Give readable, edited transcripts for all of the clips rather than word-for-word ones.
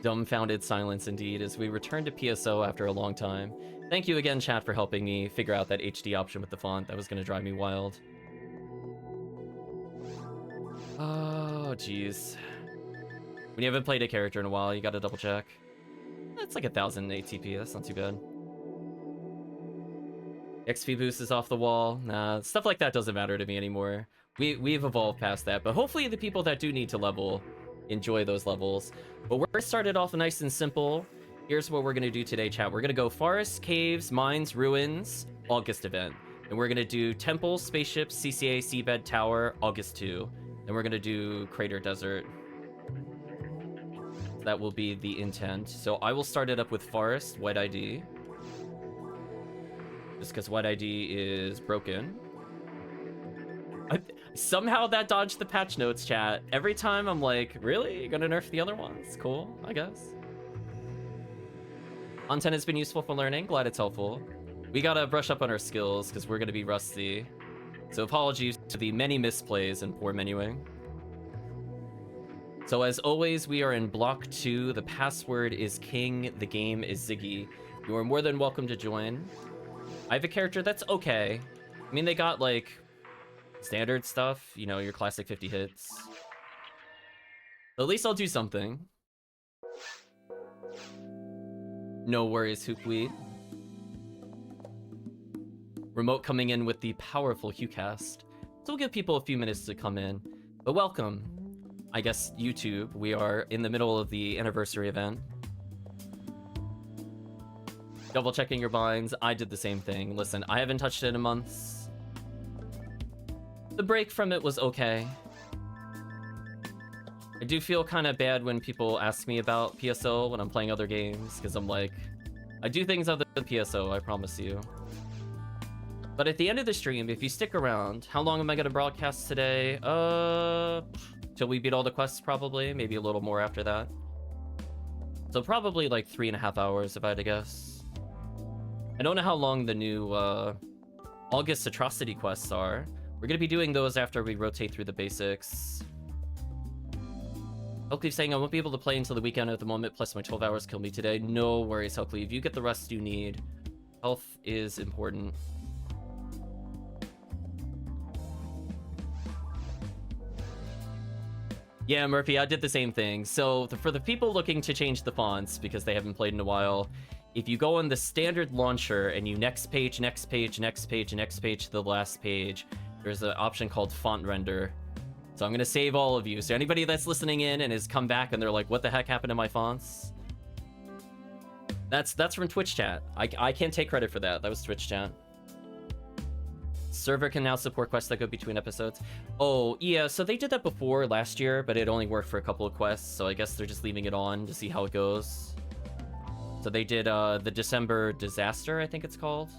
Dumbfounded silence indeed as we return to PSO after a long time. Thank you again, chat, for helping me figure out that HD option with the font. That was going to drive me wild. Oh, jeez. When you haven't played a character in a while, you gotta double check. That's like 1000 ATP, that's not too bad. XP boost is off the wall. Nah, stuff like that doesn't matter to me anymore. We've evolved past that, but hopefully the people that do need to level enjoy those levels. But we're started off nice and simple. Here's what we're gonna do today, chat. We're gonna go forests, caves, mines, ruins, August event. And we're gonna do temples, spaceships, CCA, seabed, tower, August 2. Then we're gonna do crater desert. That will be the intent. So I will start it up with forest, white ID. Just because white ID is broken. Somehow that dodged the patch notes, chat. Every time I'm like, really? You're gonna nerf the other ones? Cool, I guess. Content has been useful for learning. Glad it's helpful. We gotta brush up on our skills because we're gonna be rusty. So apologies to the many misplays and poor menuing. So as always, we are in block 2. The password is King. The game is Ziggy. You are more than welcome to join. I have a character that's okay. I mean, they got like standard stuff, you know, your classic 50 hits. But at least I'll do something. No worries, Hoopweed. Remote coming in with the powerful HuCast. So we'll give people a few minutes to come in. But welcome. I guess YouTube. We are in the middle of the anniversary event. Double checking your binds. I did the same thing. Listen, I haven't touched it in months. The break from it was okay. I do feel kind of bad when people ask me about PSO when I'm playing other games, because I'm like, I do things other than PSO, I promise you. But at the end of the stream, if you stick around, how long am I going to broadcast today? Till we beat all the quests, probably. Maybe a little more after that. So probably like 3.5 hours, if I had to guess. I don't know how long the new August atrocity quests are. We're going to be doing those after we rotate through the basics. Helcleave saying I won't be able to play until the weekend at the moment, plus my 12 hours kill me today. No worries, Helcleave. You get the rest you need. Health is important. Yeah, Murphy, I did the same thing. So for the people looking to change the fonts because they haven't played in a while, if you go on the standard launcher and you next page, next page, next page, next page to the last page, there's an option called font render. So I'm going to save all of you. So anybody that's listening in and has come back and they're like, what the heck happened to my fonts? That's from Twitch chat. I can't take credit for that. That was Twitch chat. Server can now support quests that go between episodes. Oh, yeah, so they did that before last year, but it only worked for a couple of quests, so I guess they're just leaving it on to see how it goes. So they did the December Disaster, I think it's called.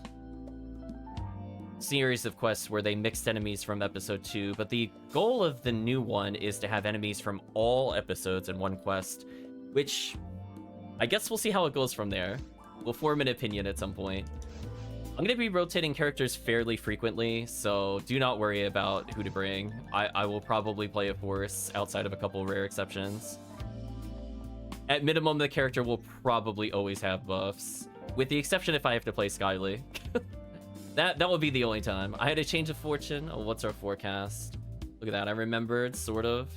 Series of quests where they mixed enemies from episode 2, but the goal of the new one is to have enemies from all episodes in one quest, which I guess we'll see how it goes from there. We'll form an opinion at some point. I'm going to be rotating characters fairly frequently, so do not worry about who to bring. I will probably play a force outside of a couple rare exceptions. At minimum, the character will probably always have buffs, with the exception if I have to play Skyly. That would be the only time. I had a change of fortune. Oh, what's our forecast? Look at that. I remembered, sort of.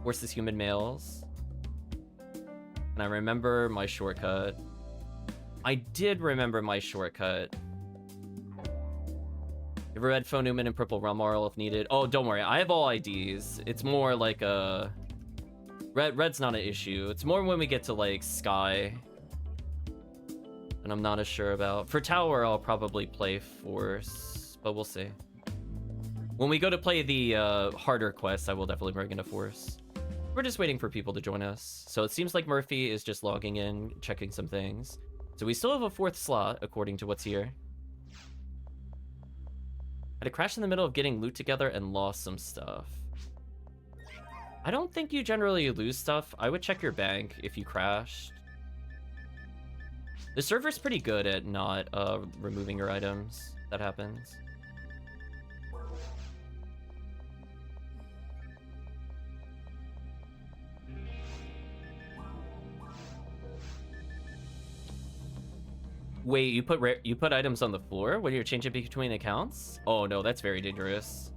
Horses, human males. And I remember my shortcut. I did remember my shortcut. You ever read Phone Newman and Purple Realm Marl if needed? Oh, don't worry. I have all IDs. It's more like a... Red's not an issue. It's more when we get to, like, Sky. And I'm not as sure about. For Tower, I'll probably play Force. But we'll see. When we go to play the harder quests, I will definitely bring in a Force. We're just waiting for people to join us. So it seems like Murphy is just logging in, checking some things. So we still have a 4th slot, according to what's here. Had a crash in the middle of getting loot together and lost some stuff. I don't think you generally lose stuff. I would check your bank if you crashed. The server's pretty good at not removing your items. That happens. Wait, you put items on the floor when you're changing between accounts? Oh no, that's very dangerous.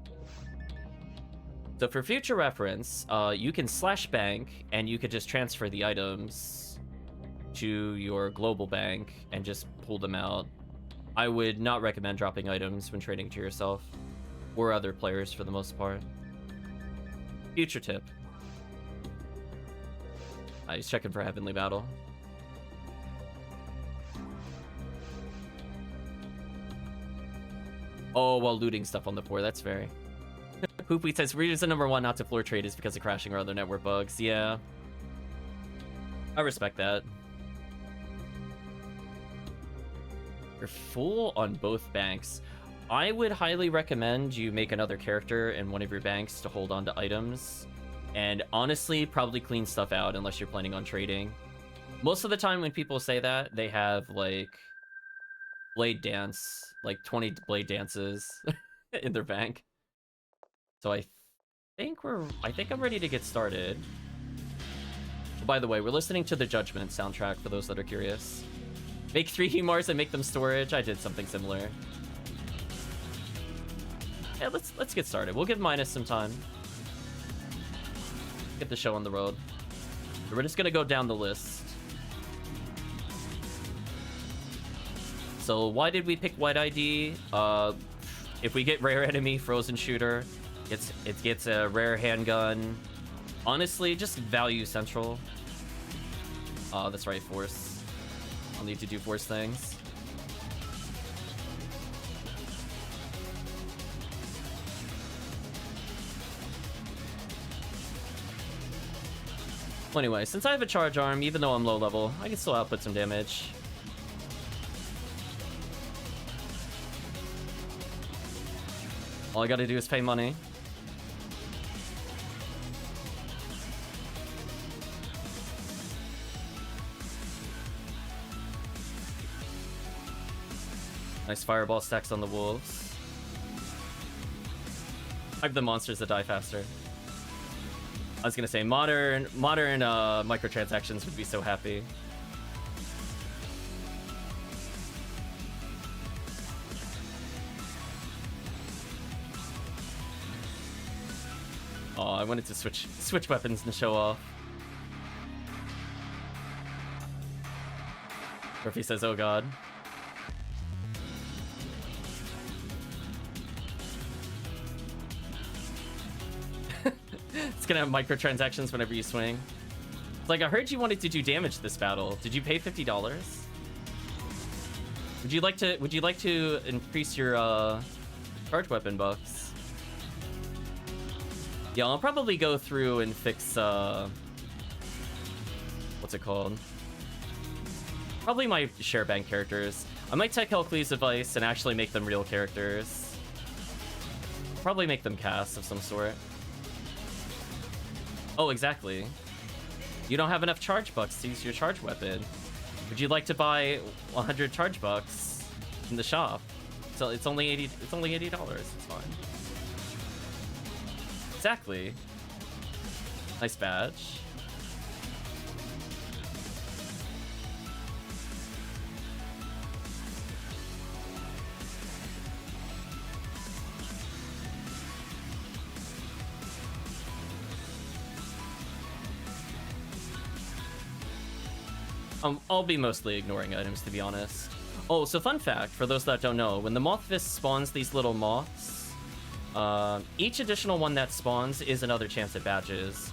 So for future reference, you can slash bank and you could just transfer the items to your global bank and just pull them out. I would not recommend dropping items when trading to yourself or other players for the most part. Future tip. He's checking for Heavenly Battle. Oh, while looting stuff on the floor, that's fair. Hoopweed says, reason number one not to floor trade is because of crashing or other network bugs. Yeah. I respect that. You're full on both banks. I would highly recommend you make another character in one of your banks to hold on to items. And honestly, probably clean stuff out unless you're planning on trading. Most of the time when people say that, they have like blade dance, like 20 blade dances in their bank. So I think I'm ready to get started. By the way, we're listening to the Judgment soundtrack for those that are curious. Make 3 Humars and make them storage. I did something similar. Yeah, let's get started. We'll give Minus some time. Get the show on the road. We're just gonna go down the list. So why did we pick White ID? If we get rare enemy, frozen shooter, it gets a rare handgun. Honestly, just value central. That's right, force. I'll need to do force things. Well, anyway, since I have a charge arm, even though I'm low level, I can still output some damage. All I gotta do is pay money. Nice fireball stacks on the wolves. I have the monsters that die faster. I was gonna say modern microtransactions would be so happy. Oh, I wanted to switch weapons and show off. Murphy says, "Oh God." It's gonna have microtransactions whenever you swing. It's like, I heard you wanted to do damage this battle. Did you pay $50? Would you like to increase your charge weapon bucks? Yeah, I'll probably go through and fix what's it called? Probably my share bank characters. I might take Helcley's advice and actually make them real characters. Probably make them casts of some sort. Oh, exactly. You don't have enough charge bucks to use your charge weapon. Would you like to buy 100 charge bucks in the shop? So it's only $80. It's fine. Exactly. Nice badge. I'll be mostly ignoring items, to be honest. Oh, so fun fact, for those that don't know, when the Moth Fist spawns these little moths, each additional one that spawns is another chance at badges.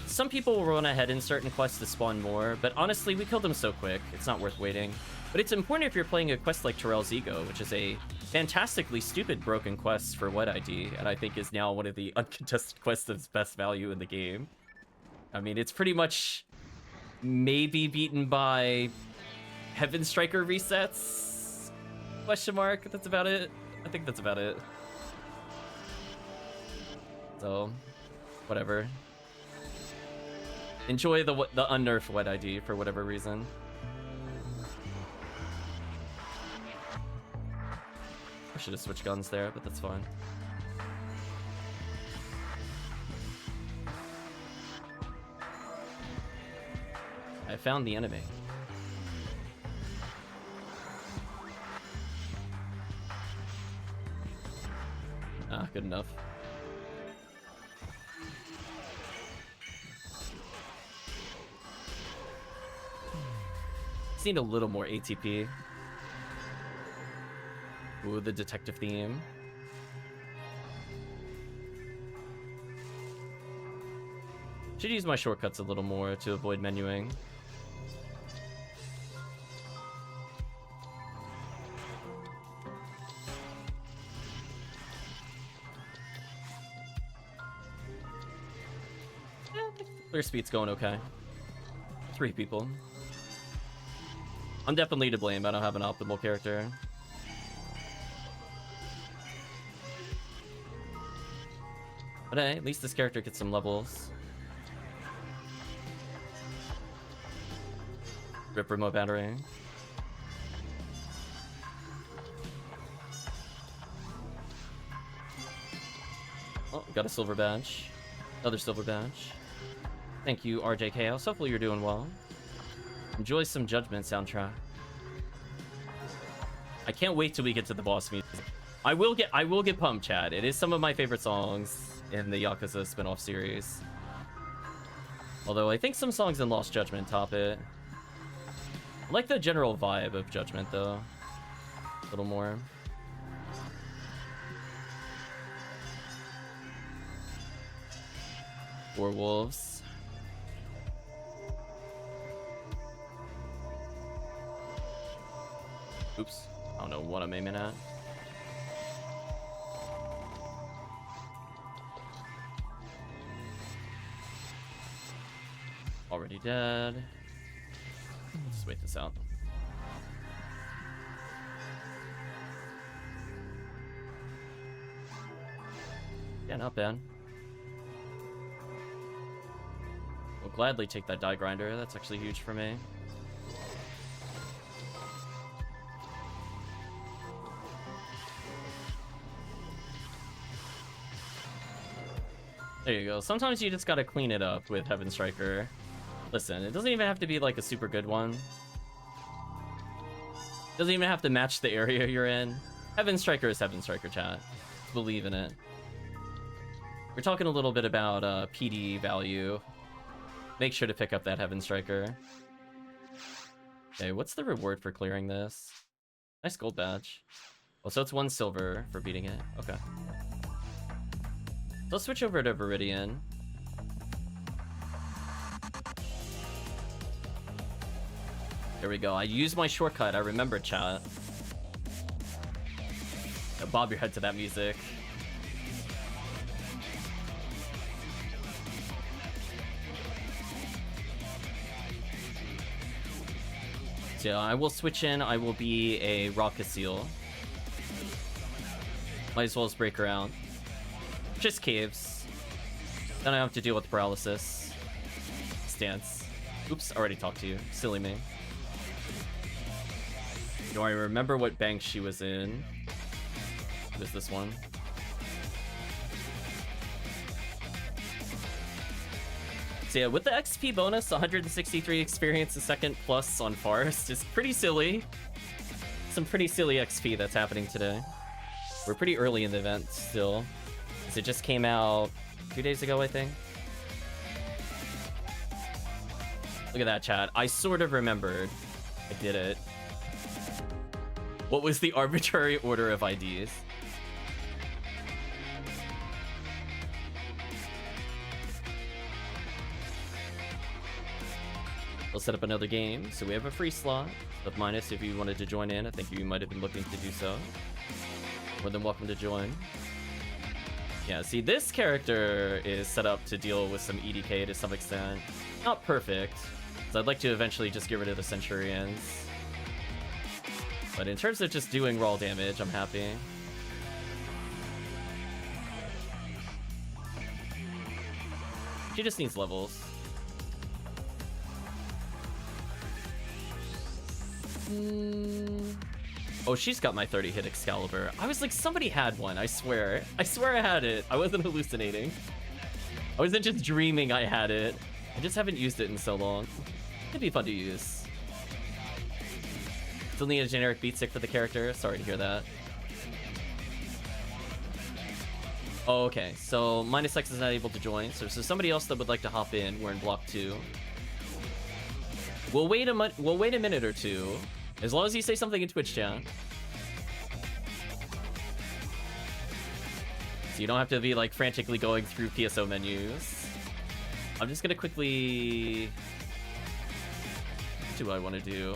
Some people will run ahead in certain quests to spawn more, but honestly, we kill them so quick, it's not worth waiting. But it's important if you're playing a quest like Terrell's Ego, which is a fantastically stupid broken quest for White ID, and I think is now one of the uncontested quests of best value in the game. I mean, it's pretty much maybe beaten by Heaven Striker resets? Question mark. That's about it. I think that's about it. So, whatever. Enjoy the unnerfed White ID for whatever reason. I should have switched guns there, but that's fine. I found the enemy. enough. Just need a little more ATP. Ooh, the detective theme. Should use my shortcuts a little more to avoid menuing. Clear speed's going okay. 3 people. I'm definitely to blame. I don't have an optimal character. But hey, at least this character gets some levels. Rip remote battery. Oh, got a silver badge. Another silver badge. Thank you, RJ Chaos. Hopefully you're doing well. Enjoy some Judgment soundtrack. I can't wait till we get to the boss music. I will get pumped, Chad. It is some of my favorite songs in the Yakuza spin-off series. Although I think some songs in Lost Judgment top it. I like the general vibe of Judgment, though. A little more. Four wolves. Oops. I don't know what I'm aiming at. Already dead. Let's wait this out. Yeah, not bad. We'll gladly take that die grinder. That's actually huge for me. There you go. Sometimes you just gotta clean it up with Heaven Striker. Listen, it doesn't even have to be like a super good one. Doesn't even have to match the area you're in. Heaven Striker is Heaven Striker, chat. Just believe in it. We're talking a little bit about PD value. Make sure to pick up that Heaven Striker. Okay, what's the reward for clearing this? Nice gold badge. Oh, so it's 1 silver for beating it. Okay. Let's switch over to Viridian. There we go. I used my shortcut. I remember, chat. Now bob your head to that music. So yeah, I will switch in. I will be a Rocket Seal. Might as well as break her out. Just caves. Then I have to deal with paralysis. Stance. Oops, already talked to you. Silly me. Do I remember what bank she was in? It was this one. So yeah, with the XP bonus, 163 experience a second plus on Forest is pretty silly. Some pretty silly XP that's happening today. We're pretty early in the event still. Because it just came out 2 days ago, I think. Look at that, chat. I sort of remembered. I did it. What was the arbitrary order of IDs? We'll set up another game. So we have a free slot of Minus if you wanted to join in. I think you might have been looking to do so. More than welcome to join. Yeah, see, this character is set up to deal with some EDK to some extent. Not perfect, so I'd like to eventually just get rid of the Centurions. But in terms of just doing raw damage, I'm happy. She just needs levels. Oh, she's got my 30-hit Excalibur. I was like, somebody had one, I swear. I swear I had it. I wasn't hallucinating. I wasn't just dreaming I had it. I just haven't used it in so long. It'd be fun to use. Still need a generic beat stick for the character. Sorry to hear that. Oh, okay, so MinusX is not able to join, so somebody else that would like to hop in, we're in block 2. We'll wait a minute or two, as long as you say something in Twitch chat. So you don't have to be like frantically going through PSO menus. I'm just gonna quickly... What do I want to do?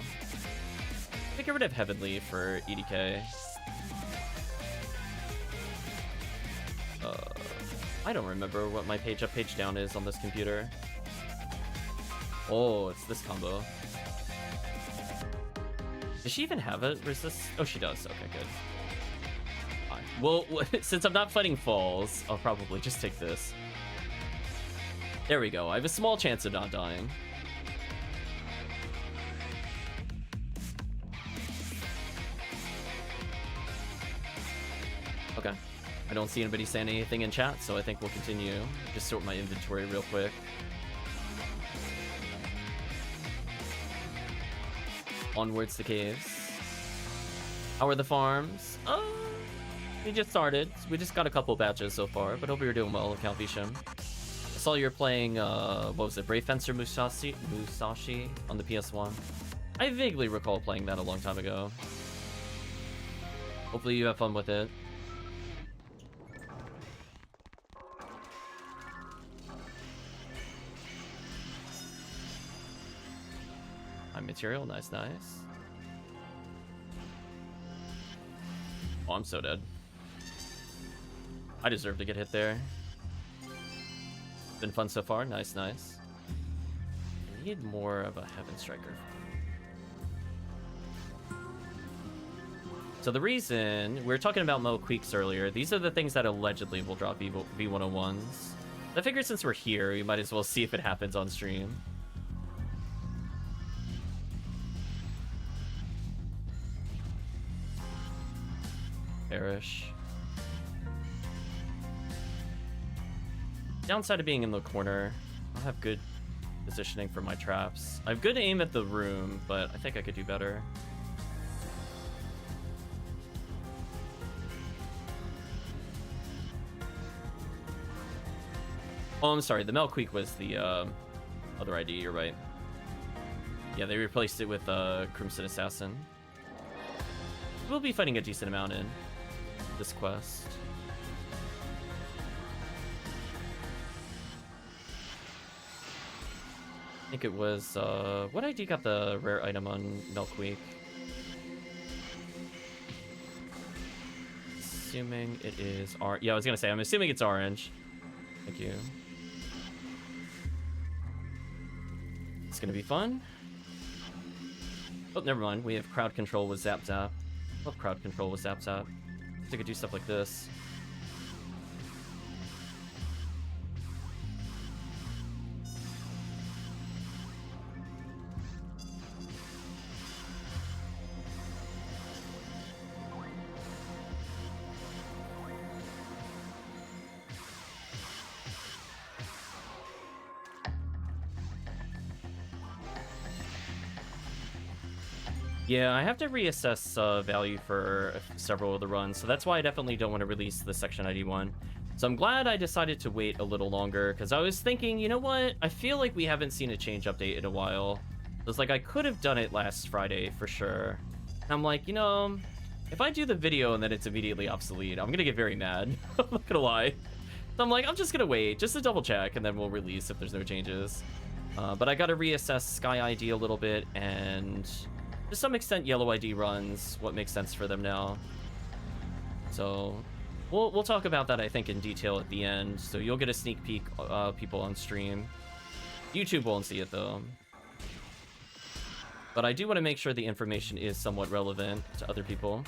Get rid of Heavenly for EDK. I don't remember what my page up, page down is on this computer. Oh, it's this combo. Does she even have a resist? Oh, she does. Okay, good. Fine. Well, since I'm not fighting falls, I'll probably just take this. There we go. I have a small chance of not dying. Okay. I don't see anybody saying anything in chat, so I think we'll continue. Just sort my inventory real quick. Onwards to caves. How are the farms? We just started. We just got a couple batches so far, but hope you're doing well, Count Visham. I saw you're playing, what was it, Brave Fencer Musashi on the PS1. I vaguely recall playing that a long time ago. Hopefully you have fun with it. Material, nice. Oh, I'm so dead. I deserve to get hit there. Been fun so far, nice. I need more of a Heaven Striker. So the reason, we were talking about Mo Queeks earlier, these are the things that allegedly will drop V101s. I figured since we're here, we might as well see if it happens on stream. Perish. Downside of being in the corner, I'll have good positioning for my traps. I have good aim at the room, but I think I could do better. Oh, I'm sorry, the Melqueak was the other ID, you're right. Yeah, they replaced it with Crimson Assassin. We'll be fighting a decent amount in this quest. I think it was, what ID got the rare item on Melqueak? Assuming it is yeah, I was gonna say, I'm assuming it's orange. Thank you. It's gonna be fun. Oh, never mind. We have crowd control with Zap Zap. Love crowd control with Zap Zap. I could do stuff like this. Yeah, I have to reassess value for several of the runs, so that's why I definitely don't want to release the Section ID one. So I'm glad I decided to wait a little longer, because I was thinking, you know what? I feel like we haven't seen a change update in a while. It was like, I could have done it last Friday for sure. And I'm like, you know, if I do the video and then it's immediately obsolete, I'm going to get very mad. I'm not going to lie. So I'm like, I'm just going to wait, just to double check, and then we'll release if there's no changes. But I got to reassess Sky ID a little bit, and to some extent, Yellow ID runs what makes sense for them now. So we'll talk about that, I think, in detail at the end. So you'll get a sneak peek, people on stream. YouTube won't see it, though. But I do want to make sure the information is somewhat relevant to other people.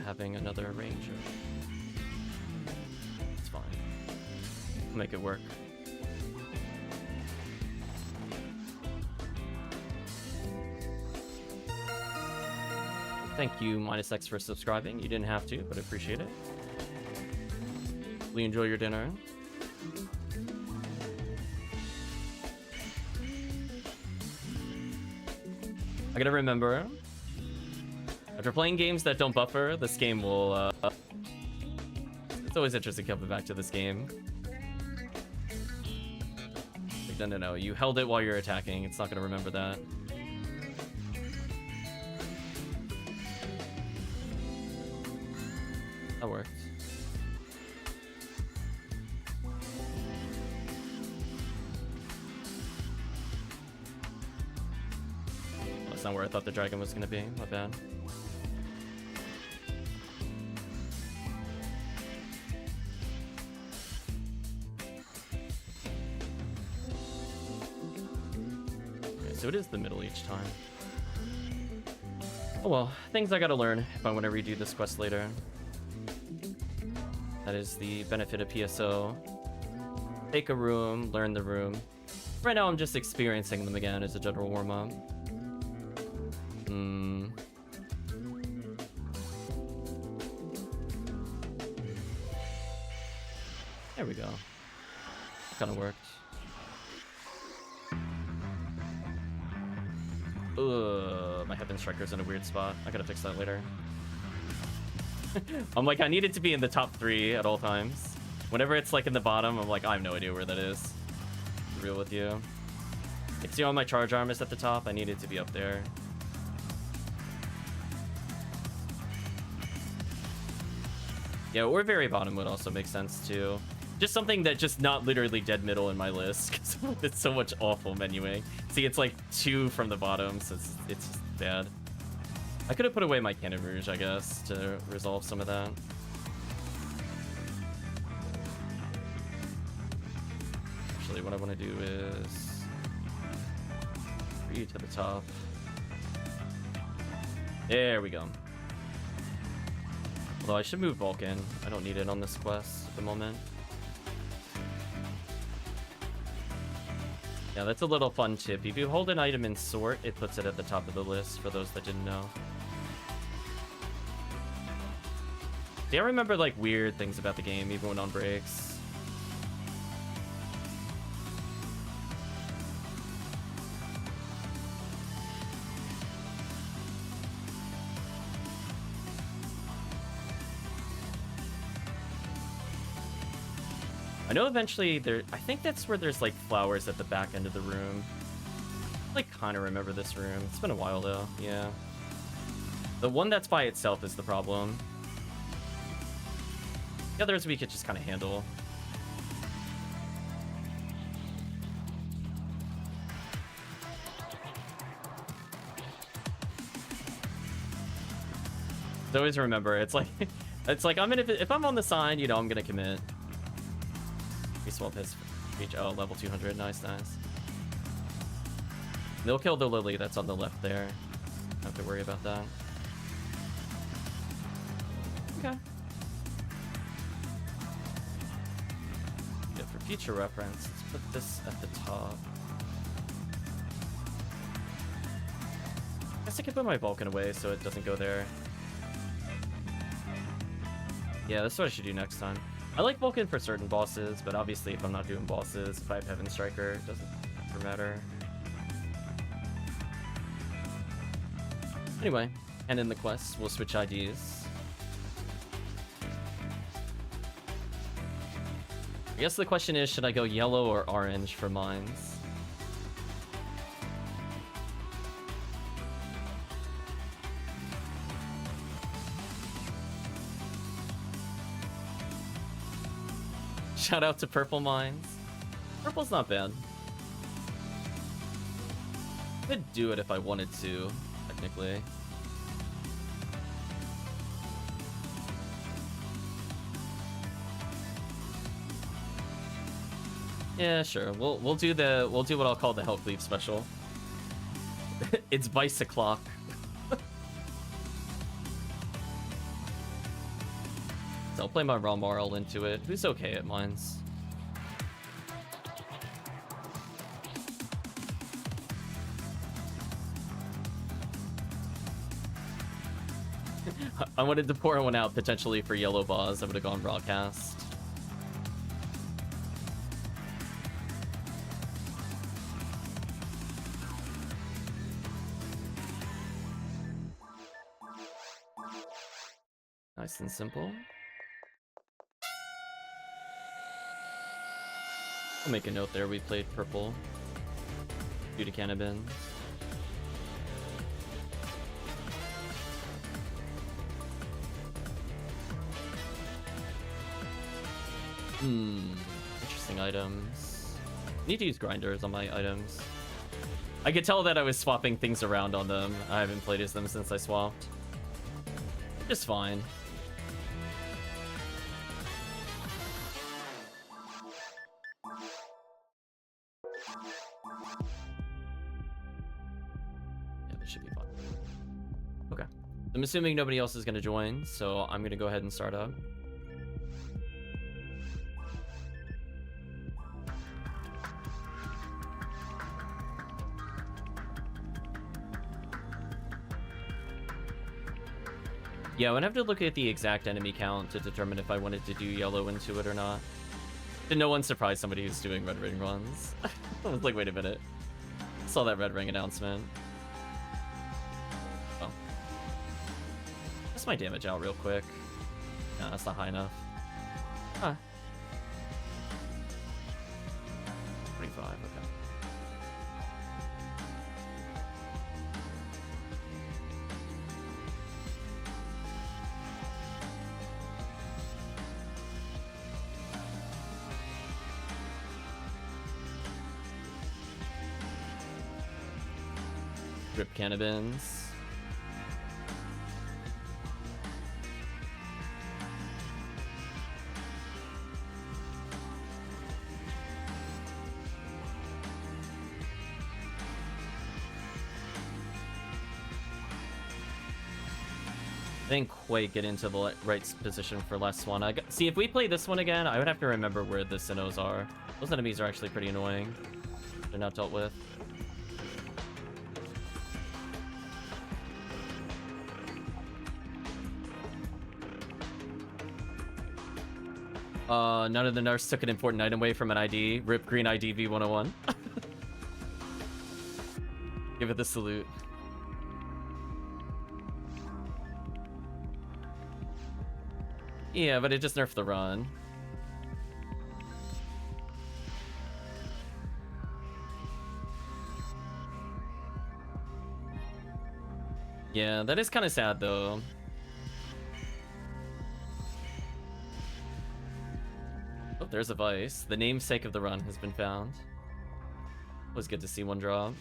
Having another ranger. It's fine. We'll make it work. Thank you, MinusX, for subscribing. You didn't have to, but I appreciate it. Will you enjoy your dinner? I gotta remember, after playing games that don't buffer, this game will, it's always interesting coming back to this game. Like, no, you held it while you're attacking. It's not gonna remember that. That worked. That's not where I thought the dragon was gonna be. My bad. Okay, so it is the middle each time. Oh well, things I gotta learn if I want to redo this quest later. That is the benefit of PSO. Take a room, learn the room. Right now I'm just experiencing them again as a general warm-up. There we go. Kinda worked. Ugh, my Heaven Striker's in a weird spot. I gotta fix that later. I'm like, I need it to be in the top 3 at all times. Whenever it's like in the bottom, I'm like, I have no idea where that is. To be real with you. Like, see, all my charge arm is at the top. I need it to be up there. Yeah, or very bottom would also make sense too. Just something that just not literally dead middle in my list, because it's so much awful menuing. See, it's like 2 from the bottom, so it's bad. I could have put away my Cannon Rouge, I guess, to resolve some of that. Actually, what I want to do is 3 to the top. There we go. Although I should move Vulcan. I don't need it on this quest at the moment. Yeah, that's a little fun tip. If you hold an item in sort, it puts it at the top of the list, for those that didn't know. See, I remember like weird things about the game, even when on breaks. I know eventually there, I think that's where there's like flowers at the back end of the room. I like kind of remember this room. It's been a while though, yeah. The one that's by itself is the problem. The others we could just kind of handle. So always remember, it's like I'm gonna, if I'm on the sign, you know, I'm gonna commit. We swap his reach. Oh, level 200. Nice. They'll kill the Lily that's on the left there. Don't have to worry about that. Okay. Yeah, for future reference, let's put this at the top. I guess I could put my Vulcan away so it doesn't go there. Yeah, that's what I should do next time. I like Vulcan for certain bosses, but obviously if I'm not doing bosses, if I have Heaven Striker, it doesn't matter. Anyway, and in the quests, we'll switch IDs. I guess the question is, should I go yellow or orange for mines? Shout out to Purple Mines. Purple's not bad. I could do it if I wanted to, technically. Yeah, sure. We'll do what I'll call the Hellcleave special. It's Bicyclock. So I'll play my raw Marl into it. Who's okay at mines? I wanted to pour one out potentially for yellow boss. I would have gone broadcast. Nice and simple. I'll make a note there. We played purple due to cannabins. Interesting items. Need to use grinders on my items. I could tell that I was swapping things around on them. I haven't played as them since I swapped. Just fine. Yeah, this should be fun. Okay. I'm assuming nobody else is going to join, so I'm going to go ahead and start up. Yeah, I would have to look at the exact enemy count to determine if I wanted to do yellow into it or not. Did no one surprise somebody who's doing red ring runs? I was like, wait a minute. I saw that red ring announcement. Oh. Test my damage out real quick. No, that's not high enough. Huh. 25, okay. Rip cannabins. Didn't quite get into the right position for last one. See, if we play this one again, I would have to remember where the Sinnohs are. Those enemies are actually pretty annoying. They're not dealt with. None of the nerfs took an important item away from an ID. Rip green ID V101. Give it the salute. Yeah, but it just nerfed the run. Yeah, that is kind of sad though. Oh, there's a vice. The namesake of the run has been found. It was good to see one drop.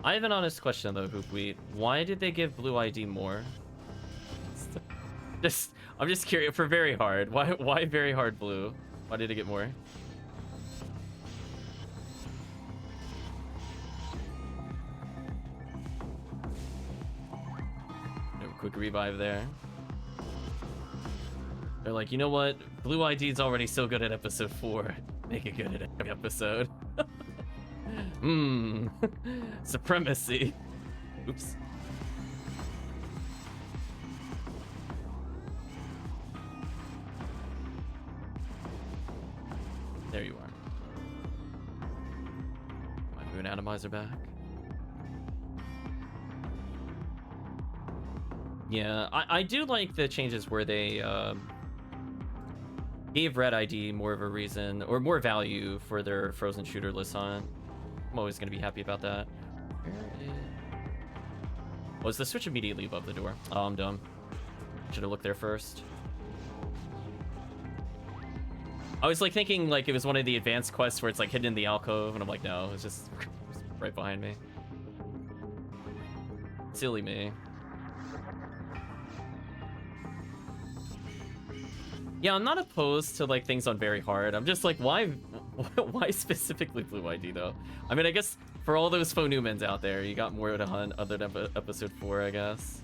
I have an honest question though, Hoopweed. Why did they give blue ID more? I'm just curious for very hard. Why very hard blue? Why did it get more? Quick revive there. They're like, you know what? Blue ID's already so good at episode 4. Make it good at every episode. Supremacy. Oops. There you are. My moon atomizer back. Yeah, I do like the changes where they gave red ID more of a reason or more value for their frozen shooter list on. I'm always going to be happy about that. Was the switch immediately above the door? Oh, I'm dumb. Should have looked there first. I was like thinking like it was one of the advanced quests where it's like hidden in the alcove, and I'm like, no, it's just right behind me. Silly me. Yeah, I'm not opposed to like things on very hard. I'm just like, why specifically blue ID though? I mean, I guess for all those faux Newmans out there, you got more to hunt other than episode 4, I guess.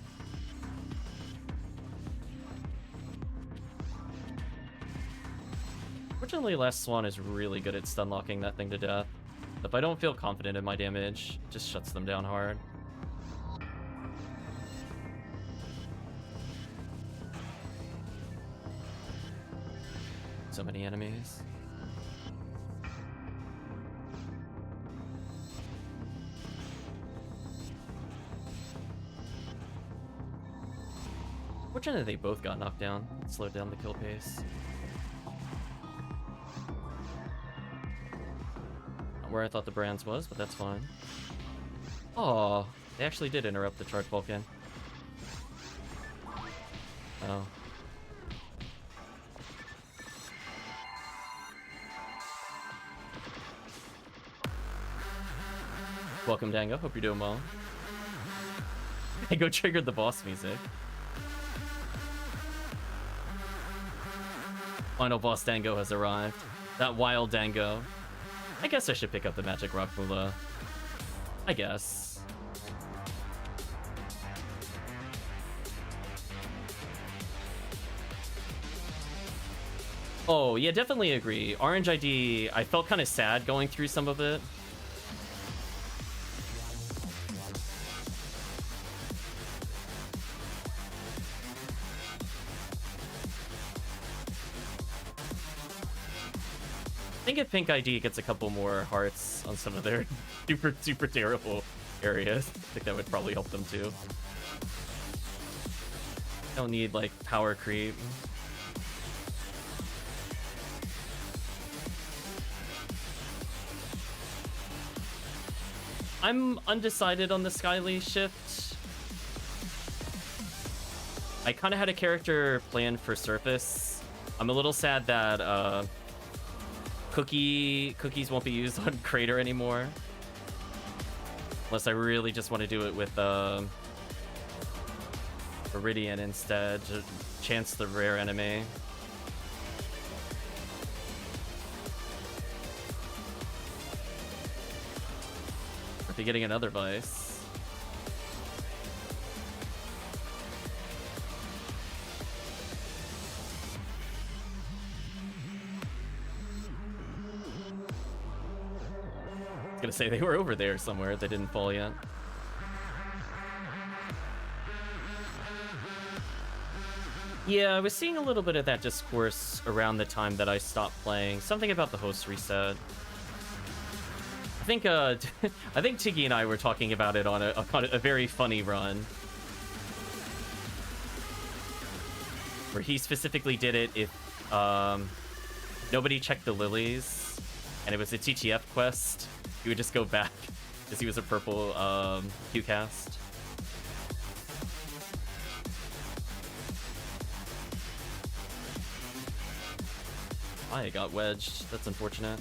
Unfortunately, Last Swan is really good at stun locking that thing to death. If I don't feel confident in my damage, it just shuts them down hard. So many enemies. Fortunately, they both got knocked down. It slowed down the kill pace. Not where I thought the Brands was, but that's fine. Oh, they actually did interrupt the Charge Vulcan. Oh. Welcome, Dango. Hope you're doing well. Dango triggered the boss music. Final boss Dango has arrived. That wild Dango. I guess I should pick up the Magic Rock Moolah. I guess. Oh, yeah, definitely agree. Orange ID, I felt kind of sad going through some of it. I think if Pink ID gets a couple more hearts on some of their super terrible areas, I think that would probably help them too. Don't need like power creep. I'm undecided on the Skyly shift. I kind of had a character planned for Surface. I'm a little sad that cookies won't be used on Crater anymore. Unless I really just want to do it with Viridian instead to chance the rare enemy. Or be getting another Vice. Gonna say they were over there somewhere. They didn't fall yet. Yeah, I was seeing a little bit of that discourse around the time that I stopped playing. Something about the host reset. I think I think Tiggy and I were talking about it on a very funny run, where he specifically did it if nobody checked the lilies and it was a TTF quest. He would just go back because he was a purple Q cast. I got wedged. That's unfortunate.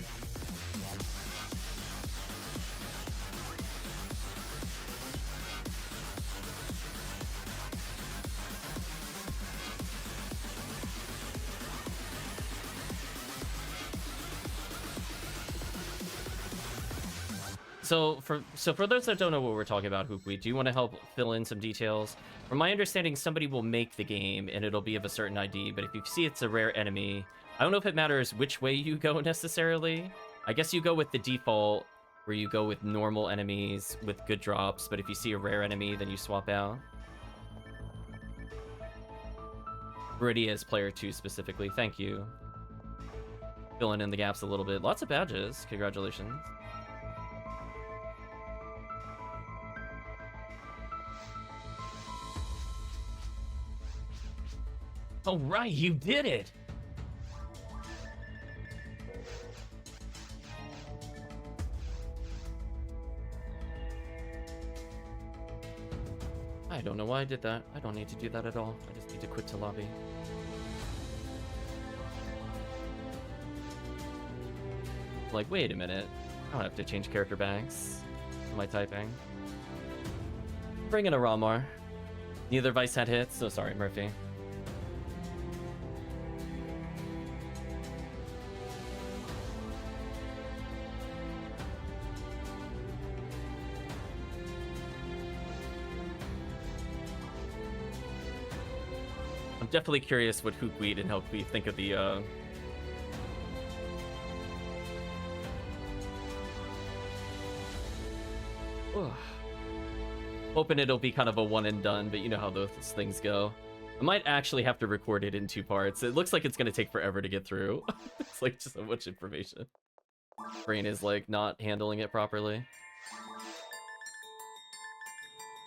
So for those that don't know what we're talking about, Hoopweed, do you want to help fill in some details? From my understanding, somebody will make the game and it'll be of a certain ID, but if you see it's a rare enemy, I don't know if it matters which way you go necessarily. I guess you go with the default, where you go with normal enemies with good drops, but if you see a rare enemy, then you swap out. Viridia is player 2 specifically, thank you. Filling in the gaps a little bit. Lots of badges, congratulations. Oh, right, you did it! I don't know why I did that. I don't need to do that at all. I just need to quit to lobby. Like, wait a minute. I don't have to change character banks. Am I typing? Bring in a Ramar. Neither Vice had hits, so sorry, Murphy. I'm definitely curious what Hoopweed and Helpweed think of the Ugh. Hoping it'll be kind of a one and done, but you know how those things go. I might actually have to record it in 2 parts. It looks like it's gonna take forever to get through. It's like just so much information. Brain is like not handling it properly.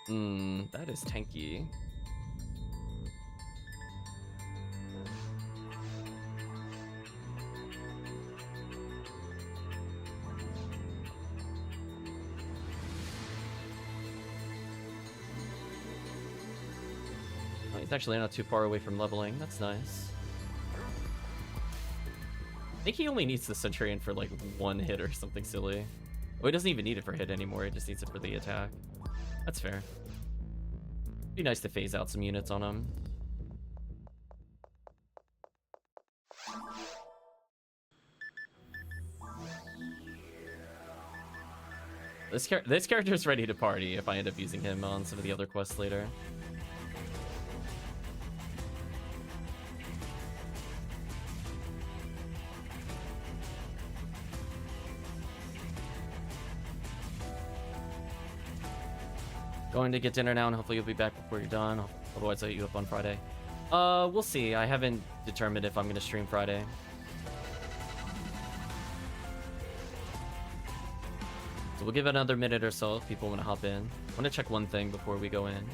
That is tanky. Oh, he's actually not too far away from leveling. That's nice. I think he only needs the Centurion for like 1 hit or something silly. Oh, he doesn't even need it for hit anymore. He just needs it for the attack. That's fair. Be nice to phase out some units on him. This character's ready to party if I end up using him on some of the other quests later. Going to get dinner now, and hopefully you'll be back before you're done. Otherwise, I'll hit you up on Friday. We'll see. I haven't determined if I'm going to stream Friday. So we'll give it another minute or so if people want to hop in. I want to check one thing before we go in.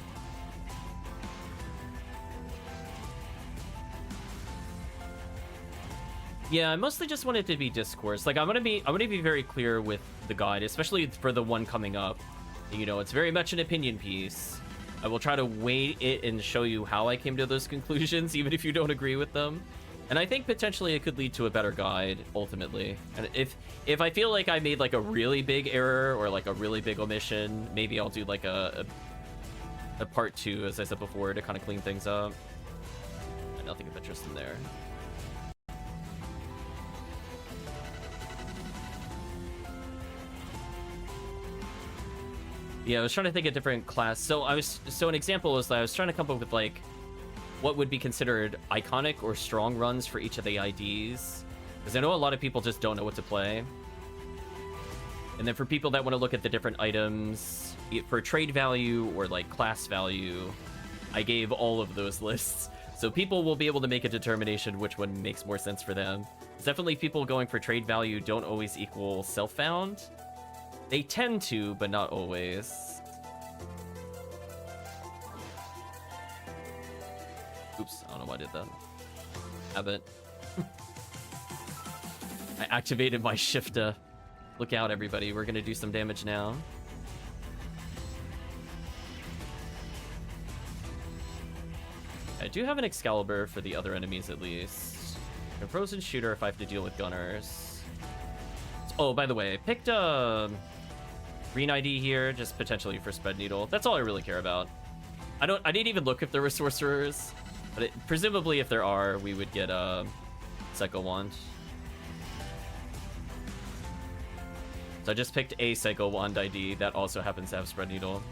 Yeah, I mostly just want it to be discourse. Like, I'm gonna be very clear with the guide, especially for the one coming up. You know, it's very much an opinion piece. I will try to weigh it and show you how I came to those conclusions, even if you don't agree with them. And I think potentially it could lead to a better guide, ultimately. And if I feel like I made like a really big error or like a really big omission, maybe I'll do like a part 2, as I said before, to kind of clean things up. Nothing of interest in there. Yeah, I was trying to think of different class. So an example was that I was trying to come up with like what would be considered iconic or strong runs for each of the IDs, because I know a lot of people just don't know what to play. And then for people that want to look at the different items for trade value or like class value, I gave all of those lists, so people will be able to make a determination which one makes more sense for them. It's definitely people going for trade value don't always equal self-found. They tend to, but not always. Oops, I don't know why I did that. Habit. I activated my shifter. Look out, everybody. We're gonna do some damage now. I do have an Excalibur for the other enemies, at least. A Frozen Shooter if I have to deal with gunners. Oh, by the way, I picked green ID here, just potentially for Spread Needle. That's all I really care about. I didn't even look if there were sorcerers, but presumably if there are, we would get a Psycho Wand. So I just picked a Psycho Wand ID that also happens to have Spread Needle.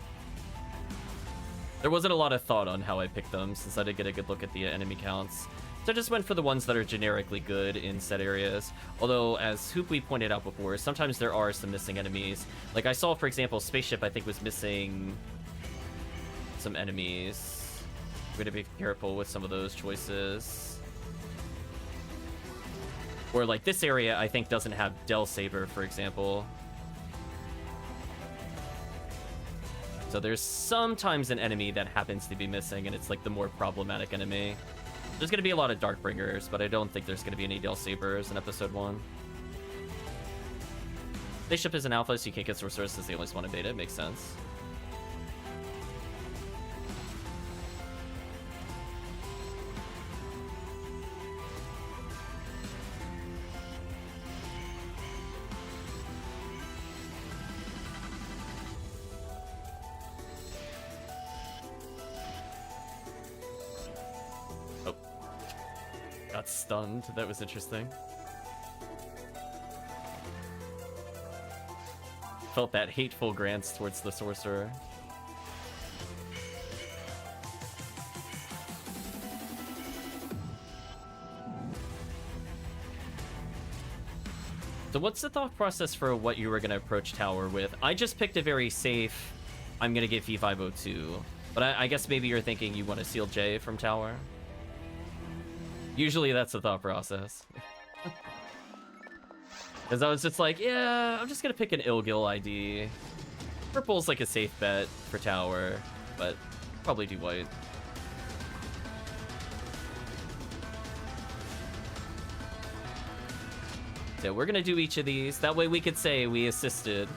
There wasn't a lot of thought on how I picked them, since I did get a good look at the enemy counts. So I just went for the ones that are generically good in set areas. Although, as Hooply pointed out before, sometimes there are some missing enemies. Like I saw, for example, Spaceship I think was missing some enemies. We're gonna be careful with some of those choices. Or like this area I think doesn't have Del Saber, for example. So there's sometimes an enemy that happens to be missing, and it's like the more problematic enemy. There's going to be a lot of Darkbringers, but I don't think there's going to be any Del Sabers in episode 1. Spaceship is an alpha, so you can't get sorcerers since they only spawn in beta. It makes sense. Got stunned. That was interesting. Felt that hateful glance towards the sorcerer. So what's the thought process for what you were going to approach tower with? I just picked a very safe, I'm going to get V502. But I guess maybe you're thinking you want to seal J from tower? Usually that's the thought process. Because I was just like, yeah, I'm just going to pick an Ilgil ID. Purple's like a safe bet for tower, but probably do white. So we're going to do each of these. That way we could say we assisted.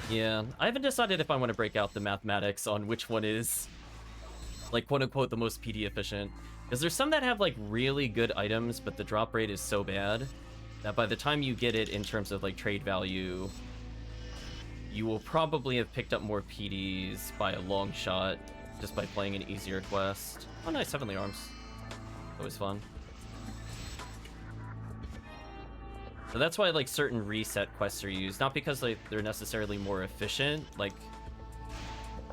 Yeah, I haven't decided if I want to break out the mathematics on which one is, like, quote-unquote, the most PD efficient. Because there's some that have, like, really good items, but the drop rate is so bad that by the time you get it in terms of, like, trade value, you will probably have picked up more PDs by a long shot just by playing an easier quest. Oh, nice, Heavenly Arms. Always fun. So that's why, like, certain reset quests are used. Not because, like, they're necessarily more efficient. Like,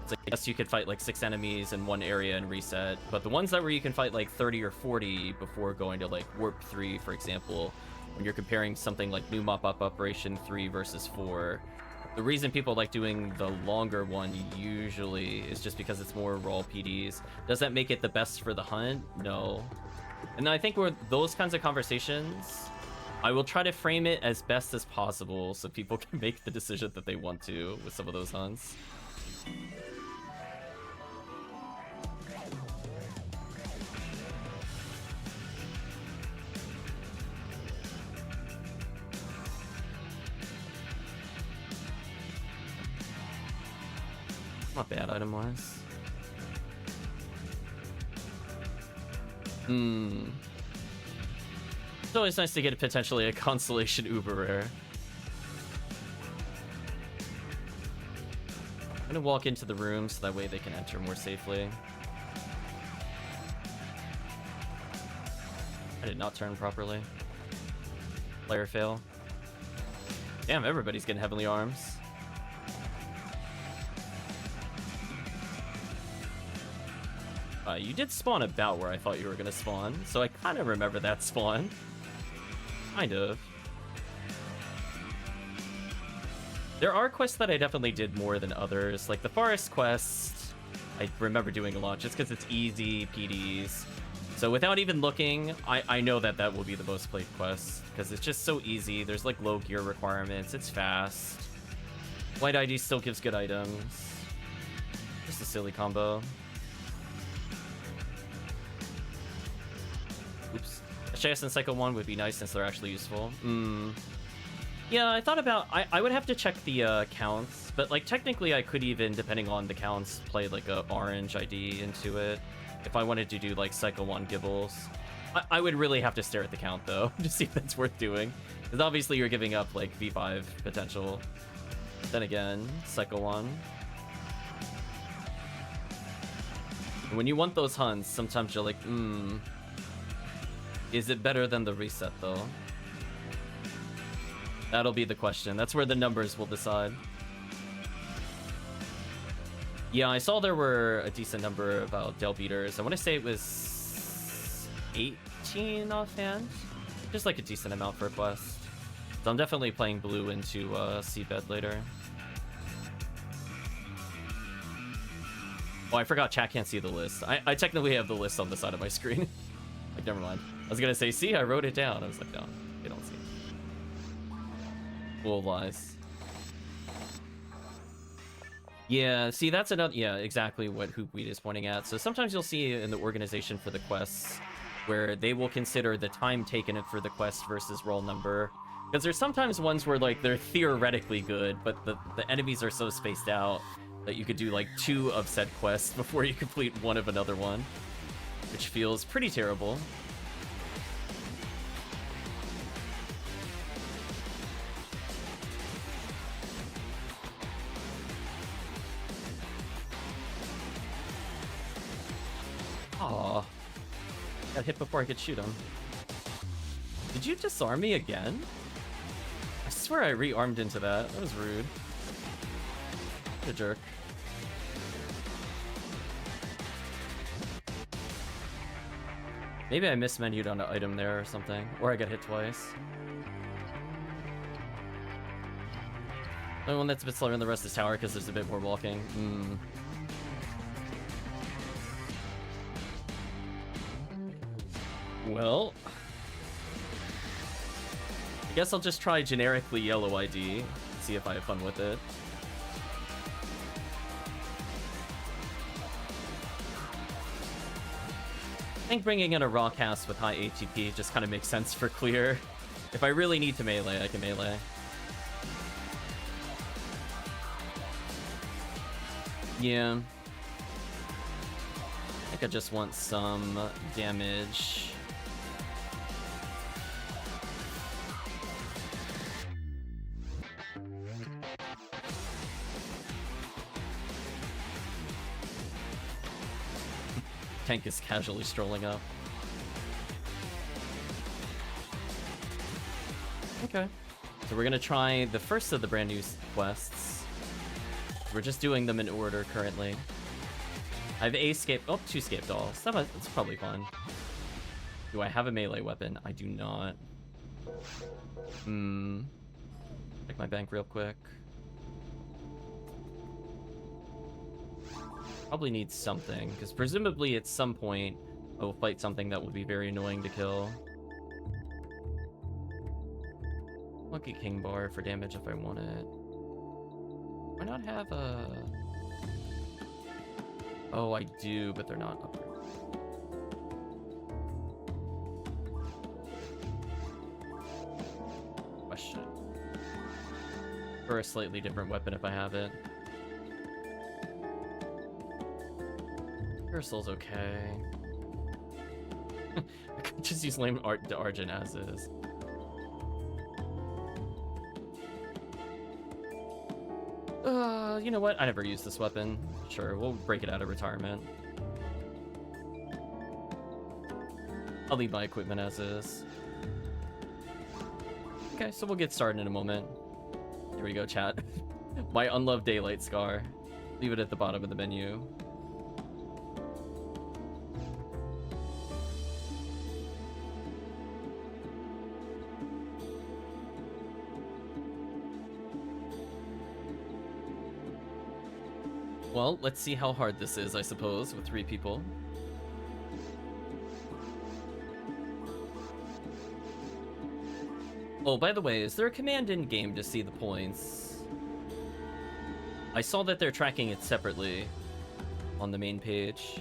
it's like, yes, you could fight, like, 6 enemies in one area and reset. But the ones that where you can fight, like, 30 or 40 before going to, like, Warp 3, for example, when you're comparing something like New Mop-Up Operation 3 versus 4, the reason people like doing the longer one usually is just because it's more raw PDs. Does that make it the best for the hunt? No. And I think with those kinds of conversations, I will try to frame it as best as possible so people can make the decision that they want to with some of those hunts. Not bad item-wise. It's always nice to get potentially a constellation uber rare. I'm gonna walk into the room so that way they can enter more safely. I did not turn properly. Player fail. Damn, everybody's getting Heavenly Arms. You did spawn about where I thought you were gonna spawn, so I kind of remember that spawn. Kind of. There are quests that I definitely did more than others. Like the forest quest, I remember doing a lot just because it's easy PDs. So without even looking, I know that that will be the most played quest because it's just so easy. There's like low gear requirements. It's fast. White ID still gives good items. Just a silly combo. Oops. SJS and Cycle 1 would be nice since they're actually useful. Yeah, I thought about... I would have to check the counts, but like technically I could even, depending on the counts, play like a orange ID into it if I wanted to do like Cycle 1 Gibbles. I would really have to stare at the count though to see if that's worth doing. Because obviously you're giving up like V5 potential. But then again, Cycle 1. And when you want those hunts, sometimes you're like, is it better than the reset, though? That'll be the question. That's where the numbers will decide. Yeah, I saw there were a decent number of Del beaters. I want to say it was 18 offhand. Just like a decent amount for a quest. So I'm definitely playing blue into Seabed later. Oh, I forgot chat can't see the list. I technically have the list on the side of my screen. Like, never mind. I was gonna say, see, I wrote it down. I was like, no, they don't see it. Full of lies. Yeah, see, that's another... Yeah, exactly what Hoopweed is pointing at. So sometimes you'll see in the organization for the quests where they will consider the time taken for the quest versus roll number. Because there's sometimes ones where, like, they're theoretically good, but the enemies are so spaced out that you could do, like, 2 of said quests before you complete one of another one. Which feels pretty terrible. Aw. Got hit before I could shoot him. Did you disarm me again? I swear I rearmed into that. That was rude. What a jerk. Maybe I mismenued on an item there or something. Or I got hit twice. The only one that's a bit slower than the rest is tower because there's a bit more walking. Well, I guess I'll just try generically yellow ID, see if I have fun with it. I think bringing in a raw cast with high ATP just kind of makes sense for clear. If I really need to melee, I can melee. Yeah. I think I just want some damage. Tank is casually strolling up. Okay. So we're gonna try the first of the brand new quests. We're just doing them in order currently. I have a scape. Oh, 2 scape dolls. That's probably fun. Do I have a melee weapon? I do not. Check my bank real quick. Probably need something, because presumably at some point I will fight something that will be very annoying to kill. Monkey King Bar for damage if I want it. Why not have a... Oh, I do, but they're not upgraded. Question. For a slightly different weapon if I have it. Parasol's okay. I could just use lame art to Argent as is. You know what? I never used this weapon. Sure, we'll break it out of retirement. I'll leave my equipment as is. Okay, so we'll get started in a moment. Here we go, chat. My unloved daylight scar. Leave it at the bottom of the menu. Well, let's see how hard this is, I suppose, with 3 people. Oh, by the way, is there a command in-game to see the points? I saw that they're tracking it separately on the main page.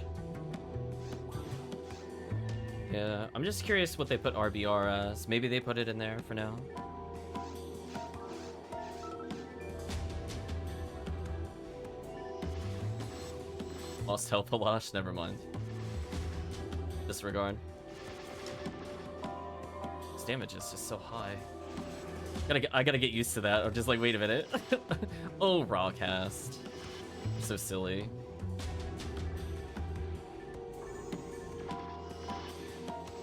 Yeah, I'm just curious what they put RBR as. Maybe they put it in there for now. Lost health a lot, never mind. Disregard. This damage is just so high. I gotta get used to that. I'm just like, wait a minute. Oh, raw cast. So silly.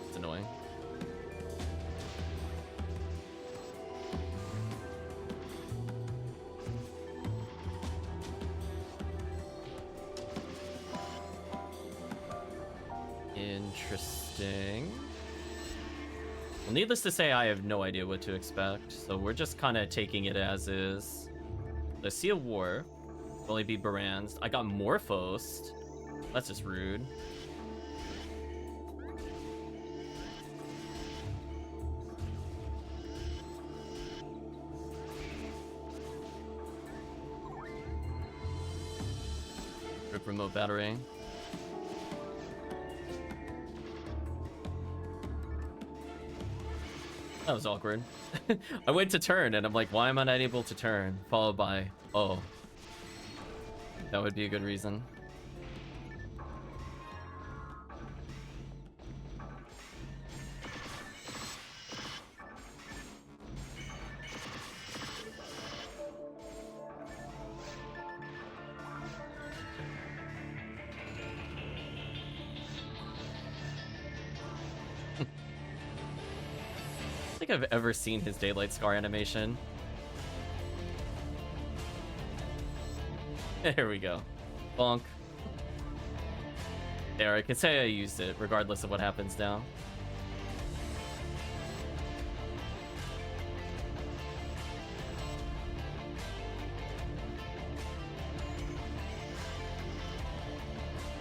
It's annoying. Interesting. Well, needless to say, I have no idea what to expect, so we're just kind of taking it as is. The Sea of War will only be Baran's. I got Morphosed. That's just rude. Rip remote battery. That was awkward. I went to turn and I'm like, why am I not able to turn? Followed by, oh. That would be a good reason. I don't think I've ever seen his Daylight Scar animation. There we go. Bonk. There, I can say I used it, regardless of what happens now.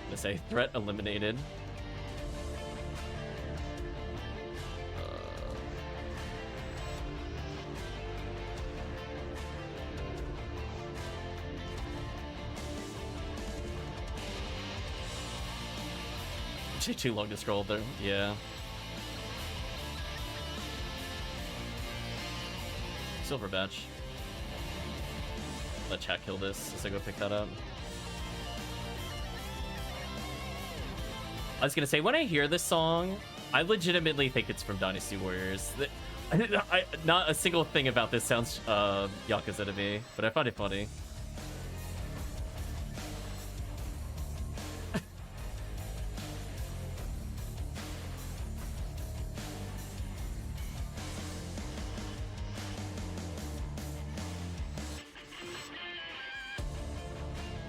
Let's say threat eliminated. Too long to scroll through. Yeah. Silver badge. Let chat kill this as I go pick that up. I was gonna say, when I hear this song, I legitimately think it's from Dynasty Warriors. Not a single thing about this sounds Yakuza to me, but I find it funny.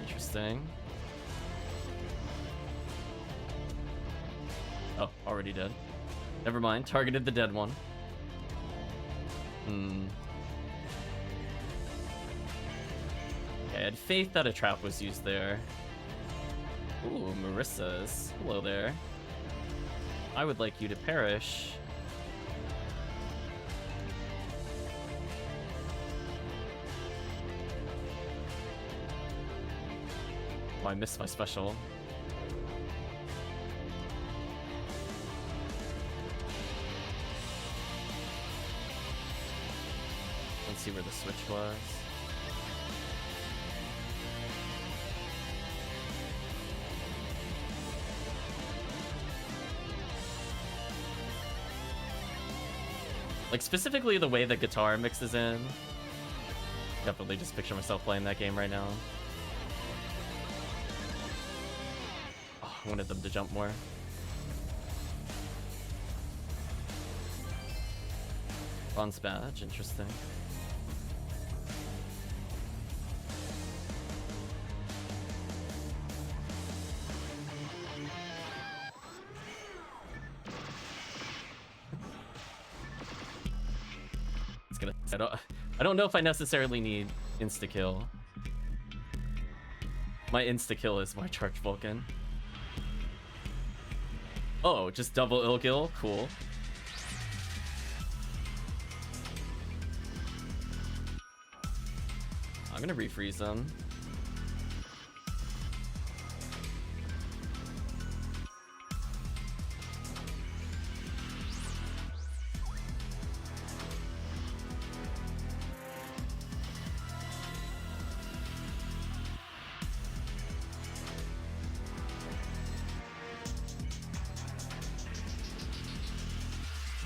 Interesting. Oh, already dead. Never mind, targeted the dead one. Okay, I had faith that a trap was used there. Ooh, Marissa's. Hello there. I would like you to perish. Oh, I missed my special. Let's see where the switch was. Like, specifically the way the guitar mixes in. Definitely just picture myself playing that game right now. Oh, I wanted them to jump more. Bronze badge, interesting. I don't know if I necessarily need insta-kill. My insta-kill is my Charged Vulcan. Oh, just double ill-kill? Cool. I'm gonna refreeze them.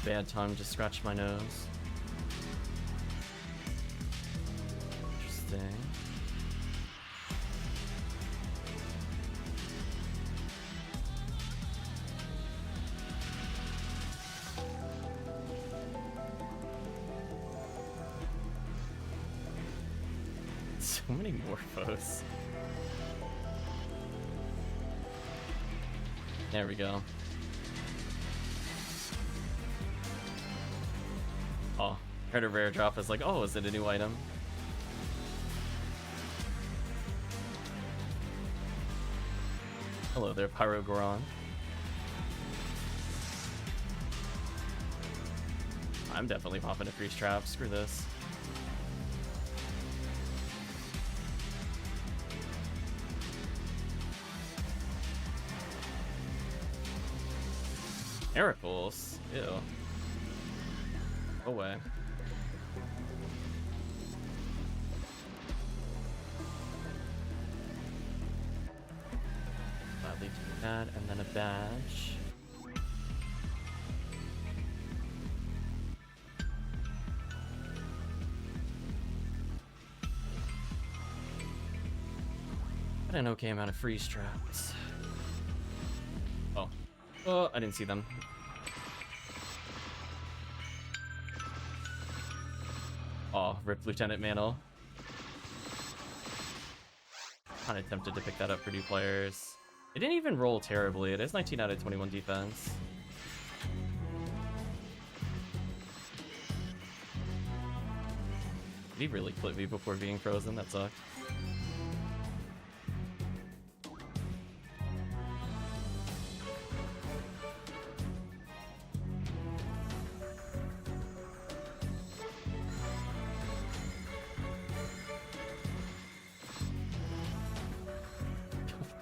Bad time to scratch my nose. Interesting. So many morphos. There we go. Oh, heard a rare drop. Is like, oh, is it a new item? Hello there, Pyro Goron. I'm definitely popping a freeze trap. Screw this. Miracles? Ew. Go away. Gladly do that, and then a badge. But an okay amount of freeze traps. Oh. Oh, I didn't see them. Oh, rip Lieutenant Mantle. Kinda tempted to pick that up for new players. It didn't even roll terribly. It is 19 out of 21 defense. Did he really clip me before being frozen? That sucked.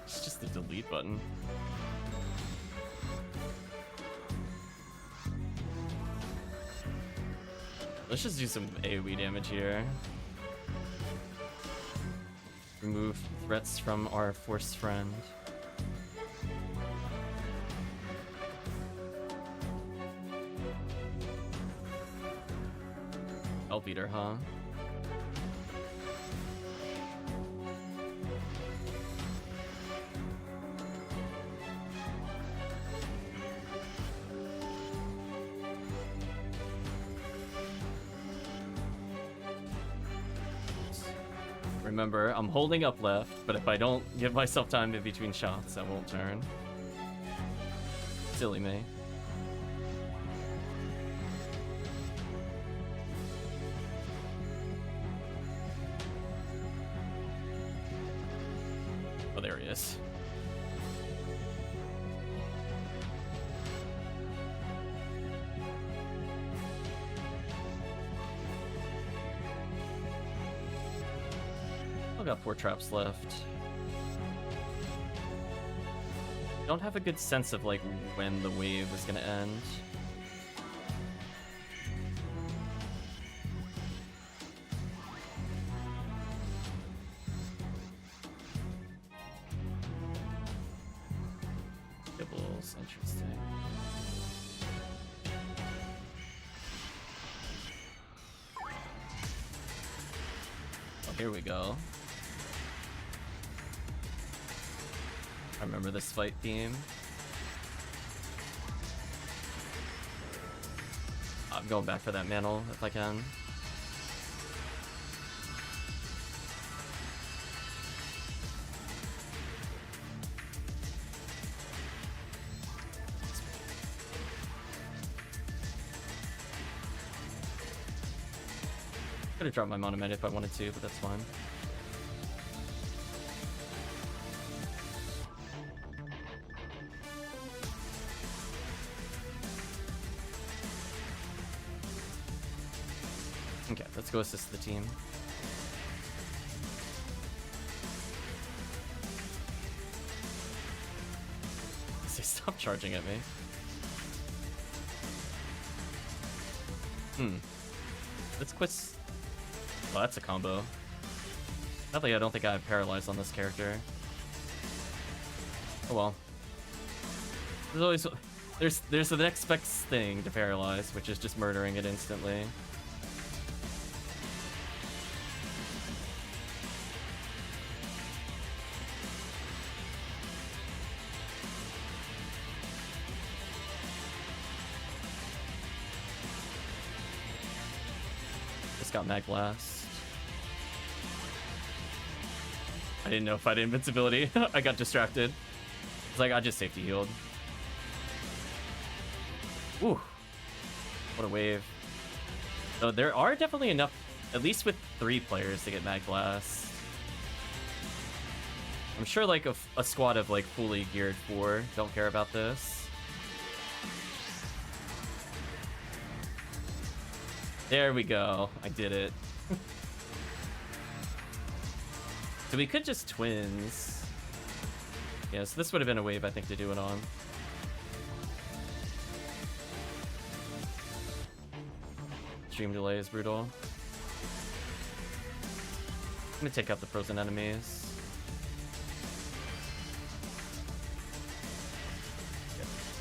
It's just the delete button. Let's just do some AoE damage here. Remove threats from our force friend. I'll beat her, huh? Remember, I'm holding up left, but if I don't give myself time in between shots, I won't turn. Silly me. Oh, there he is. I've got 4 traps left. Don't have a good sense of like when the wave is gonna end. Kibbles, interesting. Oh, here we go. I remember this fight theme. I'm going back for that mantle if I can. Could have dropped my monument if I wanted to, but that's fine. Okay, let's go assist the team. They stop charging at me. Let's quit. Oh, that's a combo. Sadly, I don't think I have paralyzed on this character. Oh well. There's always there's the next best thing to paralyze, which is just murdering it instantly. Got Mag Blast. I didn't know if I had invincibility. I got distracted. It's like I just safety healed. Ooh. What a wave. So there are definitely enough, at least with 3 players, to get Mag Blast. I'm sure like a squad of like fully geared 4 don't care about this. There we go. I did it. So we could just twins. Yeah, so this would have been a wave, I think, to do it on. Stream delay is brutal. I'm gonna take out the frozen enemies.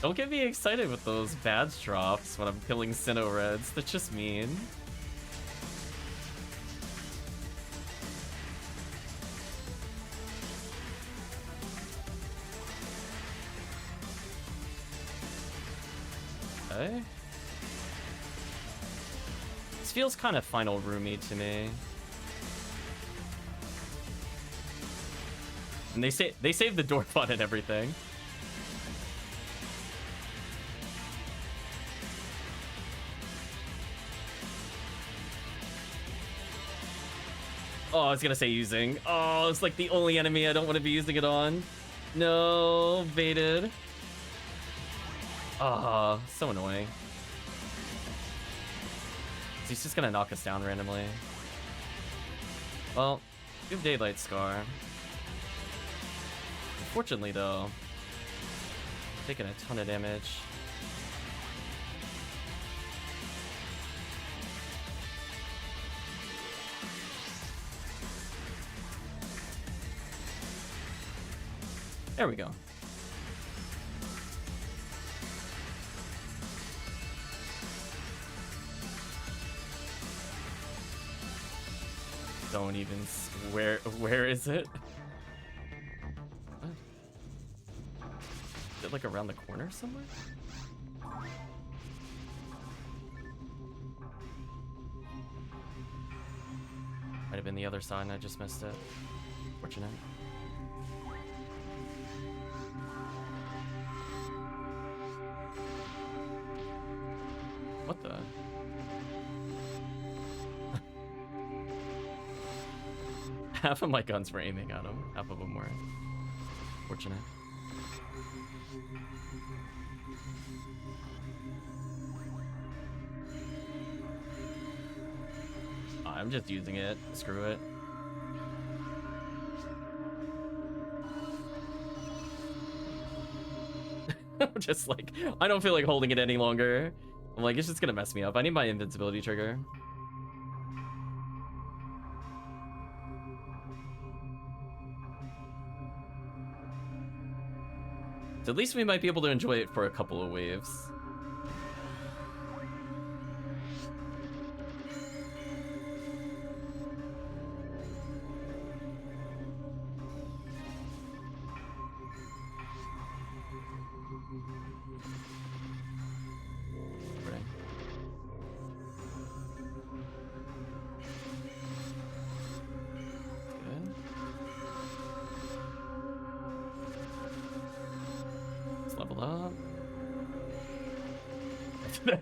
Don't get me excited with those badge drops when I'm killing Sinnoh Reds. That's just mean. Okay. This feels kind of final roomy to me. And they saved the door fun and everything. Oh, I was gonna say using. Oh, it's like the only enemy I don't want to be using it on. No, baited. Oh, so annoying. He's just gonna knock us down randomly. Well, we have Daylight Scar. Unfortunately, though, taking a ton of damage. There we go. Don't even. Where is it? What? Is it like around the corner somewhere? Might have been the other side and I just missed it. Fortunate. What the? Half of my guns were aiming at him. Half of them weren't. Fortunate. I'm just using it. Screw it. I'm just like, I don't feel like holding it any longer. I'm like, it's just gonna mess me up. I need my invincibility trigger. So at least we might be able to enjoy it for a couple of waves.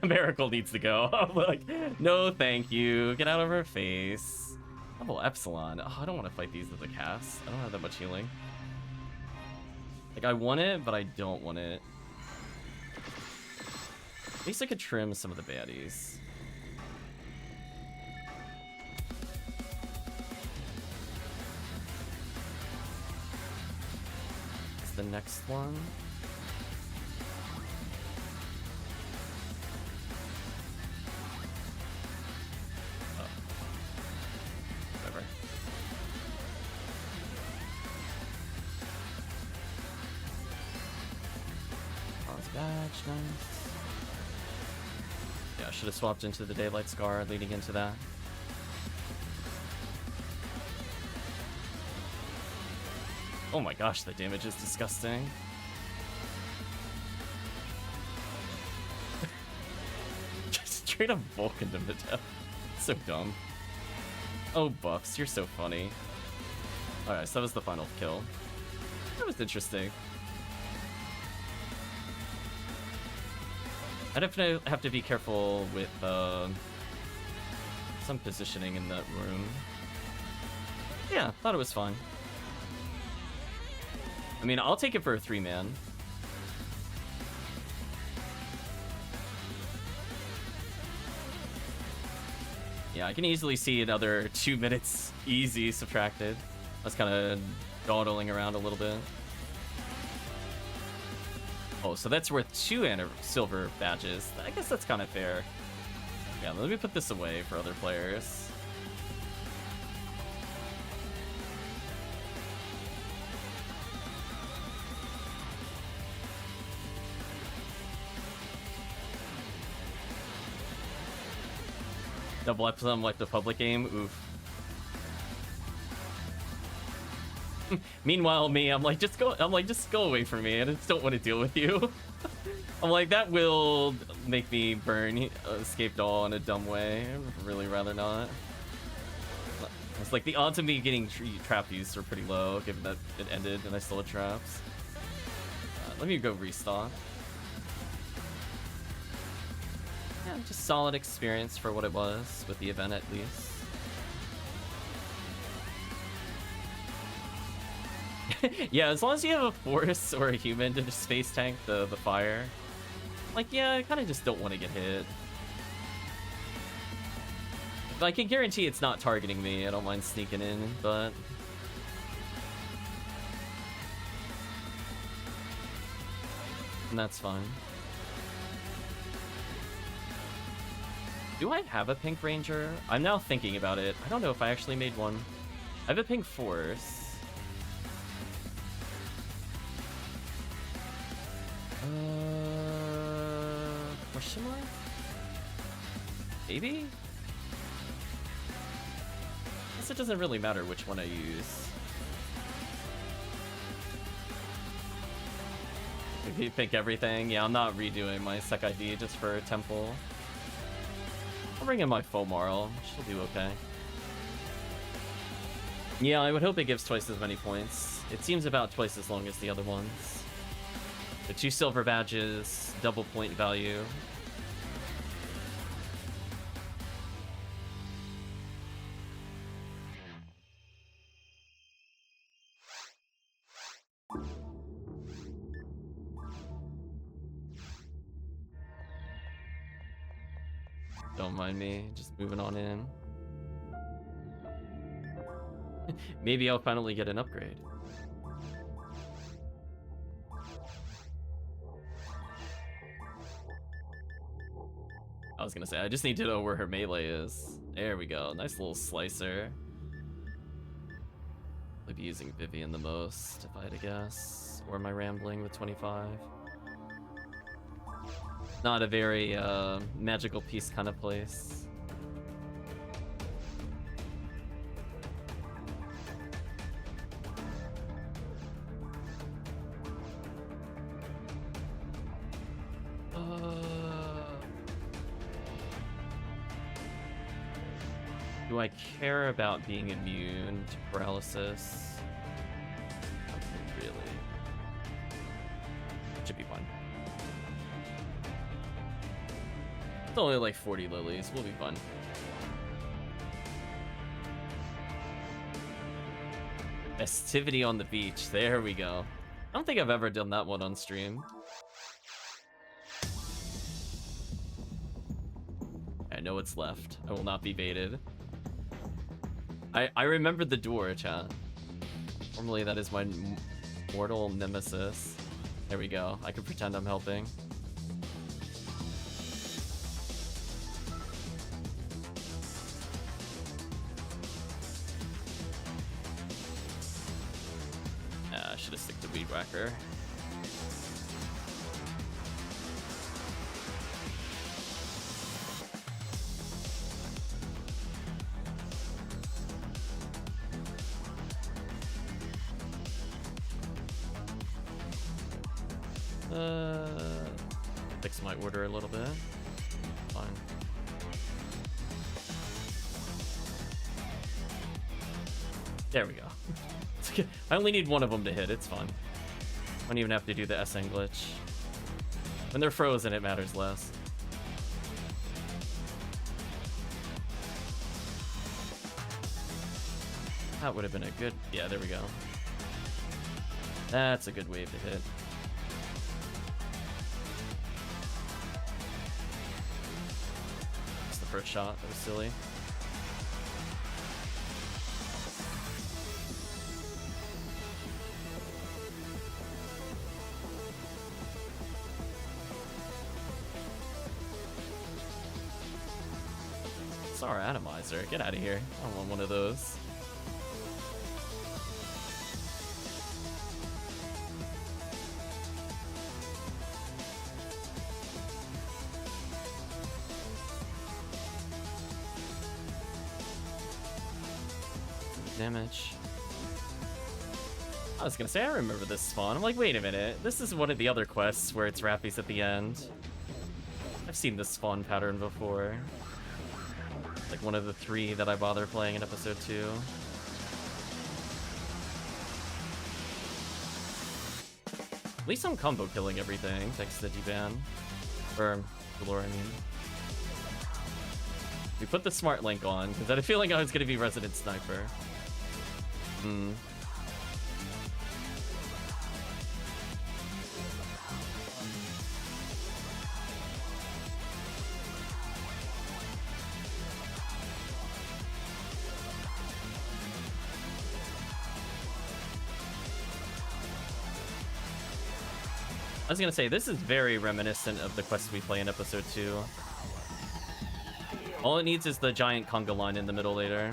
Miracle needs to go. I'm like, no thank you. Get out of her face. Level Epsilon. Oh, I don't want to fight these as a cast. I don't have that much healing. Like, I want it, but I don't want it. At least I could trim some of the baddies. What's the next one? Nice. Yeah, I should have swapped into the Daylight Scar leading into that. Oh my gosh, the damage is disgusting. Just straight up Vulcaned him to death. So dumb. Oh, Buffs, you're so funny. Alright, so that was the final kill. That was interesting. I definitely have to be careful with some positioning in that room. Yeah, thought it was fun. I mean, I'll take it for a 3-man. Yeah, I can easily see another 2 minutes easy subtracted. I was kind of dawdling around a little bit. Oh, so that's worth 2 silver badges. I guess that's kind of fair. Yeah, let me put this away for other players. Double Epsilon like the public game? Oof. Meanwhile, me, I'm like, just go away from me. I just don't want to deal with you. I'm like, that will make me burn Escape Doll in a dumb way. I'd really rather not. It's like the odds of me getting trap used are pretty low, given that it ended and I still had traps. Let me go restock. Yeah, just solid experience for what it was, with the event at least. Yeah, as long as you have a force or a human to just space tank the fire. Like, yeah, I kind of just don't want to get hit. But I can guarantee it's not targeting me. I don't mind sneaking in, but... And that's fine. Do I have a pink ranger? I'm now thinking about it. I don't know if I actually made one. I have a pink force. Question mark? Maybe? I guess it doesn't really matter which one I use. If you pick everything, yeah, I'm not redoing my sec ID just for a temple. I'll bring in my Fomarl. She'll do okay. Yeah, I would hope it gives twice as many points. It seems about twice as long as the other ones. The 2 silver badges, double point value. Don't mind me, just moving on in. Maybe I'll finally get an upgrade. I was gonna say, I just need to know where her melee is. There we go, nice little slicer. I'd be using Vivian the most, if I had to guess. Or am I rambling with 25? Not a very magical piece kind of place. Do I care about being immune to paralysis? Not really. Should be fun. It's only like 40 lilies. We'll be fun. Festivity on the beach. There we go. I don't think I've ever done that one on stream. I know it's left. I will not be baited. I remembered the door, chat. Normally that is my mortal nemesis. There we go. I can pretend I'm helping. I should have stick to Weed Whacker. Fix my order a little bit. Fine. There we go. I only need one of them to hit. It's fine. I don't even have to do the SN glitch. When they're frozen, it matters less. That would have been a good... Yeah, there we go. That's a good wave to hit. That's the first shot. That was silly. It's our atomizer. Get out of here. I don't want one of those. Damage. I was gonna say, I remember this spawn. I'm like, wait a minute. This is one of the other quests where it's Rappies at the end. I've seen this spawn pattern before. Like one of the 3 that I bother playing in episode 2. At least I'm combo killing everything, thanks to D-Ban. Or Galore, I mean. We put the smart link on, because I had a feeling I was going to be Resident Sniper. I was gonna say, this is very reminiscent of the quests we play in episode 2. All it needs is the giant conga line in the middle later.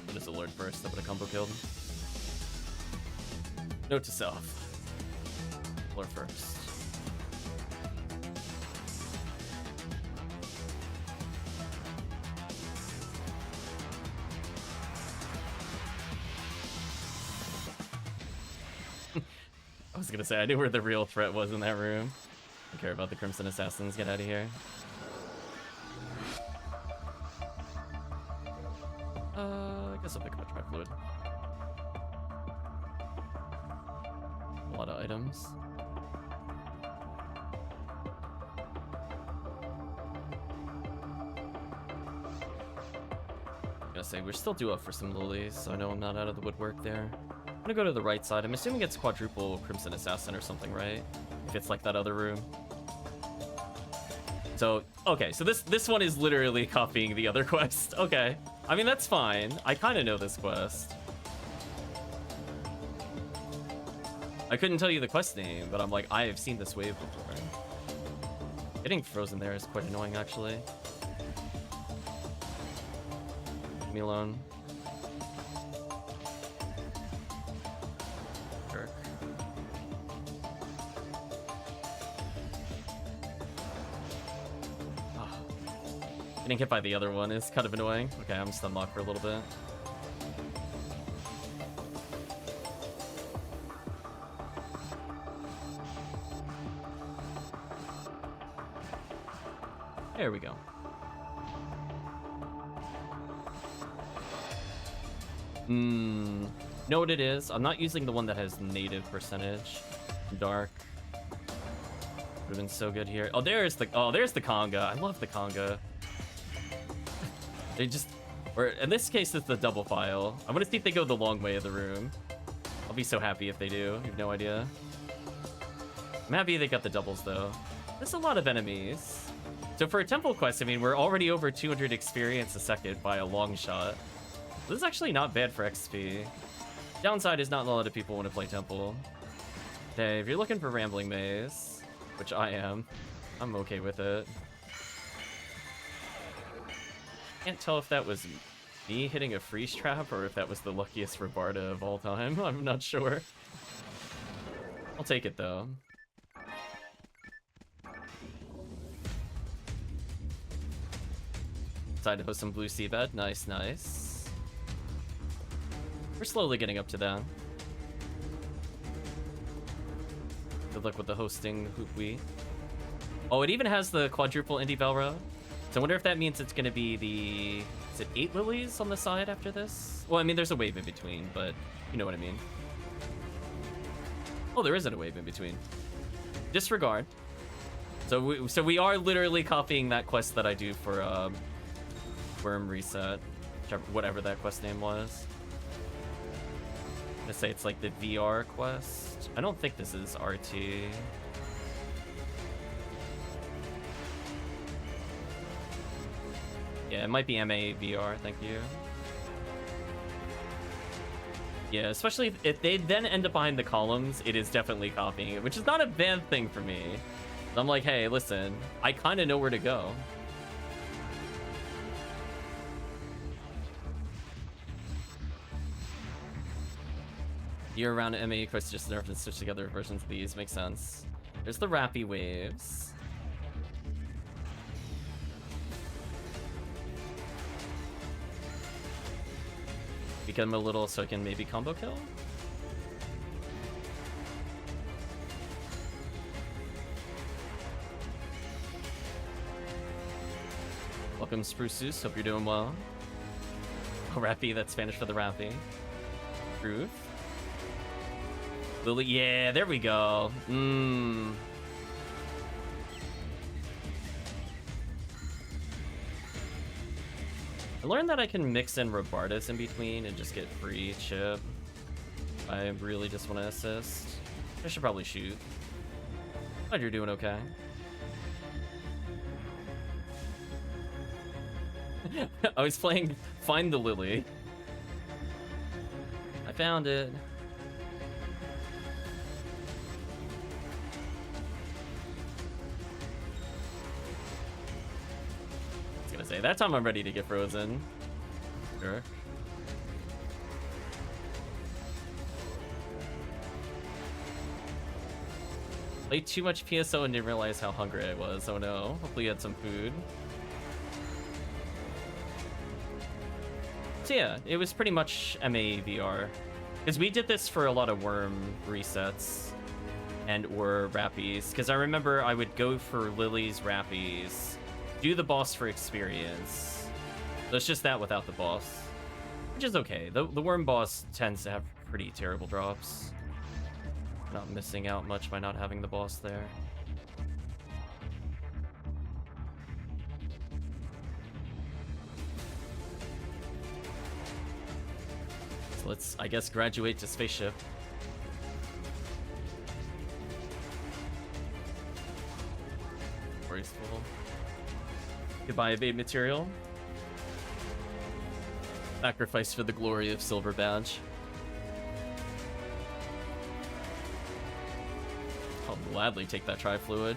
What is the Lord first? That would have combo killed. Note to self. Lord first. I was gonna say, I knew where the real threat was in that room. I don't care about the Crimson Assassins. Get out of here. I guess I'll pick up my fluid. A lot of items. I'm gonna say, we're still due up for some lilies, so I know I'm not out of the woodwork there. I'm gonna go to the right side. I'm assuming it's quadruple Crimson Assassin or something, right? If it's like that other room. So, okay, so this one is literally copying the other quest. Okay. I mean, that's fine. I kind of know this quest. I couldn't tell you the quest name, but I'm like, I have seen this wave before. Getting frozen there is quite annoying, actually. Leave me alone. Getting hit by the other one is kind of annoying. Okay, I'm stun locked for a little bit. There we go. Know what it is? I'm not using the one that has native percentage. Dark. Would have been so good here. Oh, there's the conga. I love the conga. They just, or in this case, it's the double file. I want to see if they go the long way of the room. I'll be so happy if they do. You have no idea. I'm happy they got the doubles, though. There's a lot of enemies. So for a temple quest, I mean, we're already over 200 experience a second by a long shot. This is actually not bad for XP. Downside is not a lot of people want to play temple. Okay, if you're looking for Rambling Maze, which I am, I'm okay with it. Can't tell if that was me hitting a freeze trap or if that was the luckiest Rabarda of all time. I'm not sure. I'll take it, though. Decided to host some blue seabed. Nice, nice. We're slowly getting up to that. Good luck with the hosting, Hoopwee. Oh, it even has the quadruple Indie Velro. So I wonder if that means it's going to be the... Is it 8 lilies on the side after this? Well, I mean, there's a wave in between, but you know what I mean. Oh, there isn't a wave in between. Disregard. So we are literally copying that quest that I do for Worm Reset. Whatever that quest name was. I'm going to say it's like the VR quest. I don't think this is RT. Yeah, it might be MA VR, thank you. Yeah, especially if they then end up behind the columns, it is definitely copying it, which is not a bad thing for me. I'm like, hey, listen, I kind of know where to go. Year-round MA quests just nerfed and stitched together versions of these, makes sense. There's the Rappy Waves. Become a little so I can maybe combo kill? Welcome, Spruceus. Hope you're doing well. Oh, Rappy, that's Spanish for the Rappy. Truth. Lily, yeah, there we go. I learned that I can mix in Robartus in between and just get free chip. I really just want to assist. I should probably shoot. Glad you're doing okay. I was playing Find the Lily. I found it. I was gonna say, that time I'm ready to get frozen. Sure. Played too much PSO and didn't realize how hungry I was. Oh no. Hopefully you had some food. So yeah, it was pretty much MA VR. Because we did this for a lot of worm resets and or Rappies. Because I remember I would go for Lily's Rappies, do the boss for experience. So it's just that without the boss. Which is okay. The worm boss tends to have pretty terrible drops. Not missing out much by not having the boss there. So let's, I guess, graduate to spaceship. Graceful. Goodbye, evade material. Sacrifice for the glory of Silver Badge. I'll gladly take that tri-fluid.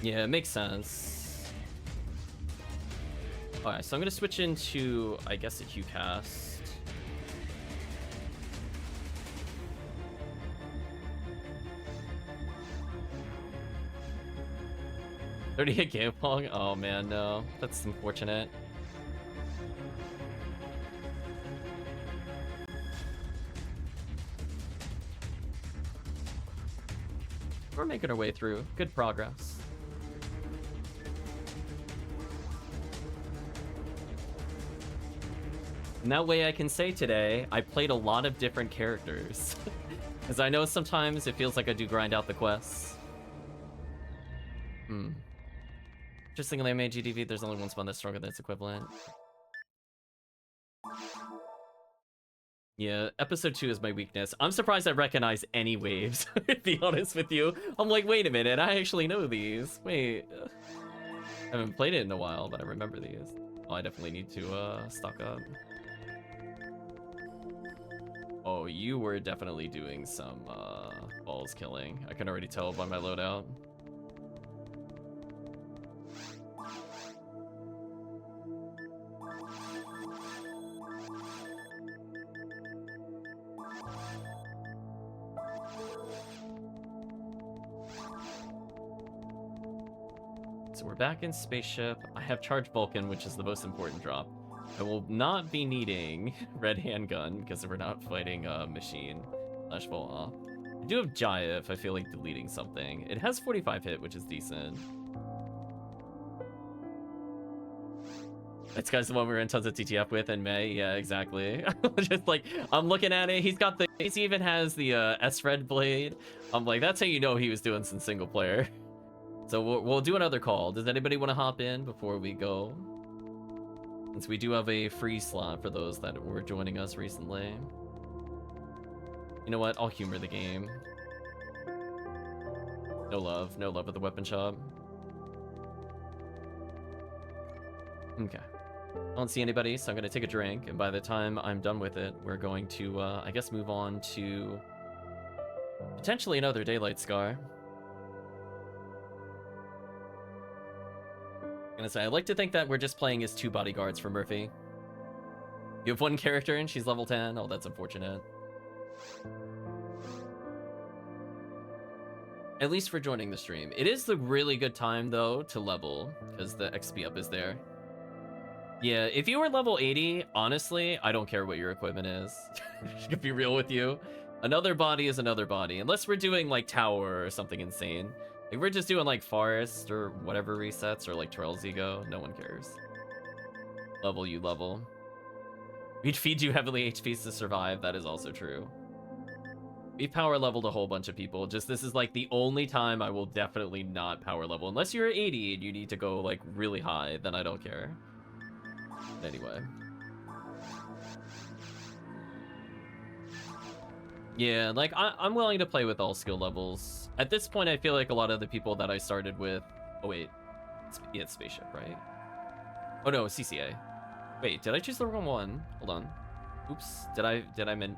Yeah, it makes sense. Alright, so I'm gonna switch into, I guess, a Q cast. $30 game long? Oh man, no. That's unfortunate. We're making our way through. Good progress. And that way I can say today, I played a lot of different characters. Because I know sometimes it feels like I do grind out the quests. Interestingly, I made GDV, there's only one spawn that's stronger than its equivalent. Yeah, episode 2 is my weakness. I'm surprised I recognize any waves, to be honest with you. I'm like, wait a minute, I actually know these. Wait. I haven't played it in a while, but I remember these. Oh, I definitely need to stock up. Oh, you were definitely doing some balls killing. I can already tell by my loadout. So we're back in spaceship. I have charged Vulcan, which is the most important drop. I will not be needing red handgun because we're not fighting a machine slash Voa. I do have Jaya if I feel like deleting something. It has 45 hit, which is decent. This guy's the one we were in tons of TTF with in May. Yeah, exactly. Just like, I'm looking at it. He's got the, he even has the S-Red blade. I'm like, that's how you know he was doing some single player. So we'll do another call. Does anybody want to hop in before we go? Since we do have a free slot for those that were joining us recently. You know what? I'll humor the game. No love at the weapon shop. Okay. I don't see anybody, so I'm gonna take a drink, and by the time I'm done with it, we're going to, I guess, move on to potentially another Daylight Scar. I'm gonna say, I like to think that we're just playing as 2 bodyguards for Murphy. You have 1 character and she's level 10? Oh, that's unfortunate. At least for joining the stream. It is the really good time, though, to level, because the XP up is there. Yeah, if you were level 80, honestly, I don't care what your equipment is. To be real with you. Another body is another body. Unless we're doing, like, tower or something insane. Like, we're just doing like forest or whatever resets or like Trails Ego. No one cares. Level you level. We'd feed you heavily HPs to survive. That is also true. We've power leveled a whole bunch of people. Just this is like the only time I will definitely not power level. Unless you're 80 and you need to go like really high, then I don't care. Anyway. Yeah, like I'm willing to play with all skill levels. At this point, I feel like a lot of the people that I started with... Oh wait, yeah, it's Spaceship, right? Oh no, CCA. Wait, did I choose the wrong one? Hold on. Oops, did I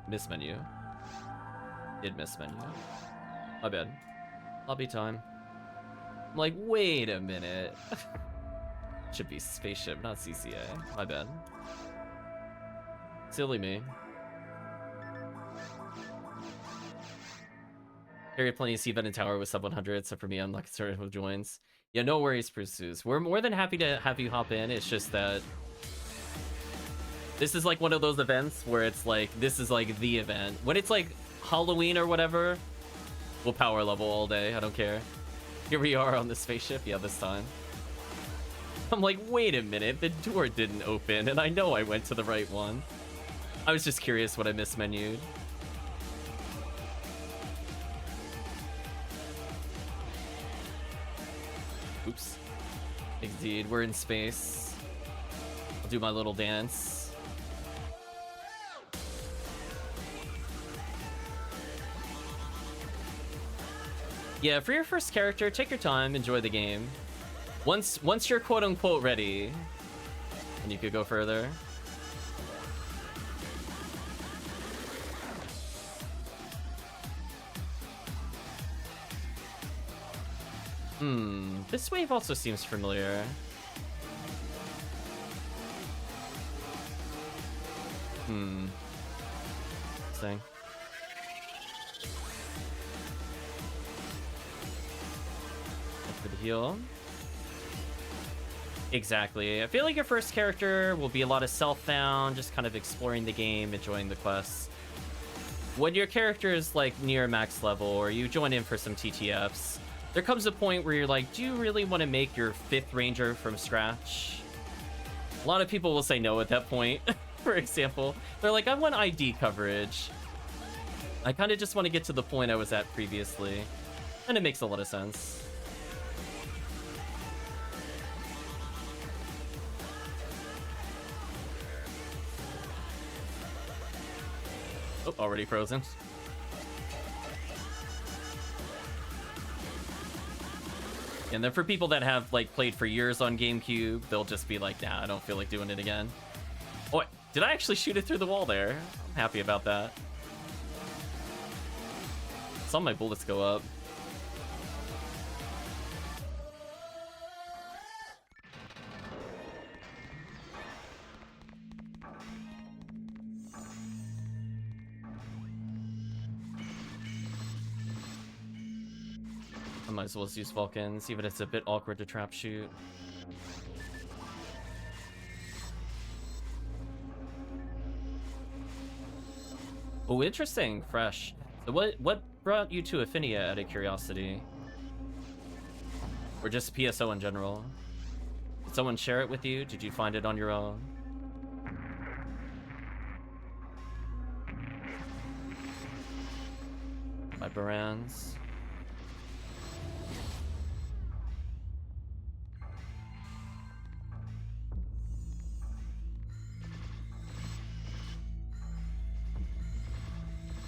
miss menu? Did miss menu. My bad. Lobby time. I'm like, wait a minute. Should be Spaceship, not CCA. My bad. Silly me. Carried plenty of C-Vet and Tower with sub 100, except for me, I'm not concerned with joins. Yeah, no worries, Pursues. We're more than happy to have you hop in. It's just that this is like one of those events where it's like, this is like the event. When it's like Halloween or whatever, we'll power level all day. I don't care. Here we are on the Spaceship. Yeah, this time. I'm like, wait a minute. The door didn't open, and I know I went to the right one. I was just curious what I mismenued. Oops. Indeed, we're in space. I'll do my little dance. Yeah, for your first character, take your time, enjoy the game. Once you're quote-unquote ready, and you could go further. This wave also seems familiar. Interesting. For the heal. Exactly. I feel like your first character will be a lot of self-found, just kind of exploring the game, enjoying the quests. When your character is like near max level, or you join in for some TTFs, there comes a point where you're like, do you really want to make your 5th ranger from scratch? A lot of people will say no at that point. For example, they're like, I want ID coverage. I kind of just want to get to the point I was at previously. And it makes a lot of sense. Oh, already frozen. And then for people that have like played for years on GameCube, they'll just be like, nah, I don't feel like doing it again. Oh, wait, did I actually shoot it through the wall there? I'm happy about that. Saw my bullets go up. I might as well use Vulcans, even if it's a bit awkward to trap shoot. Oh, interesting. Fresh. So what brought you to Ephinea, out of curiosity? Or just PSO in general? Did someone share it with you? Did you find it on your own? My Barans.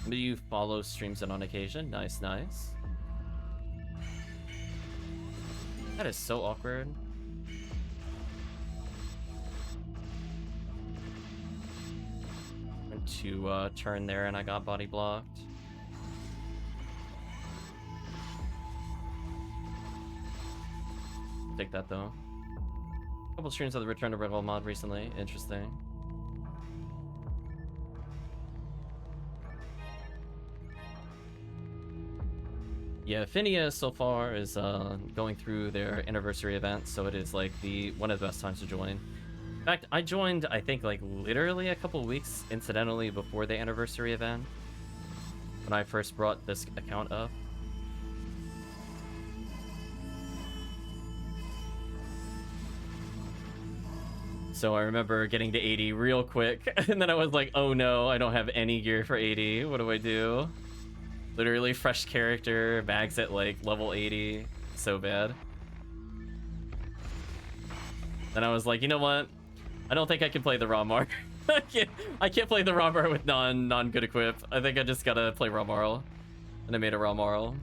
Do you follow streams on occasion? Nice, nice. That is so awkward. Went to turn there and I got body blocked. Take that though. Couple streams of the Return to Rebel mod recently. Interesting. Yeah, Ephinea so far is going through their anniversary event, so it is like one of the best times to join. In fact, I joined, I think, like literally a couple weeks incidentally before the anniversary event when I first brought this account up. So I remember getting to 80 real quick, and then I was like, oh no, I don't have any gear for 80. What do I do? Literally fresh character, bags at like level 80. So bad. Then I was like, you know what? I don't think I can play the raw Mar. I can't play the raw Mar with non good equip. I think I just gotta play raw Marl. And I made a raw Marl.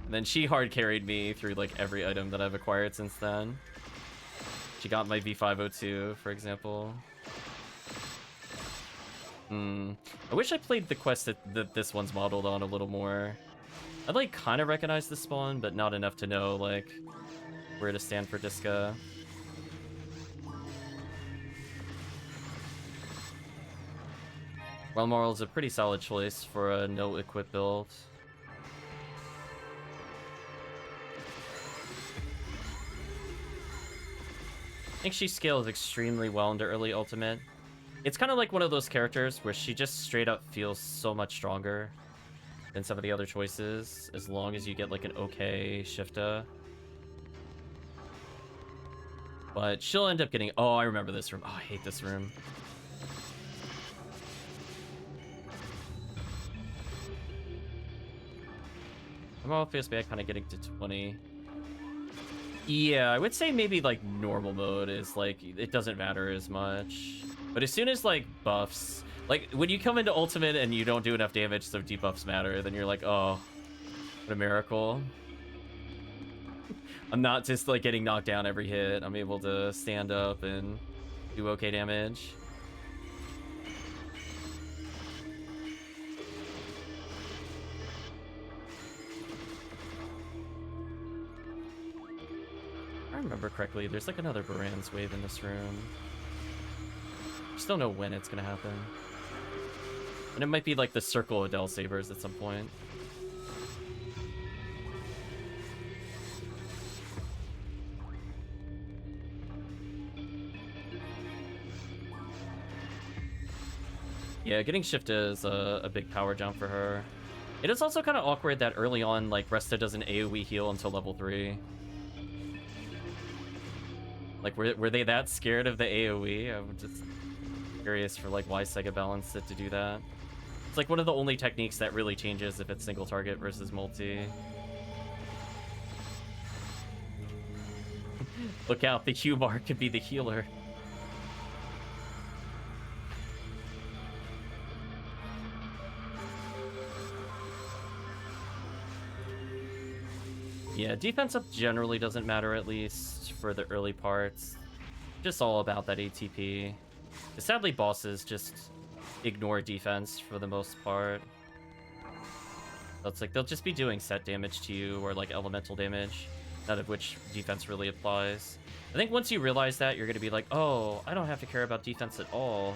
And then she hard carried me through like every item that I've acquired since then. She got my V502, for example. I wish I played the quest that this one's modeled on a little more. I'd like kind of recognize the spawn, but not enough to know like where to stand for Disca. Well, Marl is a pretty solid choice for a no equip build. I think she scales extremely well into early ultimate. It's kind of like one of those characters where she just straight up feels so much stronger than some of the other choices, as long as you get like an okay Shifta. But she'll end up getting... Oh, I remember this room. Oh, I hate this room. I'm obviously bad kind of getting to 20. Yeah, I would say maybe like normal mode is like, it doesn't matter as much. But as soon as like buffs, like when you come into ultimate and you don't do enough damage so debuffs matter, then you're like, oh, what a miracle. I'm not just like getting knocked down every hit. I'm able to stand up and do okay damage. If I remember correctly, there's like another Baran's wave in this room. Just don't know when it's gonna happen. And it might be like the circle of Del Sabers at some point. Yeah, getting Shifta is a big power jump for her. It is also kind of awkward that early on, like, Resta doesn't AoE heal until level 3. Like, were they that scared of the AoE? I'm just curious for, like, why Sega balanced it to do that. It's, like, one of the only techniques that really changes if it's single target versus multi. Look out, the Q bar could be the healer. Yeah, defense up generally doesn't matter, at least for the early parts. Just all about that ATP. Sadly, bosses just ignore defense for the most part. So it's like they'll just be doing set damage to you or like elemental damage, none of which defense really applies. I think once you realize that, you're gonna be like, oh, I don't have to care about defense at all.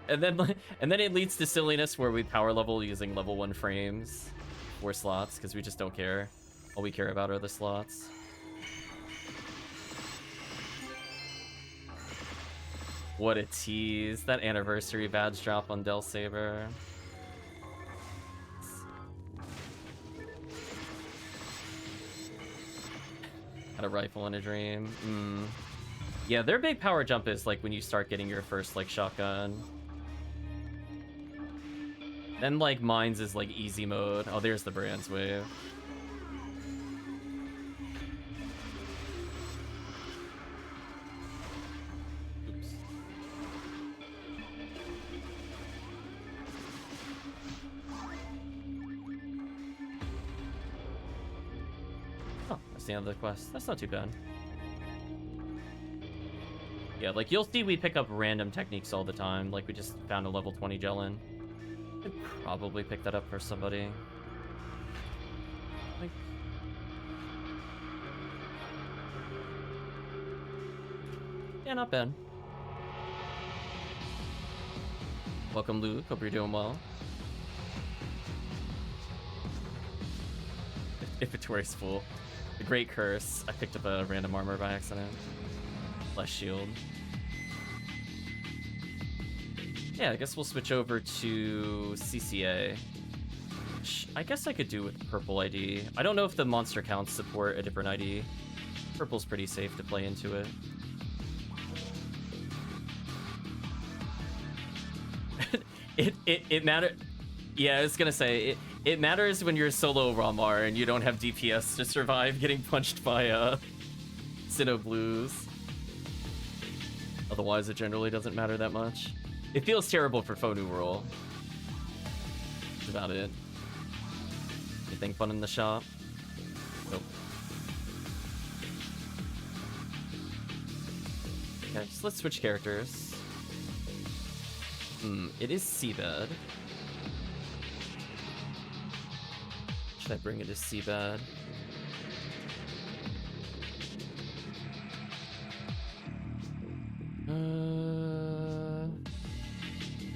and then it leads to silliness where we power level using level 1 frames or slots because we just don't care. All we care about are the slots. What a tease. That anniversary badge drop on Del Saber. Had a rifle in a dream. Yeah, their big power jump is like when you start getting your first like shotgun. Then like mine's is like easy mode. Oh, there's the Brand's wave. Oops. Oh, that's the end of the quest. That's not too bad. Yeah, like you'll see we pick up random techniques all the time. Like we just found a level 20 Jellin. Could probably pick that up for somebody. Like... Yeah, not bad. Welcome, Luke. Hope you're doing well. Inventory's full. The Great Curse. I picked up a random armor by accident. Less shield. Yeah, I guess we'll switch over to CCA. Which I guess I could do with purple ID. I don't know if the monster counts support a different ID. Purple's pretty safe to play into it. it matter. Yeah, I was gonna say it matters when you're solo Ramar and you don't have DPS to survive getting punched by Sinnoh Blues. Otherwise, it generally doesn't matter that much. It feels terrible for Foe New World. That's about it. Anything fun in the shop? Nope. Okay, so let's switch characters. It is Seabed. Should I bring it to Seabed?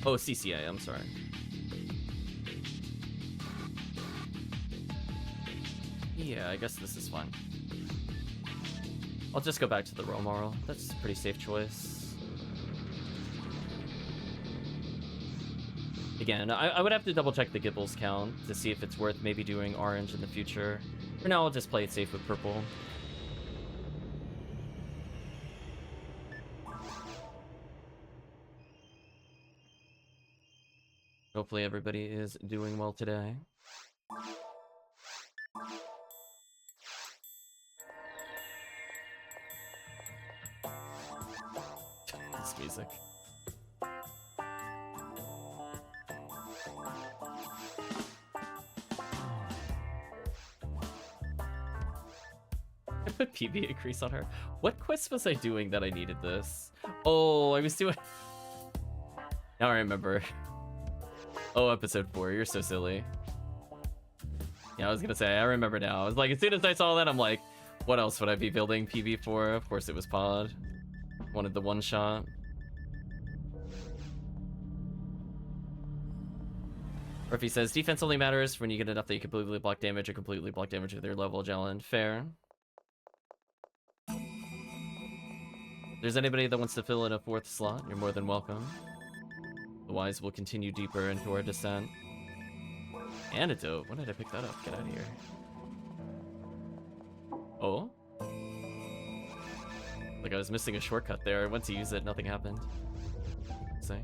Oh, CCA, I'm sorry. Yeah, I guess this is fine. I'll just go back to the Romoral. That's a pretty safe choice. Again, I would have to double check the Gibbles count to see if it's worth maybe doing orange in the future. For now, I'll just play it safe with purple. Hopefully everybody is doing well today. This music. I put PB increase on her. What quest was I doing that I needed this? Oh, I was doing... Now I remember. Oh, episode 4, you're so silly. Yeah, I was gonna say, I remember now. I was like, as soon as I saw that, I'm like, what else would I be building PB for? Of course it was Pod. Wanted the one shot. Ruffy says, defense only matters when you get enough that you completely block damage or completely block damage with your level Jelen. Fair. If there's anybody that wants to fill in a 4th slot, you're more than welcome. Otherwise, we'll continue deeper into our descent. Antidote? When did I pick that up? Get out of here. Oh? Like I was missing a shortcut there. I went to use it, nothing happened. See?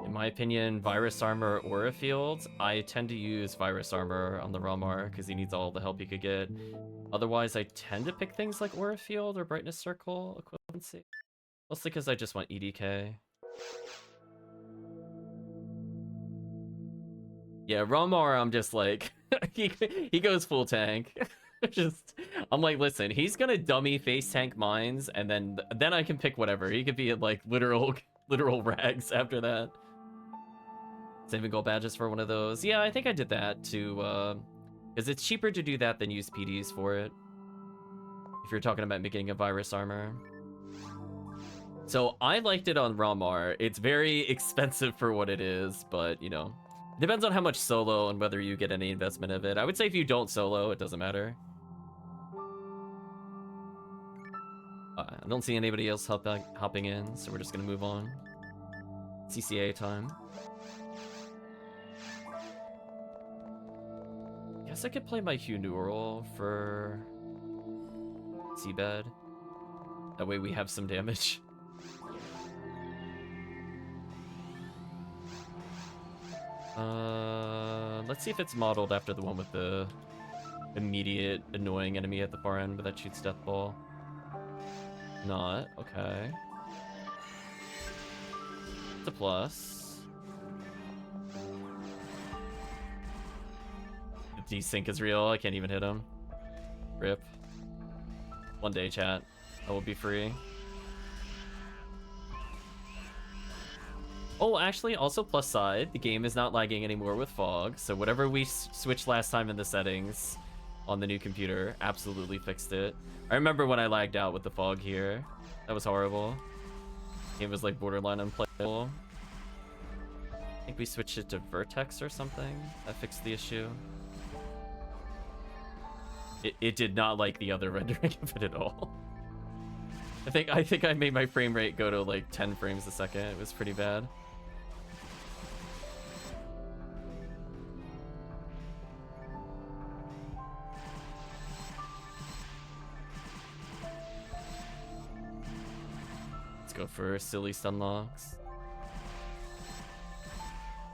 In my opinion, Virus Armor or Aura Field, I tend to use Virus Armor on the Ramar because he needs all the help he could get. Otherwise, I tend to pick things like Aura Field or Brightness Circle equivalency. Mostly because I just want EDK. Yeah, Ramar, I'm just like, he goes full tank. I'm like, listen, he's gonna dummy face tank mines, and then I can pick whatever. He could be in like literal rags after that. Saving gold badges for one of those. Yeah, I think I did that to, because it's cheaper to do that than use PDs for it. If you're talking about making a virus armor. So I liked it on Ramar. It's very expensive for what it is, but you know, it depends on how much solo and whether you get any investment of it. I would say if you don't solo, it doesn't matter. I don't see anybody else hopping in, so we're just gonna move on. CCA time. Guess I could play my Hugh Neural for Seabed. That way we have some damage. Let's see if it's modeled after the one with the immediate annoying enemy at the far end, but that shoots Death Ball. Not. Okay. It's a plus. The desync is real. I can't even hit him. Rip. One day, chat. I will be free. Oh, actually, also plus side, the game is not lagging anymore with fog, so whatever we switched last time in the settings on the new computer absolutely fixed it. I remember when I lagged out with the fog here. That was horrible. It was like borderline unplayable. I think we switched it to Vertex or something. That fixed the issue. It did not like the other rendering of it at all. I think I made my frame rate go to like 10 frames a second. It was pretty bad. Let's go for silly stun locks.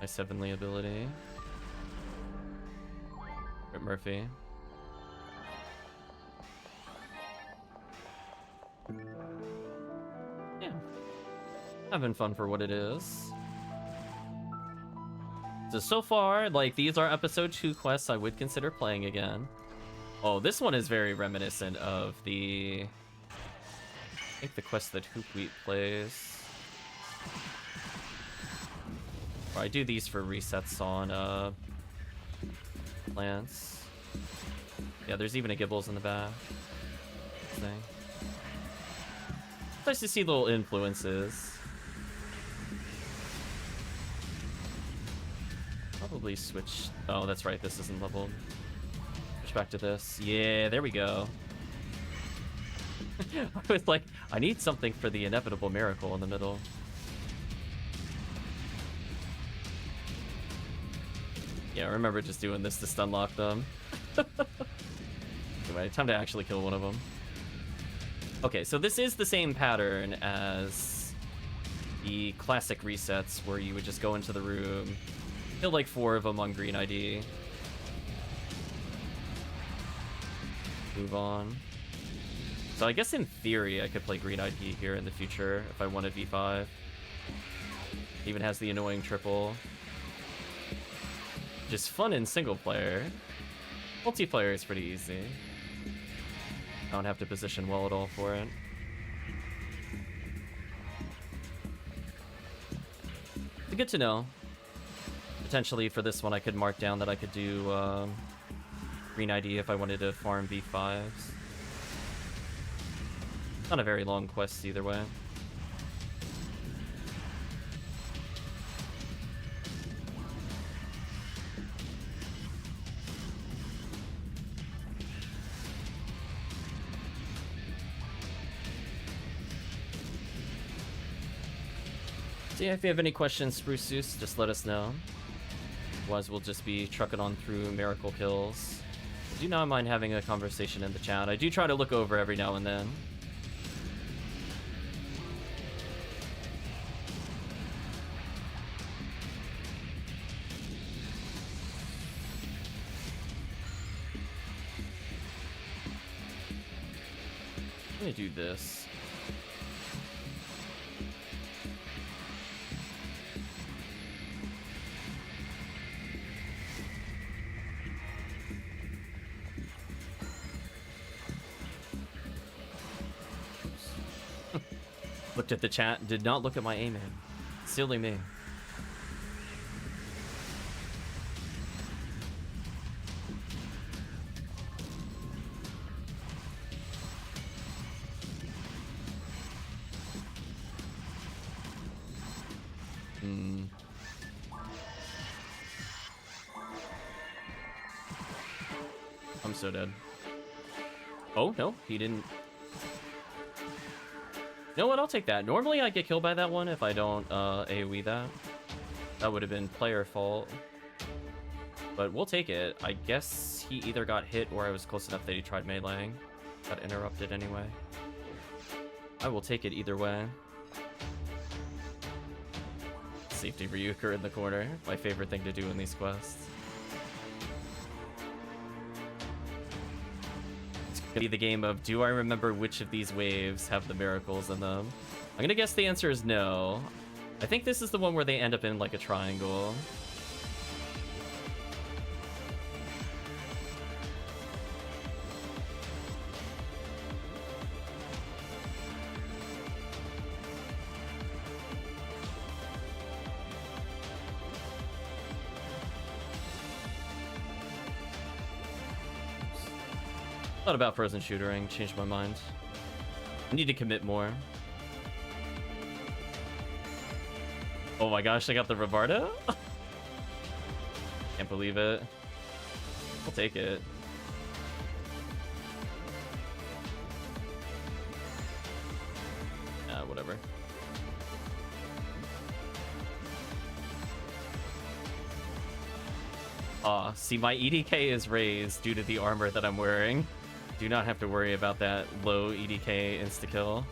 Nice heavenly ability. Rip Murphy. Yeah. Having fun for what it is. So far, like, these are episode 2 quests I would consider playing again. Oh, this one is very reminiscent of the... I think the quest that Hoopweet plays. Or I do these for resets on, plants. Yeah, there's even a Gibbles in the back. Thing. Nice to see little influences. Probably switch. Oh, that's right. This isn't leveled. Switch back to this. Yeah, there we go. I was like, I need something for the inevitable miracle in the middle. Yeah, I remember just doing this to stun lock them. Anyway, time to actually kill one of them. Okay, so this is the same pattern as the classic resets where you would just go into the room, kill like 4 of them on green ID. Move on. So I guess in theory I could play green ID here in the future if I wanted V5. Even has the annoying triple. Just fun in single player. Multiplayer is pretty easy. I don't have to position well at all for it. It's good to know. Potentially for this one I could mark down that I could do green ID if I wanted to farm V5s. Not a very long quest either way. So yeah, if you have any questions, Spruce Zeus, just let us know. Otherwise, we'll just be trucking on through miracle kills. I do not mind having a conversation in the chat. I do try to look over every now and then. I'm gonna do this. Looked at the chat, did not look at my aim in. Silly me. I'm so dead. Oh, no, he didn't. You know what? I'll take that. Normally I get killed by that one if I don't AoE that. That would have been player fault. But we'll take it. I guess he either got hit or I was close enough that he tried meleeing. Got interrupted anyway. I will take it either way. Safety Ryuker in the corner. My favorite thing to do in these quests. Be the game of, do I remember which of these waves have the miracles in them? I'm gonna guess the answer is no. I think this is the one where they end up in like a triangle. Thought about frozen shootering, changed my mind. I need to commit more. Oh my gosh, I got the Ravardo? Can't believe it. I'll take it. Whatever. See, my EDK is raised due to the armor that I'm wearing. Do not have to worry about that low EDK insta-kill.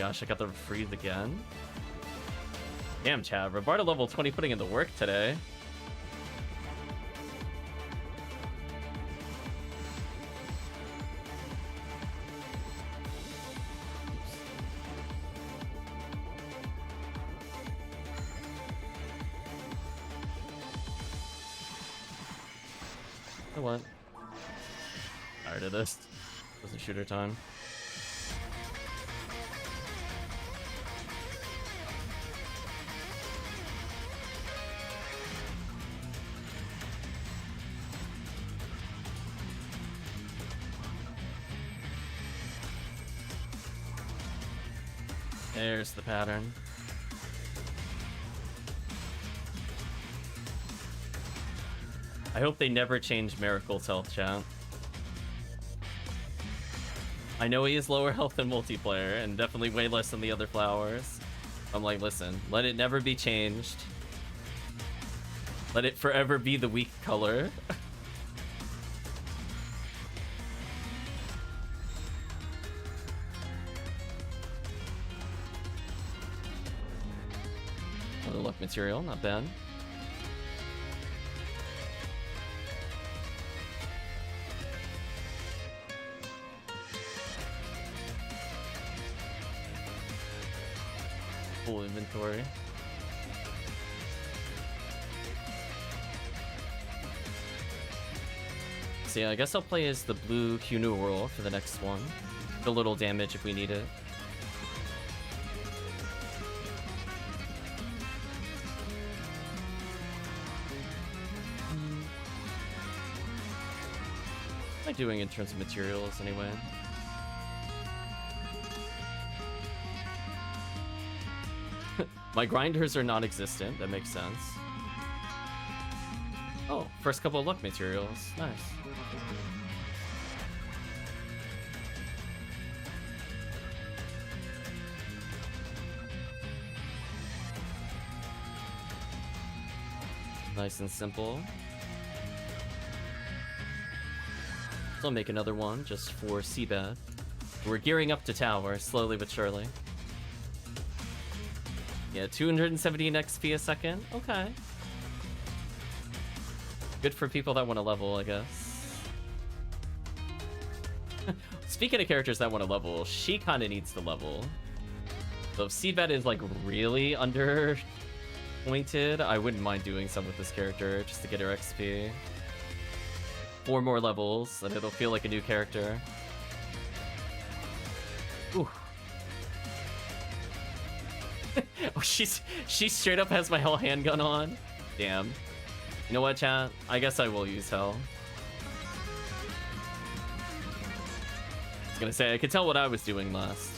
gosh, I got the freeze again. Damn, Chad. Roberta level 20 putting in the work today. You know what? Tired of this. Wasn't shooter time. There's the pattern. I hope they never change Miracle's health, chat. I know he is lower health than multiplayer, and definitely way less than the other flowers. I'm like, listen, let it never be changed. Let it forever be the weak color. Another luck material, not bad. Full inventory. So yeah, I guess I'll play as the blue Hunural for the next one. A little damage if we need it. What am I doing in terms of materials anyway? My grinders are non-existent, that makes sense. Oh, first couple of luck materials. Nice. Nice and simple. So I'll make another one just for Seabed. We're gearing up to tower, slowly but surely. Yeah, 217 XP a second. Okay. Good for people that want to level, I guess. Speaking of characters that want to level, she kind of needs to level. So if Seabed is like really under pointed, I wouldn't mind doing some with this character just to get her XP. 4 more levels, and it'll feel like a new character. Ooh. Oh, she straight up has my Hell handgun on. Damn. You know what, chat? I guess I will use Hell. I was gonna say, I could tell what I was doing last.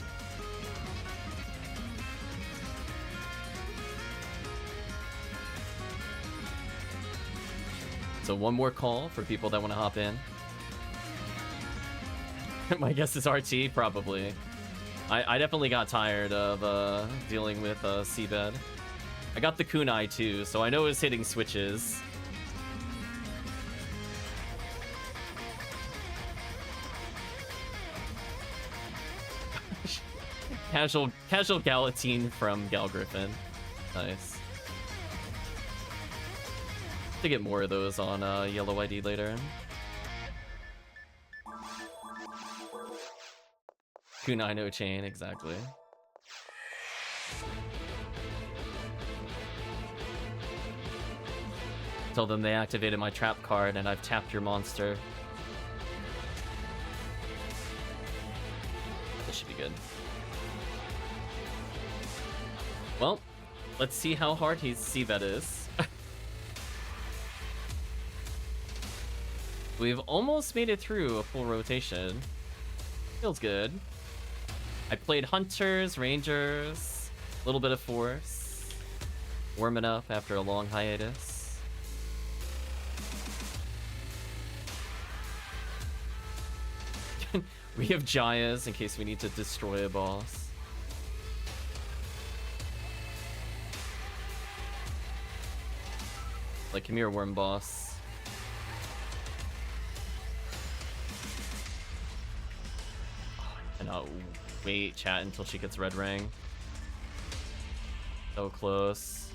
So one more call for people that want to hop in. My guess is RT, probably. I definitely got tired of dealing with Seabed. I got the kunai too, so I know it's hitting switches. casual Galatine from Gal Griffin. Nice. To get more of those on Yellow ID later. Kunai no chain, exactly. Tell them they activated my trap card and I've tapped your monster. This should be good. Well, let's see how hard Seabed is. We've almost made it through a full rotation. Feels good. I played Hunters, Rangers, a little bit of Force. Warming up after a long hiatus. We have Jayas in case we need to destroy a boss. Like, come here, worm boss. wait, chat, until she gets red ring. So close.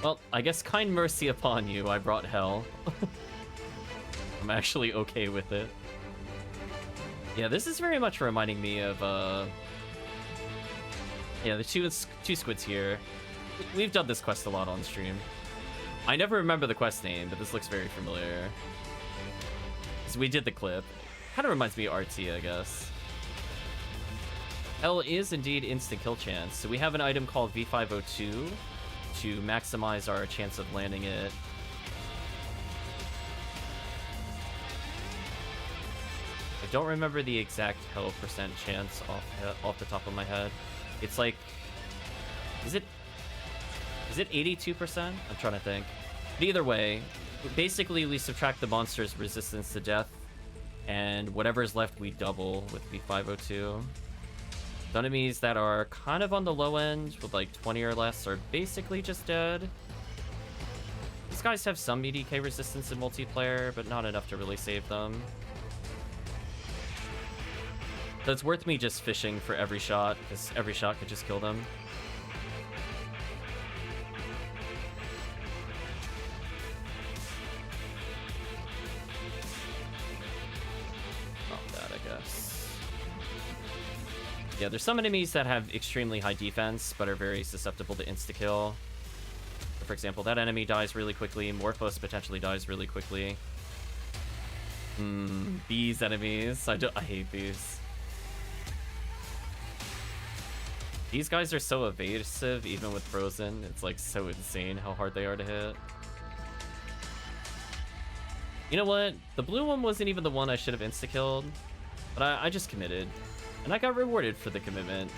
Well, I guess kind mercy upon you, I brought hell. I'm actually okay with it. Yeah, this is very much reminding me of, yeah, the two squids here. We've done this quest a lot on stream. I never remember the quest name, but this looks very familiar. So we did the clip. Kind of reminds me of RT, I guess. Hell is indeed instant kill chance. So we have an item called V502 to maximize our chance of landing it. I don't remember the exact hell percent chance off the top of my head. It's like, is it 82%? I'm trying to think. But either way, basically we subtract the monster's resistance to death, and whatever is left we double with V502. The enemies that are kind of on the low end with like 20 or less are basically just dead. These guys have some EDK resistance in multiplayer, but not enough to really save them. So it's worth me just fishing for every shot, because every shot could just kill them. Not that, I guess. Yeah, there's some enemies that have extremely high defense, but are very susceptible to insta-kill. For example, that enemy dies really quickly. Morphos potentially dies really quickly. These enemies. I hate these. These guys are so evasive, even with Frozen. It's like so insane how hard they are to hit. You know what? The blue one wasn't even the one I should have insta-killed, but I just committed. And I got rewarded for the commitment.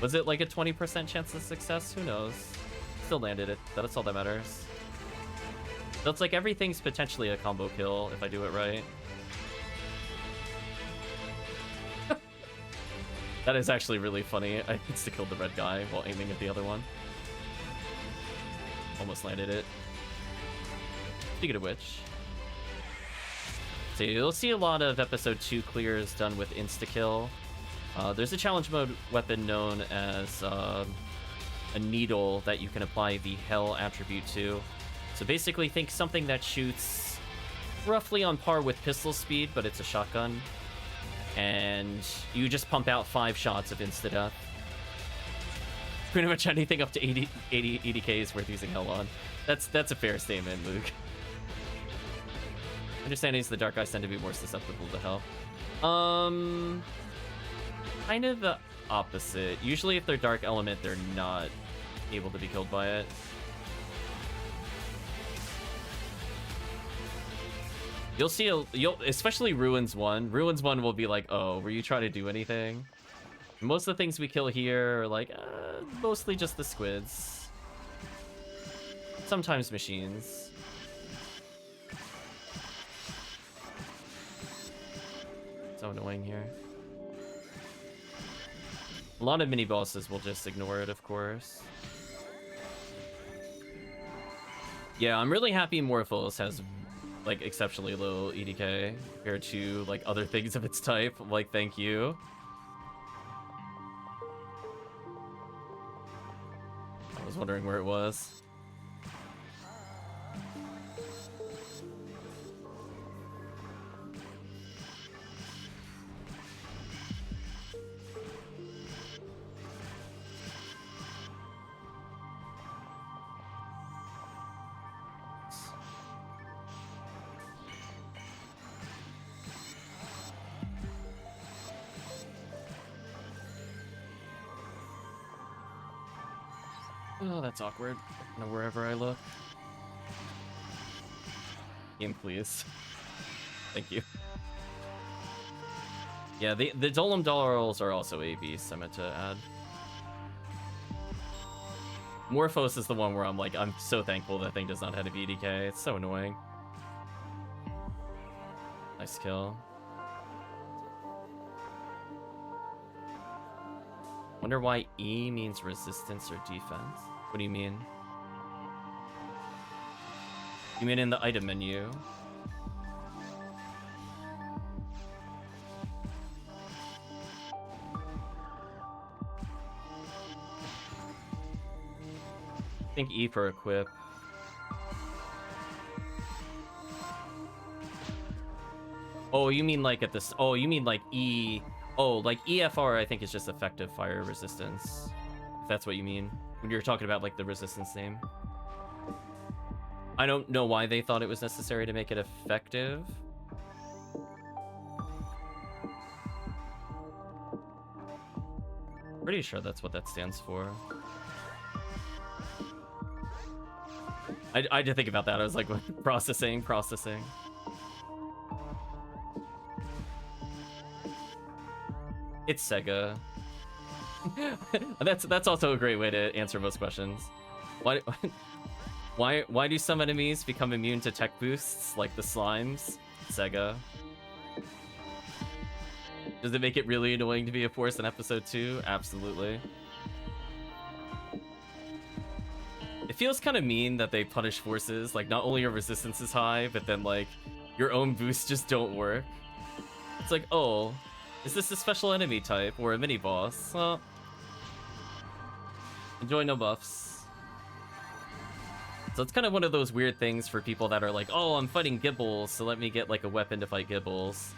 Was it like a 20% chance of success? Who knows? Still landed it. That's all that matters. So it's like everything's potentially a combo kill if I do it right. That is actually really funny. I insta-killed the red guy while aiming at the other one. Almost landed it. Speaking of which. So you'll see a lot of episode 2 clears done with insta-kill. There's a challenge mode weapon known as a needle that you can apply the hell attribute to. So basically think something that shoots roughly on par with pistol speed, but it's a shotgun. And you just pump out 5 shots of insta-death. Pretty much anything up to 80 EDK is worth using hell on. That's a fair statement, Luke. Understanding is the dark guys tend to be more susceptible to hell. Kind of the opposite. Usually if they're dark element, they're not able to be killed by it. You'll see, especially Ruins 1. Ruins 1 will be like, oh, were you trying to do anything? Most of the things we kill here are like, mostly just the squids. Sometimes machines. So annoying here. A lot of mini bosses will just ignore it, of course. Yeah, I'm really happy Morphos has like exceptionally low EDK compared to like other things of its type. Like, thank you. I was wondering where it was. Oh, that's awkward. Wherever I look. Game, please. Thank you. Yeah, the Dolem Dolls are also A beasts, I meant to add. Morphos is the one where I'm like, I'm so thankful that thing does not have a BDK. It's so annoying. Nice kill. Wonder why E means resistance or defense. What do you mean? You mean in the item menu? I think E for equip. Oh, you mean like at this? Oh, you mean like E? Oh, like EFR I think is just effective fire resistance. If that's what you mean when you're talking about like the resistance name. I don't know why they thought it was necessary to make it effective. Pretty sure that's what that stands for. I had to think about that. I was like, processing. It's Sega. That's also a great way to answer most questions. Why do some enemies become immune to tech boosts like the slimes? Sega. Does it make it really annoying to be a force in episode 2? Absolutely. It feels kind of mean that they punish forces, like not only your resistance is high, but then like your own boosts just don't work. It's like, oh, is this a special enemy type or a mini boss? Well, enjoy no buffs. So it's kind of one of those weird things for people that are like, oh, I'm fighting Gibbles, so let me get like a weapon to fight Gibbles.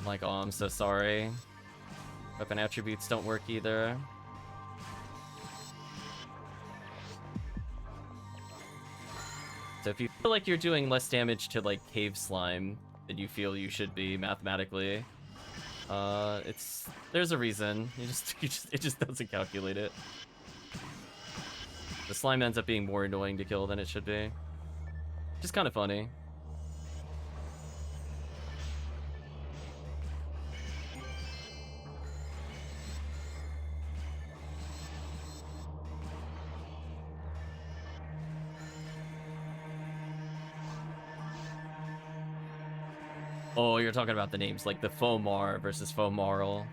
I'm like, oh, I'm so sorry. Weapon attributes don't work either. So if you feel like you're doing less damage to like cave slime than you feel you should be mathematically, there's a reason. It just doesn't calculate it. The slime ends up being more annoying to kill than it should be. Just kind of funny. Oh, you're talking about the names, like the Fomar versus Fomarl.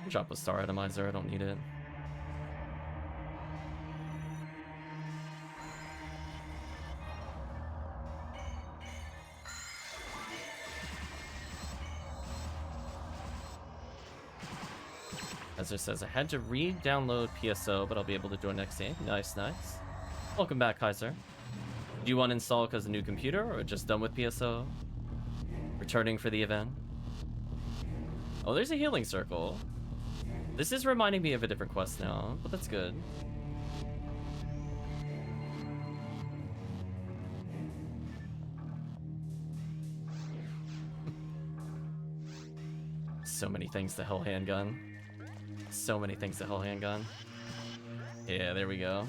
Drop a star atomizer, I don't need it. As it says, I had to re-download PSO, but I'll be able to join next game. Nice. Welcome back, Kaiser. Do you want to install because of a new computer, or just done with PSO? Returning for the event? Oh, there's a healing circle. This is reminding me of a different quest now, but that's good. So many things to hell handgun. So many things to hell handgun. Yeah, there we go.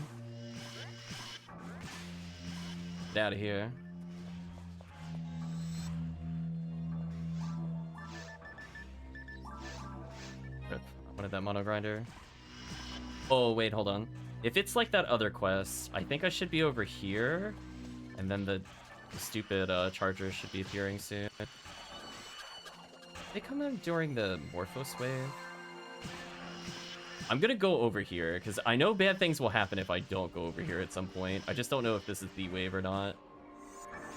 Get out of here. Rip. I wanted that mono grinder. Oh, wait, hold on. If it's like that other quest, I think I should be over here. And then the stupid charger should be appearing soon. They come in during the Morphos wave? I'm gonna go over here, because I know bad things will happen if I don't go over here at some point. I just don't know if this is the wave or not.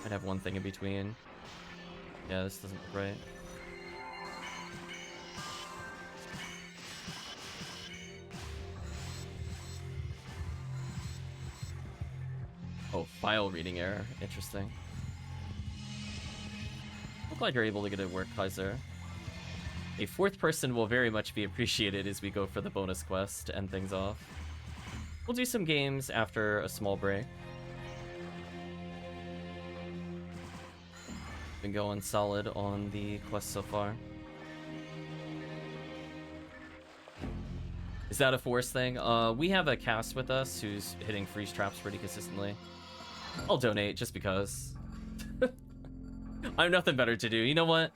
I'd have one thing in between. Yeah, this doesn't look right. Oh, file reading error. Interesting. I'm glad you're able to get it work, Kaiser. A fourth person will very much be appreciated as we go for the bonus quest to end things off. We'll do some games after a small break. Been going solid on the quest so far. Is that a force thing? We have a cast with us who's hitting freeze traps pretty consistently. I'll donate just because. I have nothing better to do. You know what?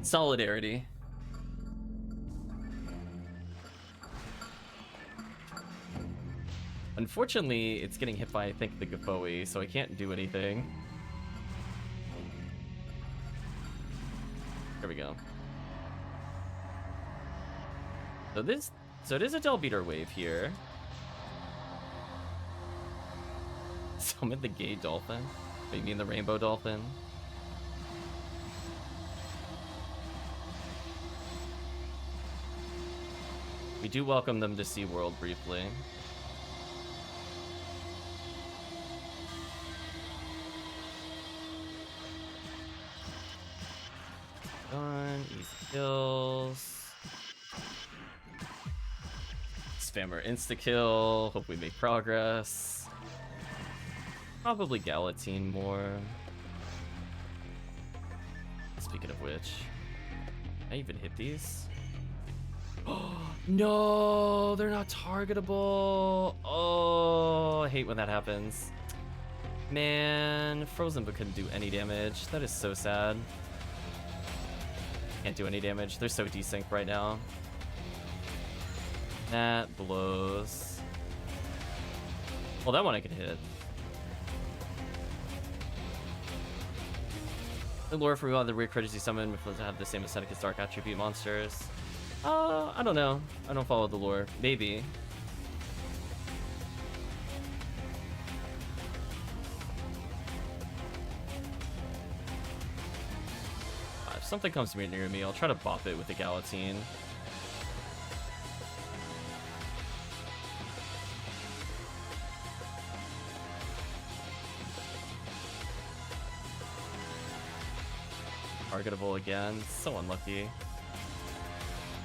Solidarity. Unfortunately, it's getting hit by, I think, the Gafoe, so I can't do anything. There we go. So it is a Del Beater wave here. Summon the gay dolphin? What, you mean the rainbow dolphin? We do welcome them to SeaWorld briefly. Done. Easy kills. Spammer insta-kill. Hope we make progress. Probably Galatine more. Speaking of which, can I even hit these? No, they're not targetable. Oh, I hate when that happens. Man, Frozen but couldn't do any damage. That is so sad. Can't do any damage. They're so desynced right now. That blows. Well, that one I can hit. The lore for all the weird creatures you summon to have the same aesthetic as dark attribute monsters. I don't know. I don't follow the lore. Maybe. If something comes near me, I'll try to bop it with the Galatine. Targetable again. So unlucky.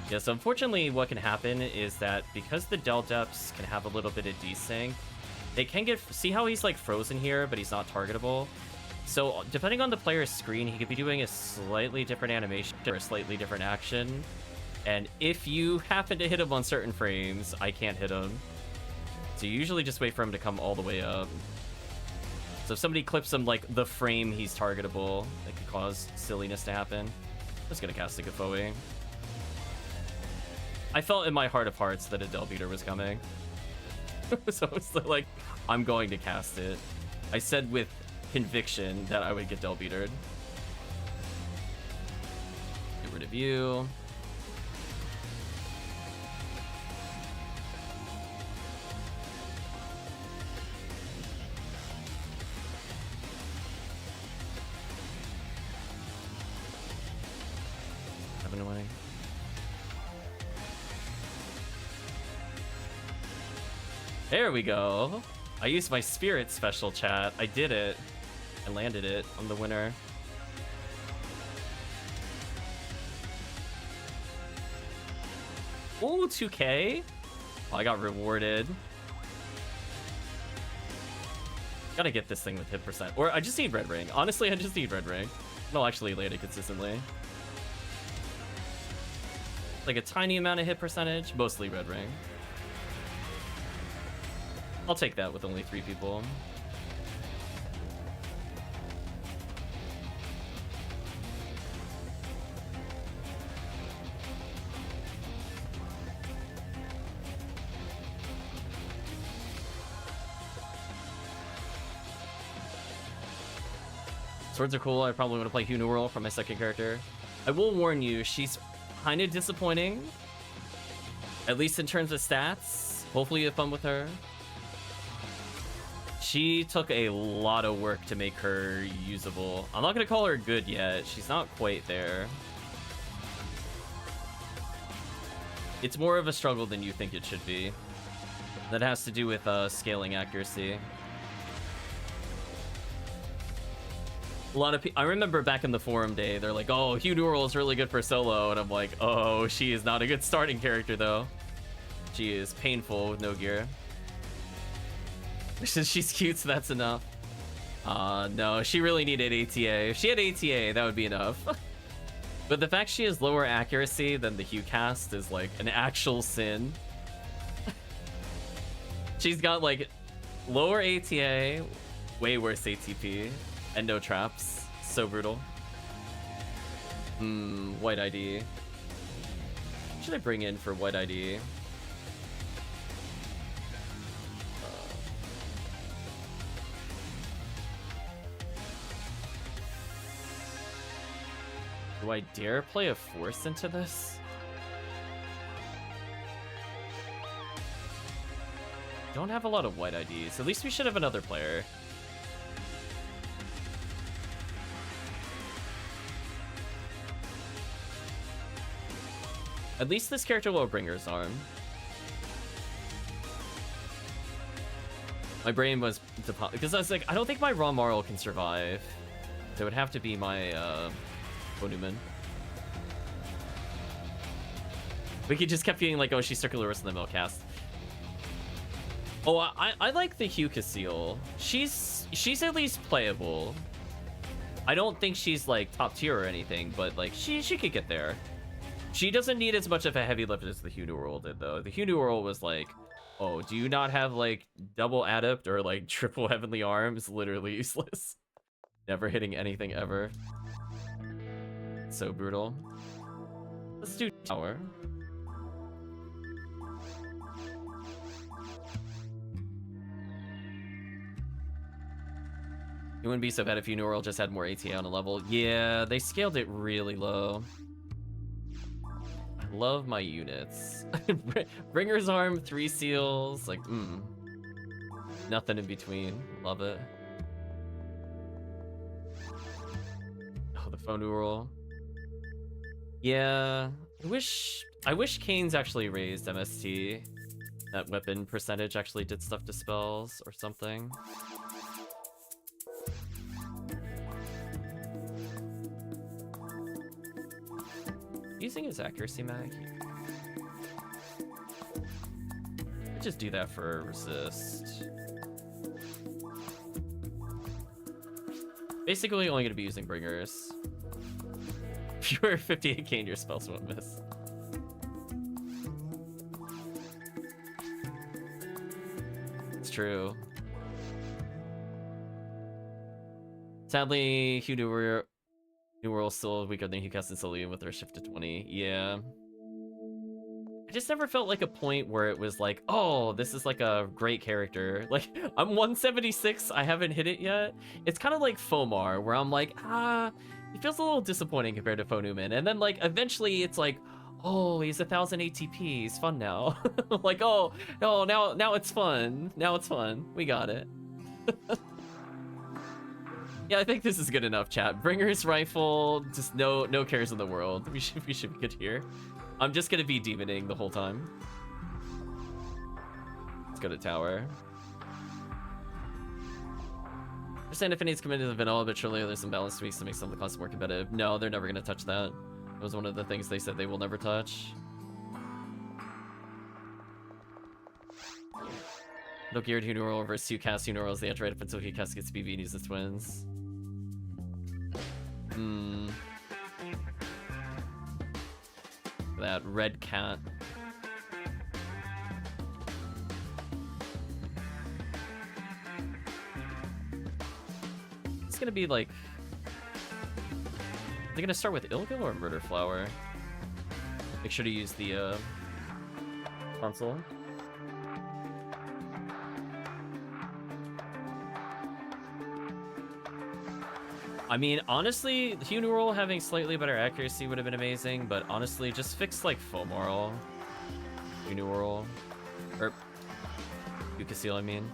Yeah, so unfortunately what can happen is that because the Del Depths can have a little bit of desync, they can get... See how he's like frozen here, but he's not targetable? So depending on the player's screen, he could be doing a slightly different animation or a slightly different action. And if you happen to hit him on certain frames, I can't hit him. So you usually just wait for him to come all the way up. So if somebody clips him like the frame he's targetable, that could cause silliness to happen. I'm just gonna cast a Gafoe. I felt in my heart of hearts that a Del Beater was coming. So it's like, I'm going to cast it. I said with conviction that I would get Del Beatered. Get rid of you. Winning. There we go. I used my spirit special, chat. I did it. I landed it. I'm the winner. Ooh, 2K. Oh, I got rewarded. Gotta get this thing with hit percent. Or I just need red ring. Honestly, I just need red ring. I'll actually land it consistently. Like a tiny amount of hit percentage, mostly red ring. I'll take that with only 3 people. Swords are cool. I probably want to play Hunurl for my second character. I will warn you, she's kind of disappointing. At least in terms of stats. Hopefully you have fun with her. She took a lot of work to make her usable. I'm not going to call her good yet. She's not quite there. It's more of a struggle than you think it should be. That has to do with scaling accuracy. A lot of people, I remember back in the forum day, they're like, oh, Hunurl is really good for solo. And I'm like, oh, she is not a good starting character, though. She is painful with no gear. She's cute, so that's enough. No, she really needed ATA. If she had ATA, that would be enough. But the fact she has lower accuracy than the Hugh cast is like an actual sin. She's got like lower ATA, way worse ATP. And no traps. So brutal. White ID. What should I bring in for white ID? Do I dare play a force into this? Don't have a lot of white IDs. At least we should have another player. At least this character will bring her arm. My brain was because I was like, I don't think my raw Marl can survive. So it would have to be my Onuman. Wiki just kept feeling like, oh, she's circular worse than the Milcast. Oh, I like the Hugh Casil. She's at least playable. I don't think she's like top tier or anything, but like she could get there. She doesn't need as much of a heavy lift as the Hugh New World did, though. The Hugh New World was like, oh, do you not have like double adept or like triple heavenly arms? Literally useless. Never hitting anything ever. So brutal. Let's do tower. It wouldn't be so bad if Hugh New World just had more ATA on a level. Yeah, they scaled it really low. I love my units. Bringer's Arm, 3 seals, like, nothing in between. Love it. Oh, the phone roll. Yeah, I wish Kane's actually raised MST. That weapon percentage actually did stuff to spells or something. Using his accuracy mag. Just do that for resist. Basically only gonna be using bringers. If you were 58k and your spells won't miss. It's true. Sadly, Hugh New World still weaker than Hugcast and Celine with their shift to 20. Yeah. I just never felt like a point where it was like, oh, this is like a great character. Like, I'm 176, I haven't hit it yet. It's kind of like Fomar, where I'm like, it feels a little disappointing compared to Phonuman. And then, like, eventually it's like, oh, he's 1000 ATP, he's fun now. Like, oh, no, now it's fun. Now it's fun. We got it. Yeah, I think this is good enough, chat. Bringer's rifle, just no cares in the world. We should be good here. I'm just gonna be demoning the whole time. Let's go to tower. I understand Ephinea's committed to the vanilla, but surely there's some balance tweaks to make some of the classes more competitive. No, they're never gonna touch that. It was one of the things they said they will never touch. No geared Hunuro versus Hugcast. Hunuro is the edge right up until Hugcast gets BB and uses twins. That red cat. It's gonna be like... Are they gonna start with Ilgil or Murder Flower? Make sure to use the console. I mean, honestly, Hugh New World having slightly better accuracy would have been amazing, but honestly, just fix like Fomoral. Hugh New World. Or Ukasil, I mean.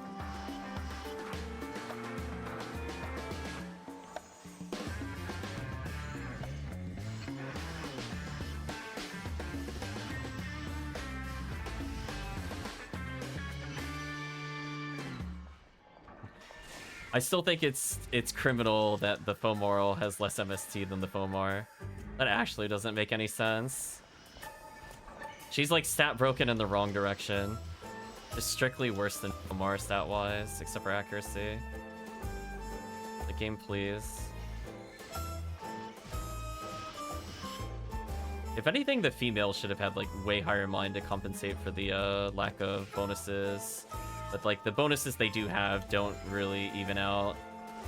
I still think it's criminal that the Fomoral has less MST than the Fomar. That actually doesn't make any sense. She's like stat broken in the wrong direction. Just strictly worse than Fomar stat-wise, except for accuracy. The game, please. If anything, the female should have had like way higher mind to compensate for the lack of bonuses. But like the bonuses they do have don't really even out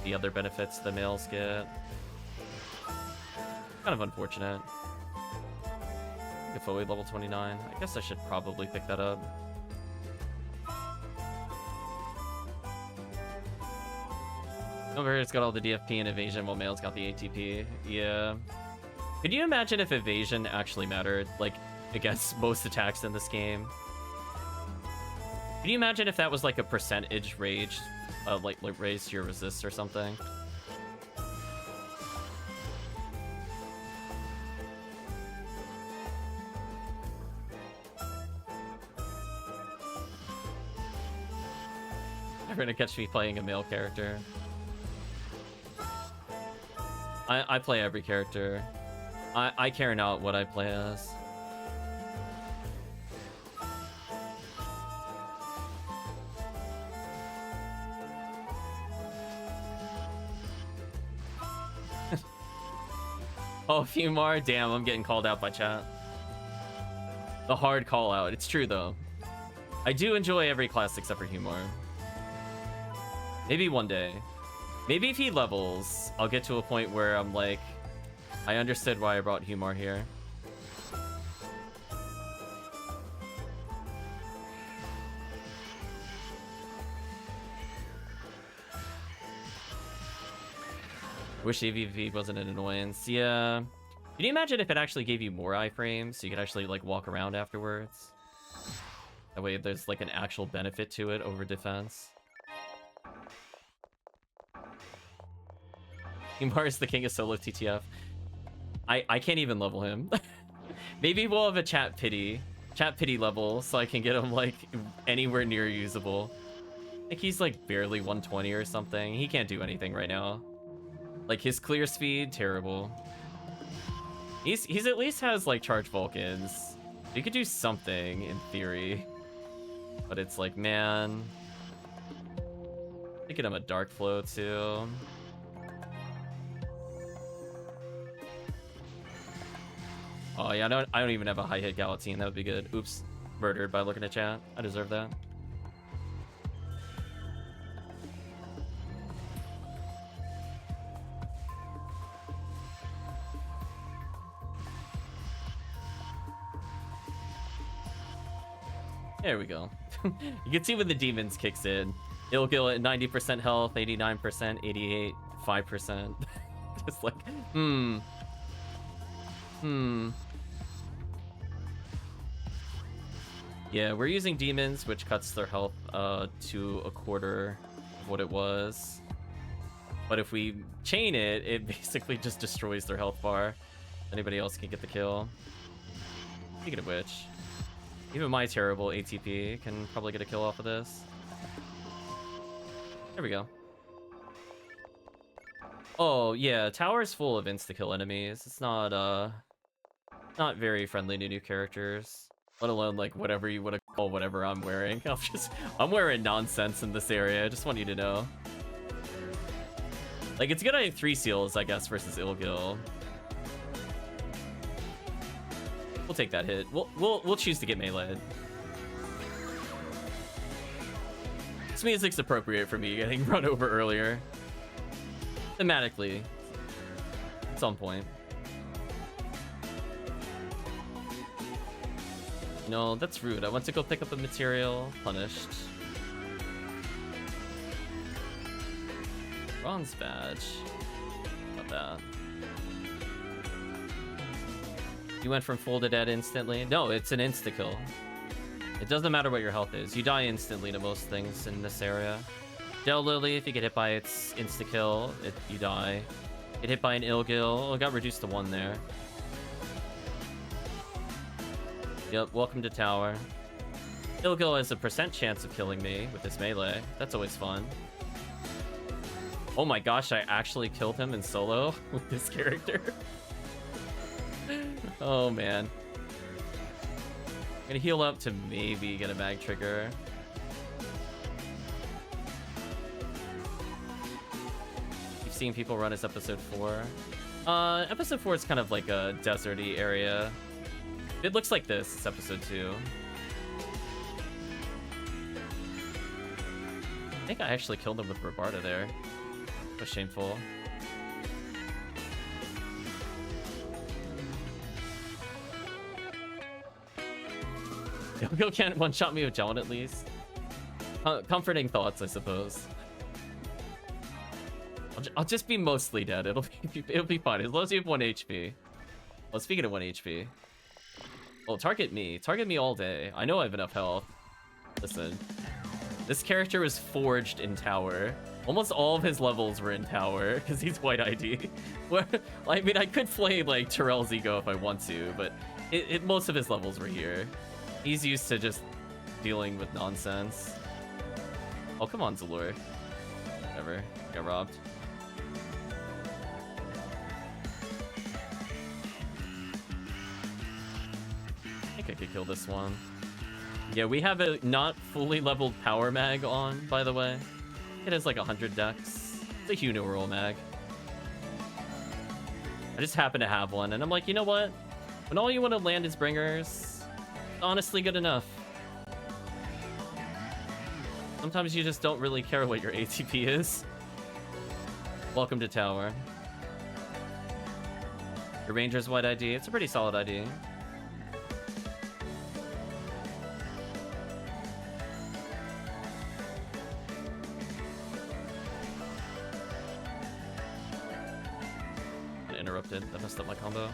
the other benefits the males get. Kind of unfortunate. If Foe level 29, I guess I should probably pick that up. Over here it's got all the DFP and evasion while male's got the ATP. Yeah. Could you imagine if evasion actually mattered, like, against most attacks in this game? Can you imagine if that was like a percentage rage, like raise to your resist or something? Never gonna catch me playing a male character. I play every character. I care not what I play as. Oh, Fumar, damn, I'm getting called out by chat. The hard call out. It's true though. I do enjoy every class except for Humor. Maybe one day. Maybe if he levels, I'll get to a point where I'm like, I understood why I brought Humor here. Wish AVP wasn't an annoyance. Yeah. Can you imagine if it actually gave you more iframes so you could actually like walk around afterwards? That way there's like an actual benefit to it over defense. Imar is the king of solo TTF. I can't even level him. Maybe we'll have a chat pity level so I can get him like anywhere near usable. I think he's like barely 120 or something. He can't do anything right now. Like his clear speed, terrible. He's at least has like charge Vulcans. He could do something in theory. But it's like, man. They get him a dark flow too. Oh yeah, I don't even have a high hit Galatine. That would be good. Oops, murdered by looking at chat. I deserve that. There we go. You can see when the demons kicks in. It'll kill at 90% health, 89%, 88, 5%. Just like, Yeah, we're using demons, which cuts their health to a quarter of what it was. But if we chain it, it basically just destroys their health bar. Anybody else can get the kill. Speaking of which, even my terrible ATP can probably get a kill off of this. There we go. Oh yeah, tower's full of insta-kill enemies. It's not very friendly to new characters. Let alone like whatever you want to call whatever I'm wearing. I'm wearing nonsense in this area. I just want you to know. Like it's good I have 3 seals, I guess, versus Ilgil. We'll take that hit. We'll choose to get meleeed. This music's appropriate for me getting run over earlier. Thematically. At some point. No, that's rude. I went to go pick up a material. Punished. Bronze badge. Not that. You went from full to dead instantly? No, it's an insta-kill. It doesn't matter what your health is. You die instantly to most things in this area. Del Lily, if you get hit by its insta-kill, you die. Get hit by an Ilgil. Oh, it got reduced to 1 there. Yep, welcome to tower. Ilgil has a % chance of killing me with his melee. That's always fun. Oh my gosh, I actually killed him in solo with this character. Oh man. I'm gonna heal up to maybe get a mag trigger. You've seen people run as episode 4. Episode 4 is kind of like a deserty area. It looks like this. It's episode 2. I think I actually killed him with Robarda there. That was shameful. Yo can't one-shot me with John at least. Comforting thoughts, I suppose. I'll just be mostly dead. It'll be fine as long as you have 1 HP. Well, speaking of 1 HP. Oh, target me. Target me all day. I know I have enough health. Listen. This character was forged in tower. Almost all of his levels were in tower because he's white ID. Where, I mean, I could play like Terrell's Ego if I want to, but most of his levels were here. He's used to just dealing with nonsense. Oh, come on, Zalor. Whatever. Got robbed. I think I could kill this one. Yeah, we have a not fully leveled power mag on, by the way. It has like 100 dex. It's a Hunural mag. I just happen to have one, and I'm like, you know what? When all you want to land is bringers, honestly good enough. Sometimes you just don't really care what your ATP is. Welcome to tower. Your ranger's white ID. It's a pretty solid ID. Interrupted. That messed up my combo.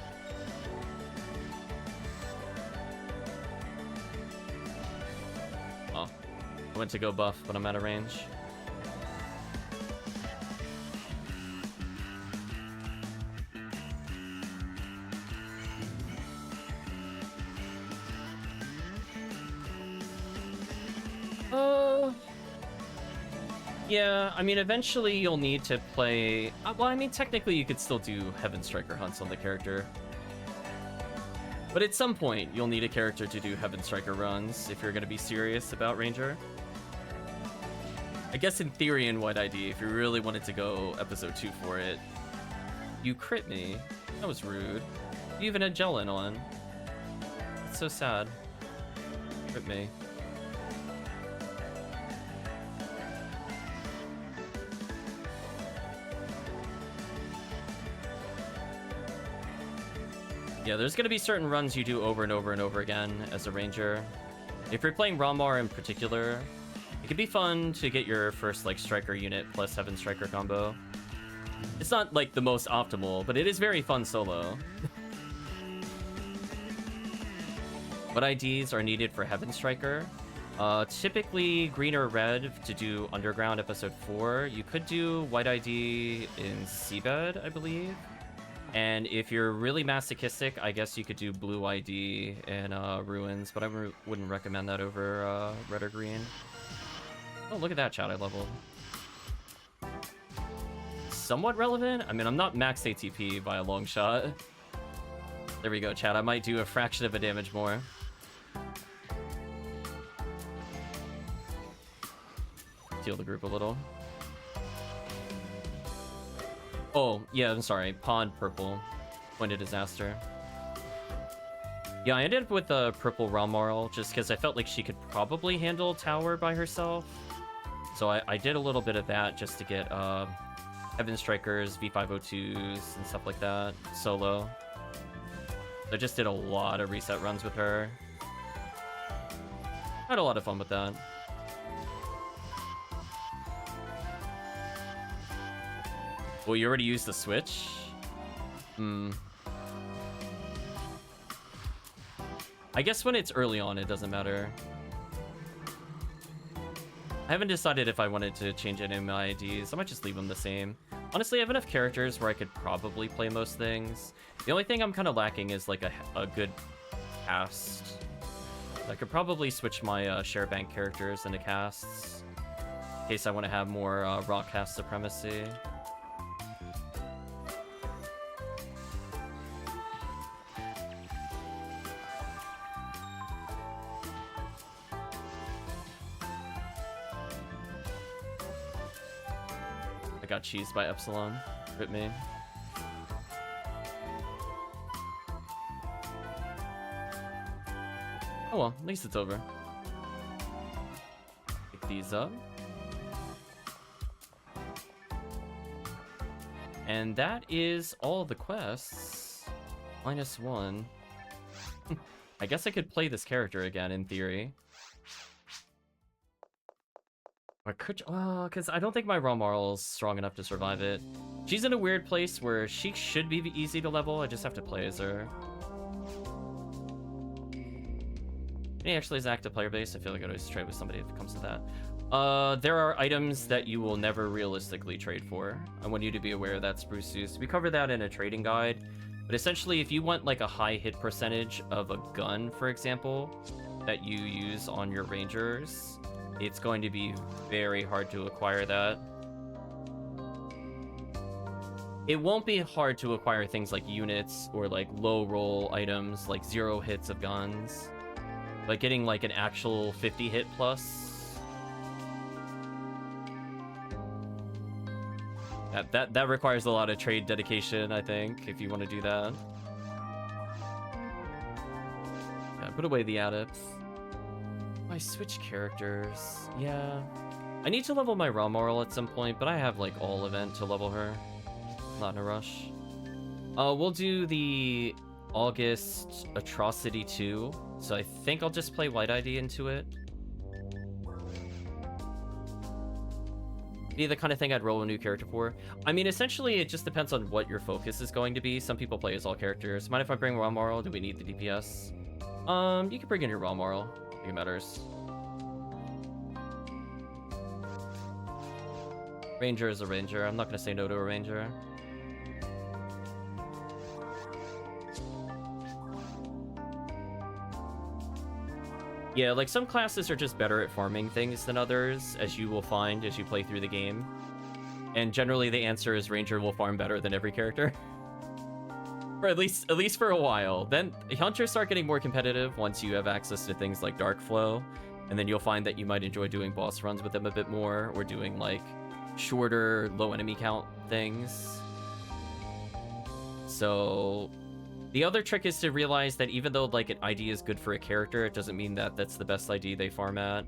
Oh. I went to go buff, but I'm out of range. Yeah, I mean, eventually you'll need to play... well, I mean, technically you could still do Heaven Striker hunts on the character. But at some point, you'll need a character to do Heaven Striker runs if you're going to be serious about Ranger. I guess in theory in White ID, if you really wanted to go episode 2 for it, you crit me. That was rude. You even had Jellin on. It's so sad. Crit me. Yeah, there's going to be certain runs you do over and over and over again as a ranger. If you're playing Ramar in particular, it could be fun to get your first like striker unit plus Heaven Striker combo. It's not like the most optimal, but it is very fun solo. What IDs are needed for Heaven Striker? Typically green or red to do Underground episode 4. You could do white ID in Seabed, I believe. And if you're really masochistic, I guess you could do blue ID in Ruins, but I wouldn't recommend that over red or green. Oh, look at that chat I leveled. Somewhat relevant? I mean, I'm not max ATP by a long shot. There we go, chat. I might do a fraction of a damage more. Heal the group a little. Oh, yeah, I'm sorry. Pond purple. Point of disaster. Yeah, I ended up with a purple Ralmarl just because I felt like she could probably handle tower by herself. So I did a little bit of that just to get Heaven Strikers, V502s, and stuff like that solo. I just did a lot of reset runs with her. Had a lot of fun with that. Well, you already used the switch? I guess when it's early on, it doesn't matter. I haven't decided if I wanted to change any of my IDs. I might just leave them the same. Honestly, I have enough characters where I could probably play most things. The only thing I'm kind of lacking is like a good cast. I could probably switch my share bank characters into casts in case I want to have more rock cast supremacy. I got cheesed by Epsilon. Rip me. Oh well, at least it's over. Pick these up. And that is all the quests. -1. I guess I could play this character again, in theory. Or could, because I don't think my Romarl's strong enough to survive it. She's in a weird place where she should be easy to level, I just have to play as her. He actually is active player base. I feel like I'd always trade with somebody if it comes to that. There are items that you will never realistically trade for. I want you to be aware of that, Spruce. We cover that in a trading guide. But essentially, if you want like a high hit percentage of a gun, for example, that you use on your rangers, it's going to be very hard to acquire that. It won't be hard to acquire things like units or like low roll items, like 0 hits of guns. But getting like an actual 50 hit plus, that requires a lot of trade dedication, I think, if you want to do that. Yeah, put away the adepts. I switch characters. Yeah. I need to level my raw moral at some point, but I have like all event to level her. Not in a rush. We'll do the August Atrocity 2. So I think I'll just play White ID into it. Be the kind of thing I'd roll a new character for. I mean, essentially, it just depends on what your focus is going to be. Some people play as all characters. Mind if I bring raw moral? Do we need the DPS? You can bring in your raw moral. I think it matters. Ranger is a ranger. I'm not going to say no to a ranger. Yeah, like some classes are just better at farming things than others, as you will find as you play through the game. And generally the answer is Ranger will farm better than every character. Or at least for a while. Then Hunters start getting more competitive once you have access to things like Dark Flow. And then you'll find that you might enjoy doing boss runs with them a bit more, or doing like shorter, low enemy count things. So the other trick is to realize that even though like an ID is good for a character, it doesn't mean that that's the best ID they farm at.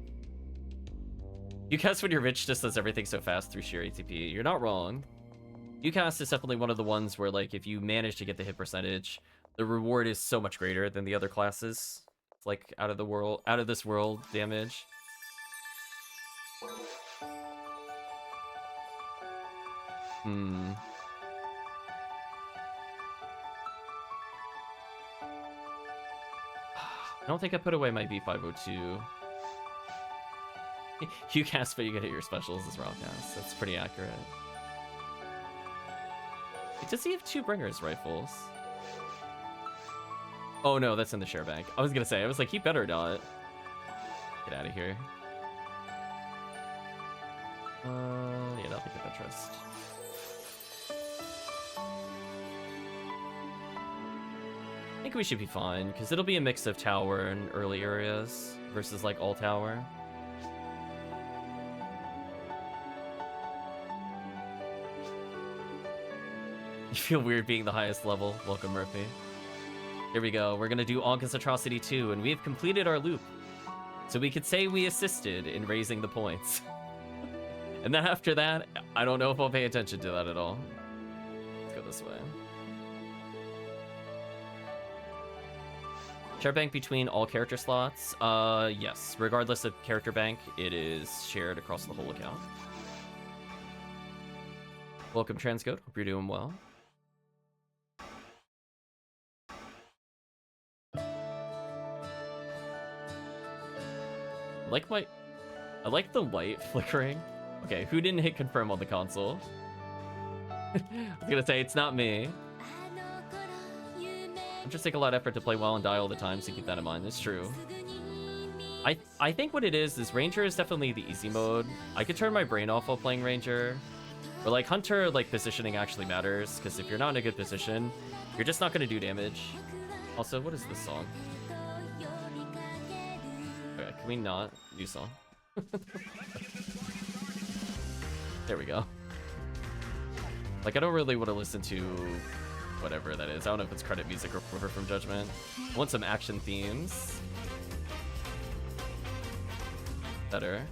UCAS when you're rich just does everything so fast through sheer ATP. You're not wrong. UCAS is definitely one of the ones where like if you manage to get the hit percentage, the reward is so much greater than the other classes. It's like out of this world damage. I don't think I put away my V502. You cast, but you get hit your specials as raw cast. That's pretty accurate. Does he have 2 bringers rifles? Oh no, that's in the share bank. I was gonna say, I was like, he better not. Get out of here. Yeah, that'll be of interest. I think we should be fine, because it'll be a mix of tower and early areas versus like all tower. You feel weird being the highest level. Welcome, Murphy. Here we go. We're gonna do August Atrocity 2, and we have completed our loop. So we could say we assisted in raising the points. And then after that, I don't know if I'll pay attention to that at all. Let's go this way. Share bank between all character slots? Yes. Regardless of character bank, it is shared across the whole account. Welcome, Transcode. Hope you're doing well. I like the light flickering. Okay, who didn't hit confirm on the console? I was gonna say, it's not me. I just take a lot of effort to play well and die all the time, so keep that in mind. It's true. I think what it is Ranger is definitely the easy mode. I could turn my brain off while playing Ranger. But like Hunter, like positioning actually matters, because if you're not in a good position, you're just not gonna do damage. Also, what is this song? Okay, can we not? New song. There we go. Like, I don't really want to listen to whatever that is. I don't know if it's credit music or River from Judgment. I want some action themes. Better.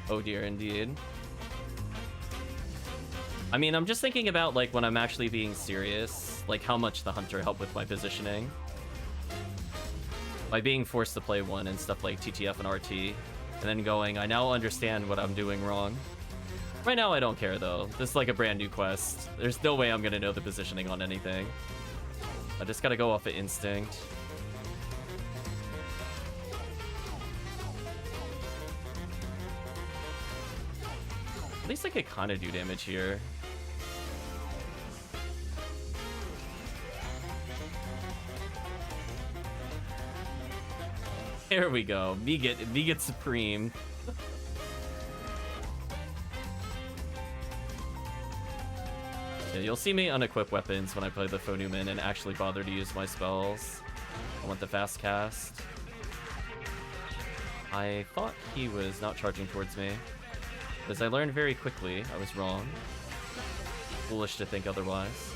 Oh dear, indeed. I mean, I'm just thinking about, like, when I'm actually being serious, like, how much the Hunter helped with my positioning. By being forced to play one and stuff like TTF and RT, and then going, I now understand what I'm doing wrong. Right now, I don't care, though. This is like a brand new quest. There's no way I'm gonna know the positioning on anything. I just gotta go off of instinct. At least I could kind of do damage here. There we go. Me get supreme. Yeah, you'll see me unequip weapons when I play the Phonuman and actually bother to use my spells. I want the fast cast. I thought he was not charging towards me. As I learned very quickly, I was wrong. Foolish to think otherwise.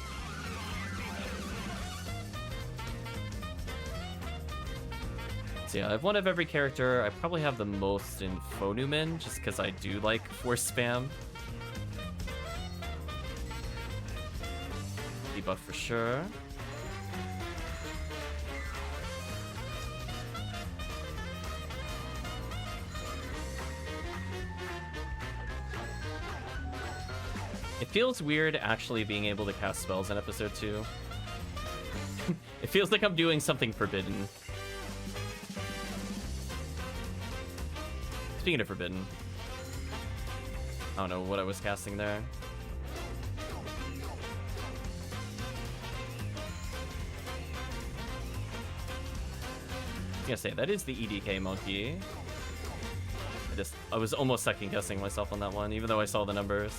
So yeah, I have one of every character. I probably have the most in Phonuman, just because I do like force spam. Debuff for sure. It feels weird actually being able to cast spells in episode 2. It feels like I'm doing something forbidden. Speaking of forbidden, I don't know what I was casting there. I was gonna say, that is the EDK monkey. I was almost second guessing myself on that one, even though I saw the numbers.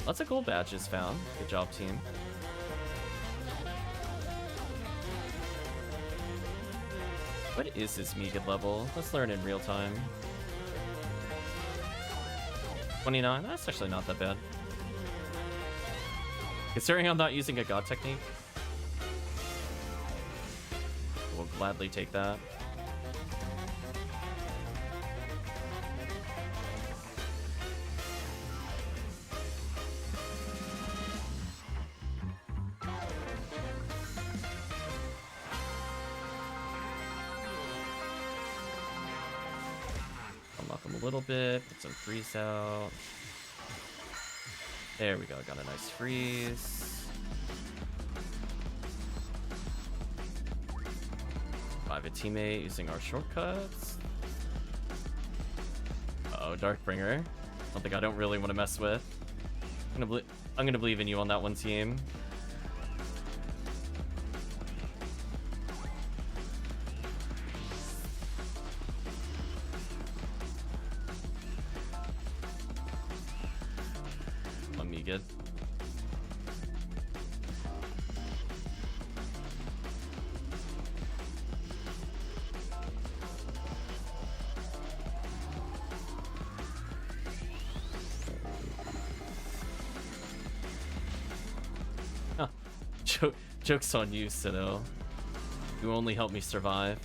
Lots of gold badges found. Good job, team. What is his Megan level? Let's learn in real time. 29? That's actually not that bad. Considering I'm not using a god technique, we'll gladly take that. A little bit, put some freeze out. There we go, got a nice freeze. Revive a teammate using our shortcuts. Uh-oh, Darkbringer. Something I don't really want to mess with. I'm gonna believe in you on that one, team. Good. Huh. Joke's on you, Sino. You only help me survive.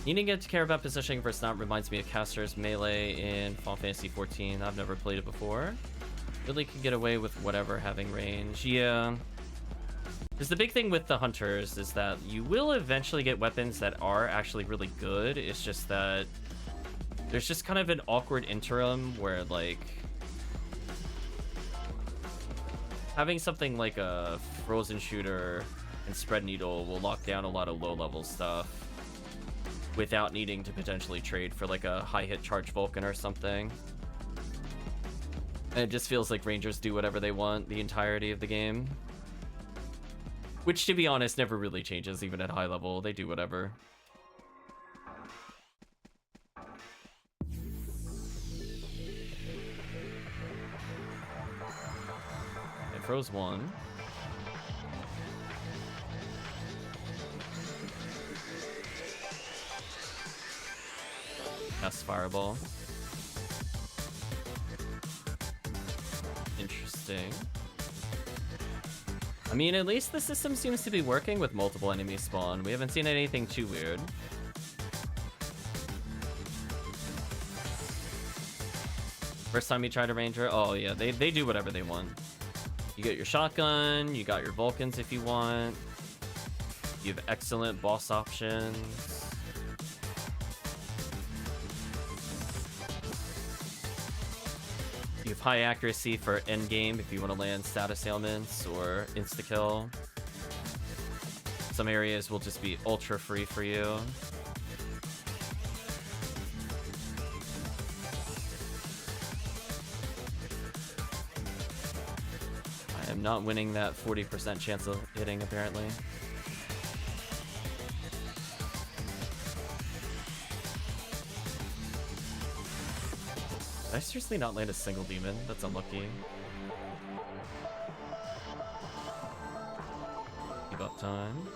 Needing to care about positioning versus not reminds me of Caster's melee in Final Fantasy 14. I've never played it before. Really can get away with whatever having range. Yeah. Because the big thing with the hunters is that you will eventually get weapons that are actually really good. It's just that there's just kind of an awkward interim where, like, having something like a frozen shooter and spread needle will lock down a lot of low-level stuff without needing to potentially trade for like a high hit charge Vulcan or something. And it just feels like Rangers do whatever they want the entirety of the game. Which, to be honest, never really changes even at high level. They do whatever. It froze one. Cast Fireball. Interesting. I mean, at least the system seems to be working with multiple enemies spawn. We haven't seen anything too weird. First time you tried a Ranger? Oh yeah, they do whatever they want. You get your shotgun, you got your Vulcans if you want. You have excellent boss options. You have high accuracy for endgame if you want to land status ailments or insta-kill. Some areas will just be ultra free for you. I'm not winning that 40% chance of hitting, apparently. Did I seriously not land a single demon? That's unlucky. Keep up time.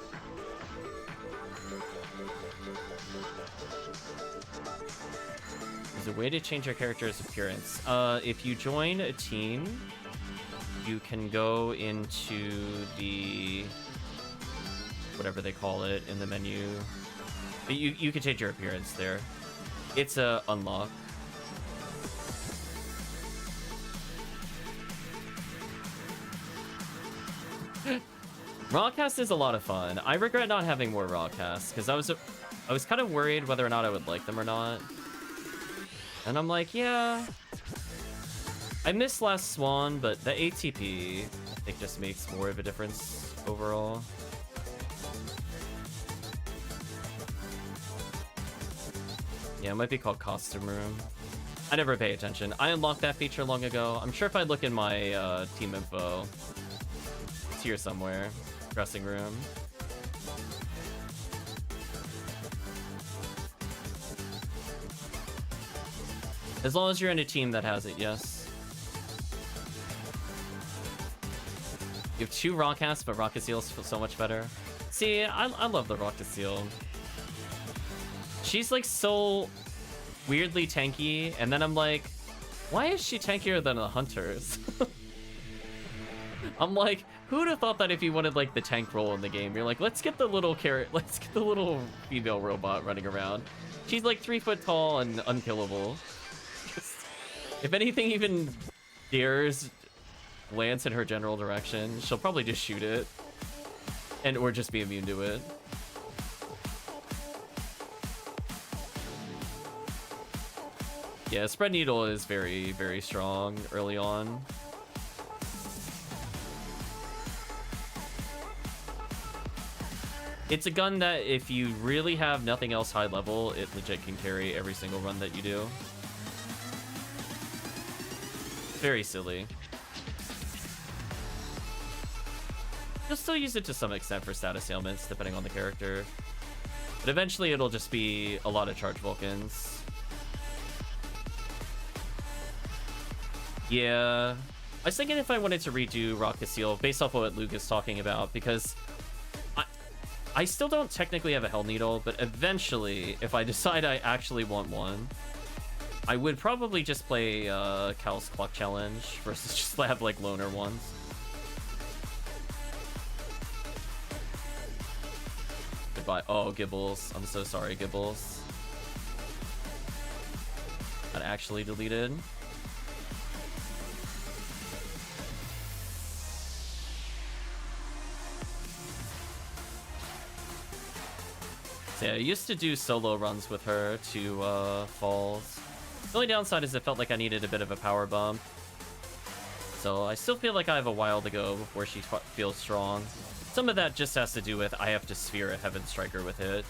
There's a way to change your character's appearance. If you join a team, you can go into the... whatever they call it in the menu. You can change your appearance there. It's a unlock. Rawcast is a lot of fun. I regret not having more Rawcasts because I was kind of worried whether or not I would like them or not. And I'm like, yeah. I missed Last Swan, but the ATP, I think, just makes more of a difference overall. Yeah, it might be called Costume Room. I never pay attention. I unlocked that feature long ago. I'm sure if I look in my team info, it's here somewhere. Dressing room. As long as you're in a team that has it, yes. You have 2 Rawcasts, but Rocketseal's so much better. See, I love the Rocketseal. She's like so weirdly tanky, and then I'm like, why is she tankier than the Hunters? I'm like, who'd have thought that if you wanted like the tank role in the game, you're like, let's get the little female robot running around. She's like 3 foot tall and unkillable. If anything even dares glance in her general direction, she'll probably just shoot it. And or just be immune to it. Yeah, Spread Needle is very, very strong early on. It's a gun that if you really have nothing else high level, it legit can carry every single run that you do. Very silly. You'll still use it to some extent for status ailments, depending on the character. But eventually it'll just be a lot of charge Vulcans. Yeah. I was thinking if I wanted to redo Rocketseal based off what Luke is talking about, because I still don't technically have a Hell Needle, but eventually, if I decide I actually want one, I would probably just play Cal's Clock Challenge versus just have like loner ones. Goodbye. Oh, Gibbles. I'm so sorry, Gibbles. That actually deleted. So yeah, I used to do solo runs with her to Falls. The only downside is it felt like I needed a bit of a power bump. So I still feel like I have a while to go before she feels strong. Some of that just has to do with I have to sphere a Heaven Striker with it.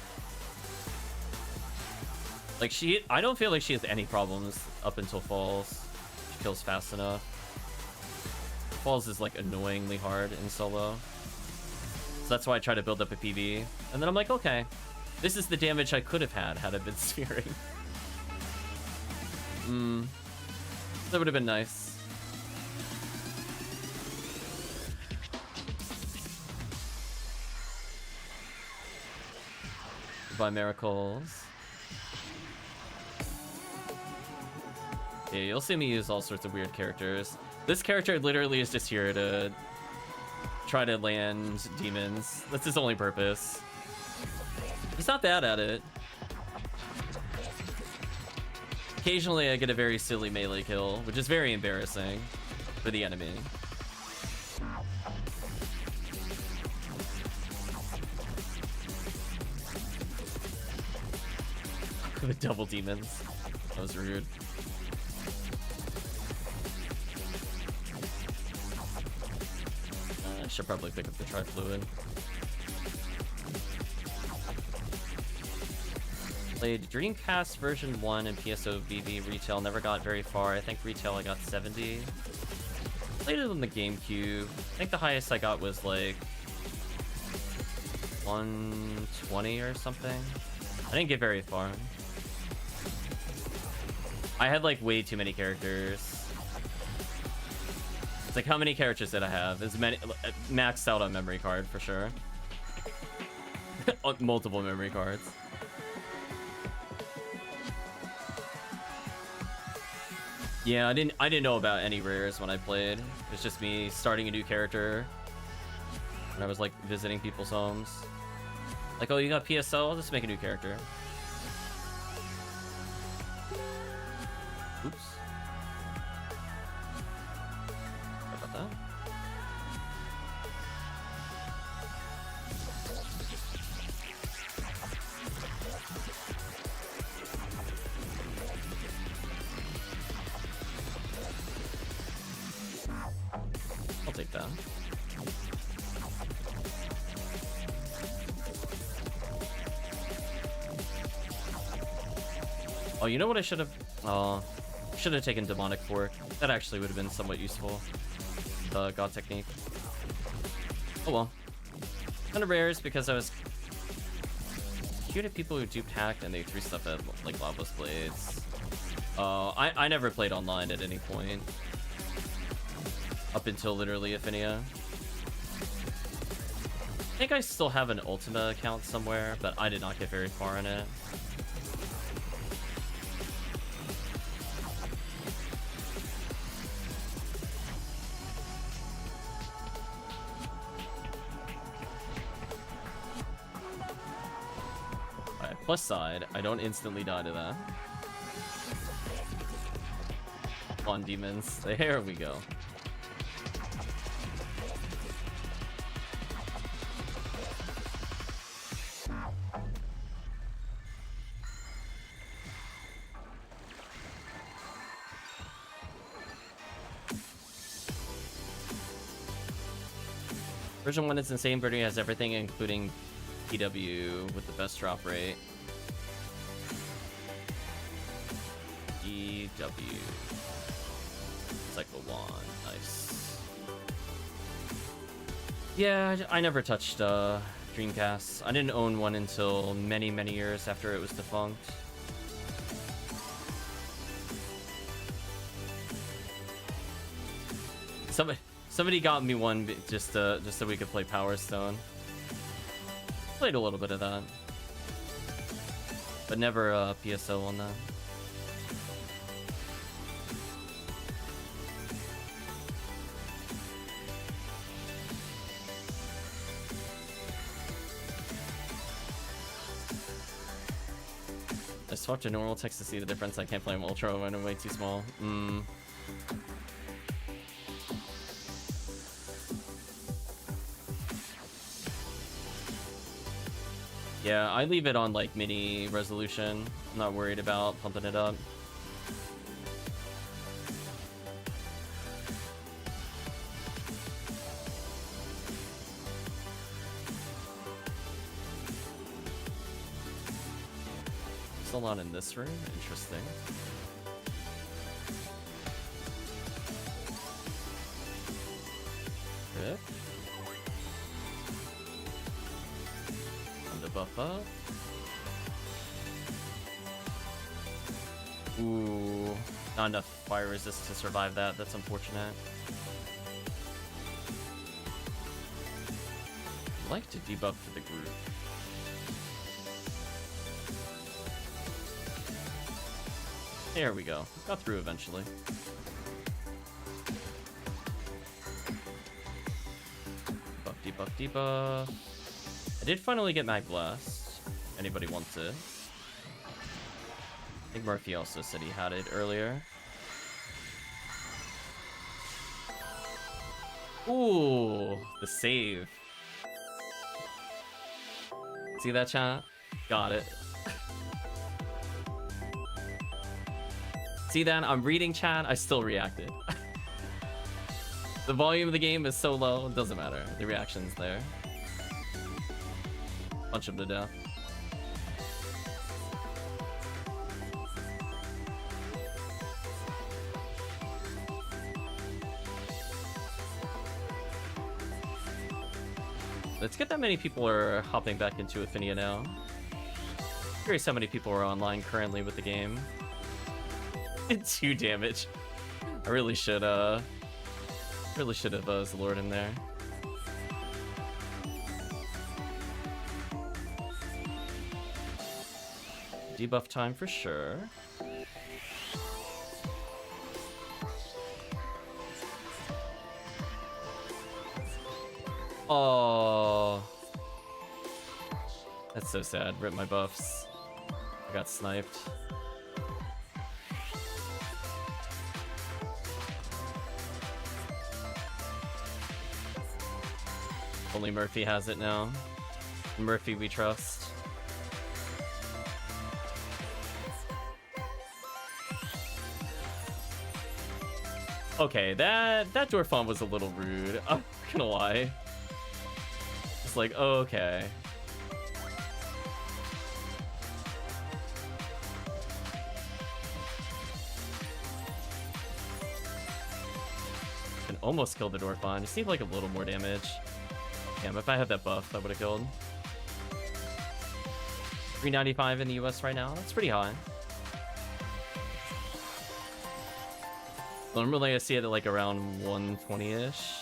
Like I don't feel like she has any problems up until Falls. She kills fast enough. Falls is like annoyingly hard in solo. So that's why I try to build up a PV. And then I'm like, okay, this is the damage I could have had I been sphering. That would have been nice. Goodbye, Miracles. Yeah, you'll see me use all sorts of weird characters. This character literally is just here to try to land demons. That's his only purpose. He's not bad at it. Occasionally I get a very silly melee kill, which is very embarrassing for the enemy. With double demons. That was rude. I should probably pick up the Tri-Fluid. Played Dreamcast version 1 and PSO BB retail. Never got very far. I think retail I got 70. Played it on the GameCube. I think the highest I got was like 120 or something. I didn't get very far. I had like way too many characters. It's like, how many characters did I have? As many, maxed out on memory card for sure. Multiple memory cards. Yeah, I didn't know about any rares when I played. It was just me starting a new character when I was like visiting people's homes. Like, oh, you got PSO? I'll just make a new character. Oops. Sorry about that. I'll take that. Oh, you know what I should have? Should have taken Demonic Fork. That actually would have been somewhat useful. The God Technique. Oh well. Kind of rares because I was cute at people who duped hacked and they threw stuff at like Lava's Blades. I never played online at any point. Up until literally Ephinea. I think I still have an Ultima account somewhere, but I did not get very far in it. Plus side, I don't instantly die to that. On demons. There we go. Version 1 is insane. Birdie has everything, including PW with the best drop rate. PW. Cycle 1. Nice. Yeah, I never touched Dreamcast. I didn't own one until many, many years after it was defunct. Somebody got me one just so we could play Power Stone. Played a little bit of that, but never PSO on that. I swapped to normal text to see the difference. I can't play him Ultra when I'm way too small. Yeah, I leave it on like mini resolution. I'm not worried about pumping it up. Still not in this room? Interesting. Rip. And the buff up. Ooh, not enough fire resist to survive that. That's unfortunate. I'd like to debuff for the group. There we go. Got through eventually. Debuff, debuff, debuff. I did finally get Mag Blast. Anybody wants it? I think Murphy also said he had it earlier. Ooh, the save. See that, chat? Got it. See that? I'm reading chat, I still reacted. The volume of the game is so low, it doesn't matter. The reaction's there. Punch him to death. It's good that many people are hopping back into Ephinea now. Curious how many people are online currently with the game. 2 damage. I really should have Zlord in there. Debuff time for sure. Oh, that's so sad. Rip my buffs. I got sniped. Only Murphy has it now. Murphy we trust. Okay, that Dwarfon was a little rude. I'm not gonna lie. It's like, oh, okay. Can almost kill the Dwarfon. Just need like a little more damage. Damn, if I had that buff, that would have killed. 395 in the US right now. That's pretty high. Normally I see it at like around 120-ish.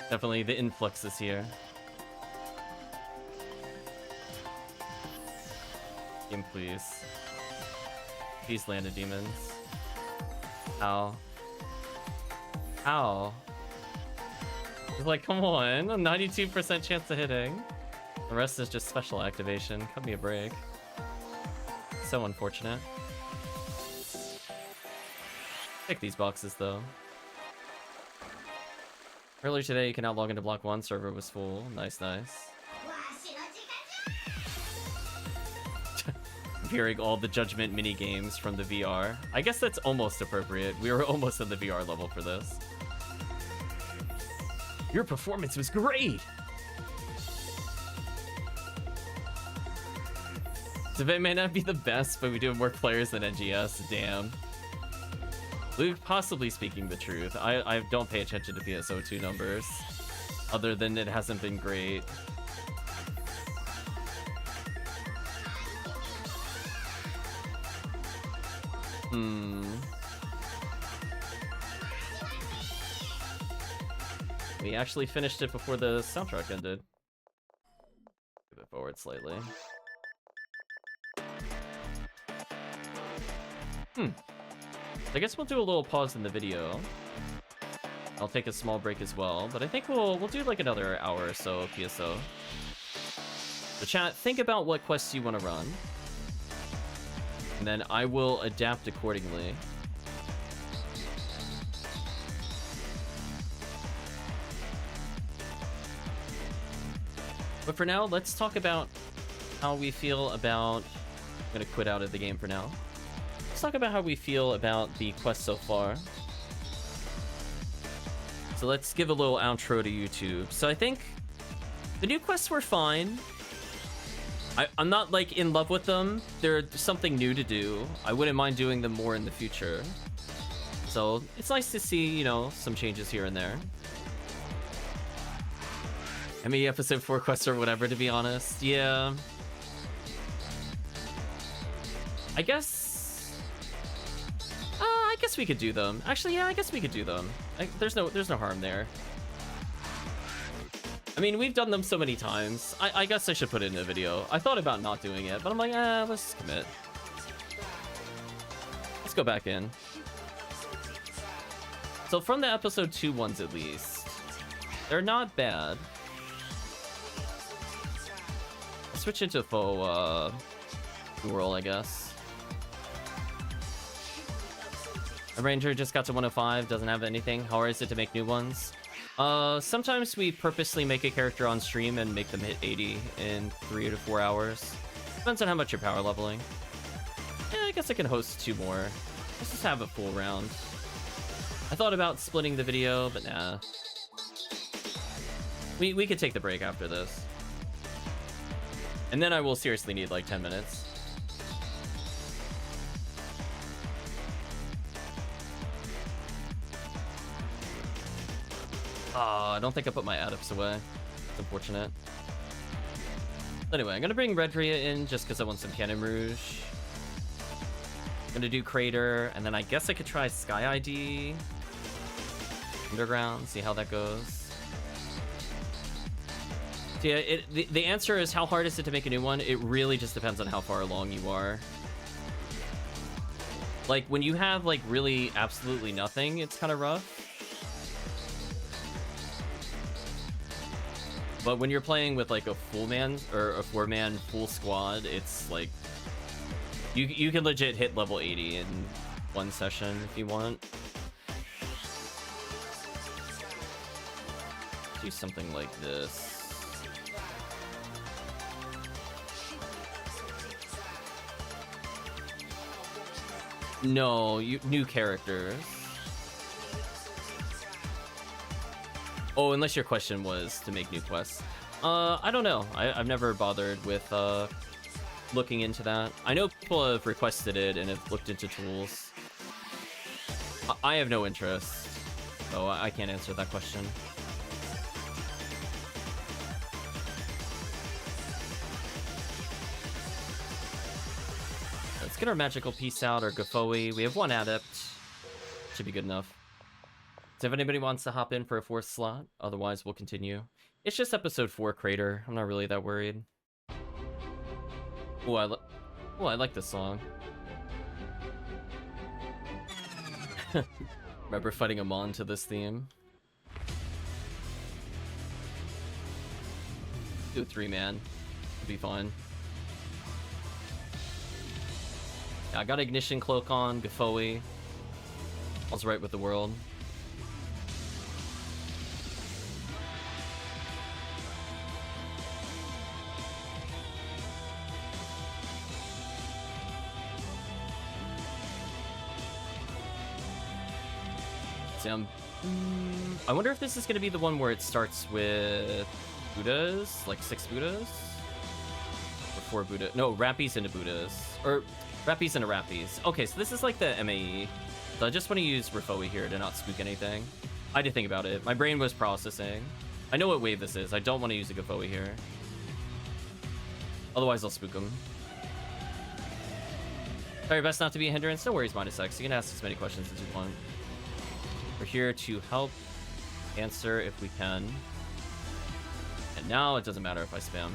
Definitely the influx is here. Game, please. Please land a demons. How? How? It's like, come on, a 92% chance of hitting. The rest is just special activation. Cut me a break. So unfortunate. Pick these boxes though. Earlier today, you can now log into Block 1. Server was full. Nice, nice. I'm hearing all the Judgment mini games from the VR. I guess that's almost appropriate. We were almost at the VR level for this. Your performance was great! It may not be the best, but we do have more players than NGS. Damn. Luke possibly speaking the truth. I don't pay attention to PSO 2 numbers. Other than it hasn't been great. We actually finished it before the soundtrack ended. Move it forward slightly. I guess we'll do a little pause in the video. I'll take a small break as well, but I think we'll do like another hour or so of PSO. So chat, think about what quests you want to run. And then I will adapt accordingly. But for now, let's talk about how we feel about... I'm gonna quit out of the game for now. Let's talk about how we feel about the quest so far. So let's give a little outro to YouTube. So I think the new quests were fine. I'm not like in love with them. They're something new to do. I wouldn't mind doing them more in the future. So it's nice to see, you know, some changes here and there. I mean, episode 4 quests or whatever, to be honest. Yeah. I guess we could do them. Actually, yeah, I guess we could do them. There's no harm there. I mean, we've done them so many times. I guess I should put it in a video. I thought about not doing it, but I'm like, let's just commit. Let's go back in. So from the episode 2 ones at least, they're not bad. I'll switch into faux roll, I guess. A ranger just got to 105, doesn't have anything. How hard is it to make new ones? Sometimes we purposely make a character on stream and make them hit 80 in 3 to 4 hours. Depends on how much you're power leveling. Yeah, I guess I can host 2 more. Let's just have a full round. I thought about splitting the video, but nah. We could take the break after this. And then I will seriously need like 10 minutes. I don't think I put my add-ups away. It's unfortunate. Anyway, I'm gonna bring Redria in just because I want some Cannon Rouge. I'm gonna do Crater, and then I guess I could try Sky ID. Underground, see how that goes. So yeah, the answer is how hard is it to make a new one? It really just depends on how far along you are. Like, when you have, like, really absolutely nothing, it's kind of rough. But when you're playing with, like, a full man, or a 4-man full squad, it's, like... You can legit hit level 80 in one session if you want. Do something like this. No, new characters. Oh, unless your question was to make new quests. I don't know. I've never bothered with looking into that. I know people have requested it and have looked into tools. I have no interest, so I can't answer that question. Let's get our magical piece out, or Gafoi. We have one adept. Should be good enough. So if anybody wants to hop in for a 4th slot, otherwise we'll continue. It's just episode 4 Crater. I'm not really that worried. Oh, I like this song. Remember fighting a Mon to this theme? Do a 3-man. It'll be fine. I got Ignition Cloak on, Gafoi. All's right with the world. I wonder if this is going to be the one where it starts with Buddhas, like 6 Buddhas? Or 4 Buddhas? No, Rappies into Buddhas. Or Rappies into Rappies. Okay, so this is like the MAE. So I just want to use Rifoi here to not spook anything. I had to think about it. My brain was processing. I know what wave this is. I don't want to use a Gafoi here. Otherwise, I'll spook him. Try your best not to be a hindrance. No worries, MinusX. You can ask as many questions as you want. We're here to help answer if we can. And now it doesn't matter if I spam.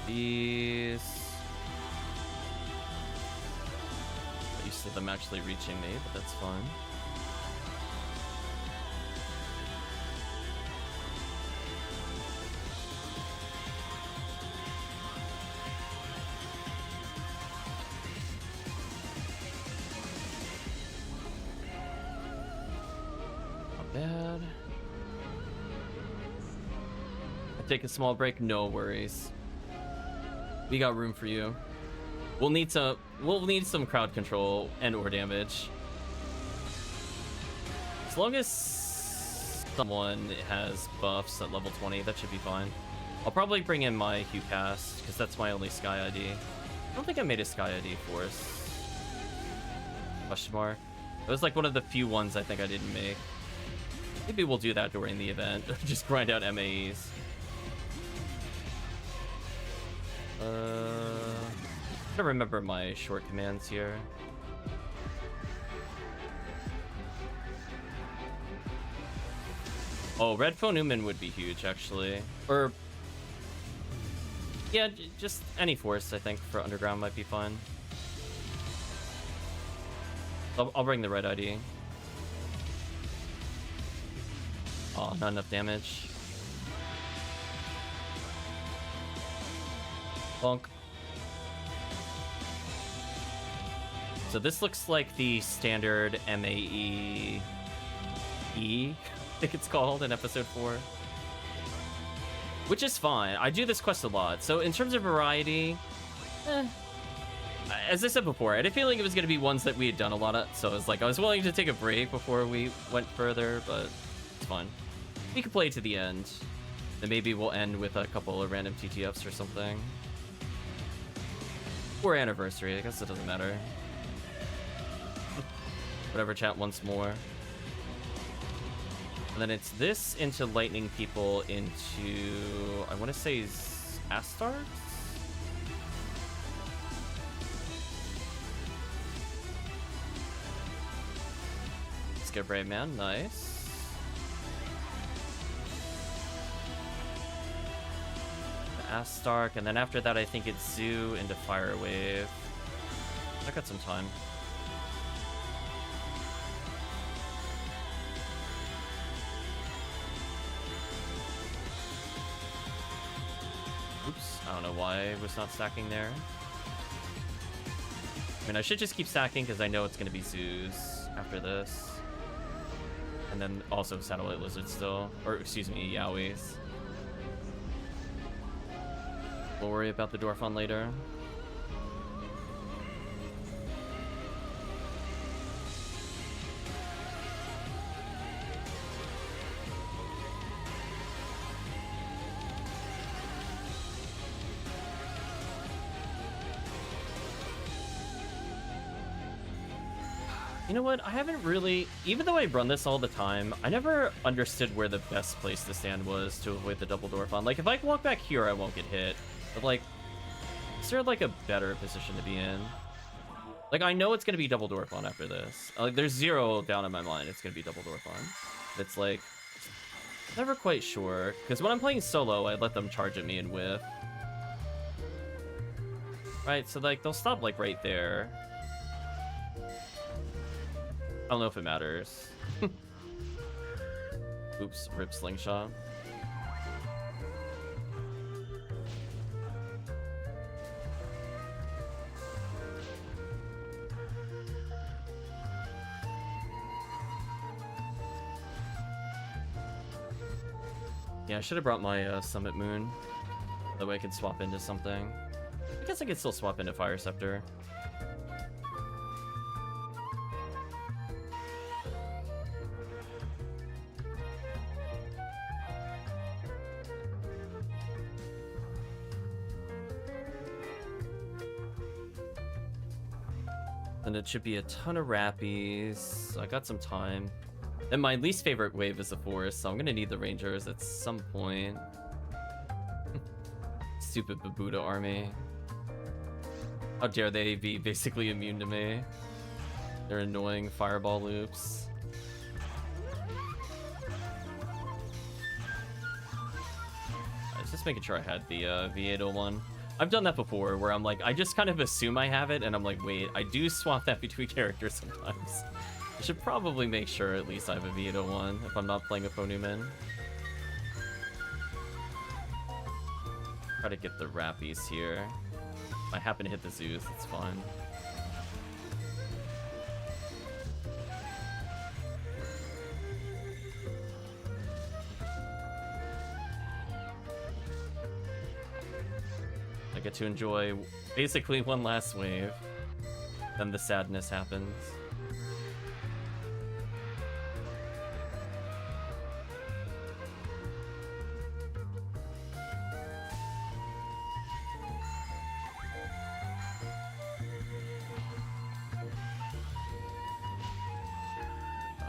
These. I'm used to them actually reaching me, but that's fine. Bad. I take a small break, no worries. We got room for you. We'll need some crowd control and or damage. As long as someone has buffs at level 20, that should be fine. I'll probably bring in my Hugh Cast, because that's my only Sky ID. I don't think I made a Sky ID force. Question mark. It was like one of the few ones I think I didn't make. Maybe we'll do that during the event. Just grind out MAEs. I don't remember my short commands here. Oh, Red Phone Newman would be huge, actually. Or... yeah, just any force, I think, for Underground might be fun. I'll bring the red ID. Oh, not enough damage. Bonk. So this looks like the standard MAE I think it's called in episode 4. Which is fine. I do this quest a lot. So in terms of variety, as I said before, I had a feeling it was going to be ones that we had done a lot of. So I was willing to take a break before we went further, but it's fine. We could play to the end. Then maybe we'll end with a couple of random TTFs or something. Or anniversary, I guess it doesn't matter. Whatever chat wants more. And then it's this into lightning people into, I want to say, Astartes? Skip Brave Man, nice. Astark, and then after that I think it's Zoo into Fire Wave. I got some time. Oops, I don't know why I was not stacking there. I mean, I should just keep stacking because I know it's going to be Zoos after this. And then also Satellite Lizards still. Or, excuse me, Yowies. We'll worry about the Dwarfon later. You know what? I haven't really, even though I run this all the time, I never understood where the best place to stand was to avoid the double Dwarfon. Like, if I walk back here, I won't get hit. But, like, is there, like, a better position to be in? Like, I know it's going to be double Dwarfon after this. Like, there's zero down in my mind it's going to be double Dwarfon. It's, like, never quite sure. Because when I'm playing solo, I let them charge at me and whiff. Right, so, like, they'll stop, like, right there. I don't know if it matters. Oops, rip slingshot. Yeah, I should have brought my Summit Moon. That way I could swap into something. I guess I could still swap into Fire Scepter. And it should be a ton of Rappies. I got some time. And my least favorite wave is the Forest, so I'm gonna need the Rangers at some point. Stupid Babuda army. How dare they be basically immune to me? Their annoying fireball loops. I was just making sure I had the V801. I've done that before, where I'm like, I just kind of assume I have it, and I'm like, wait, I do swap that between characters sometimes. I should probably make sure at least I have a V801 if I'm not playing a Phonuman. Try to get the Rappies here. If I happen to hit the Zeus, it's fine. I get to enjoy basically one last wave. Then the sadness happens.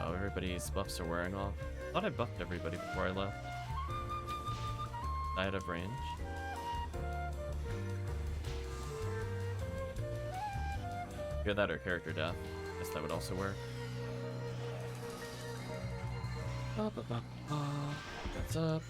Oh, everybody's buffs are wearing off. I thought I buffed everybody before I left. I had of range. Either that or character death. Guess that would also work. That's up.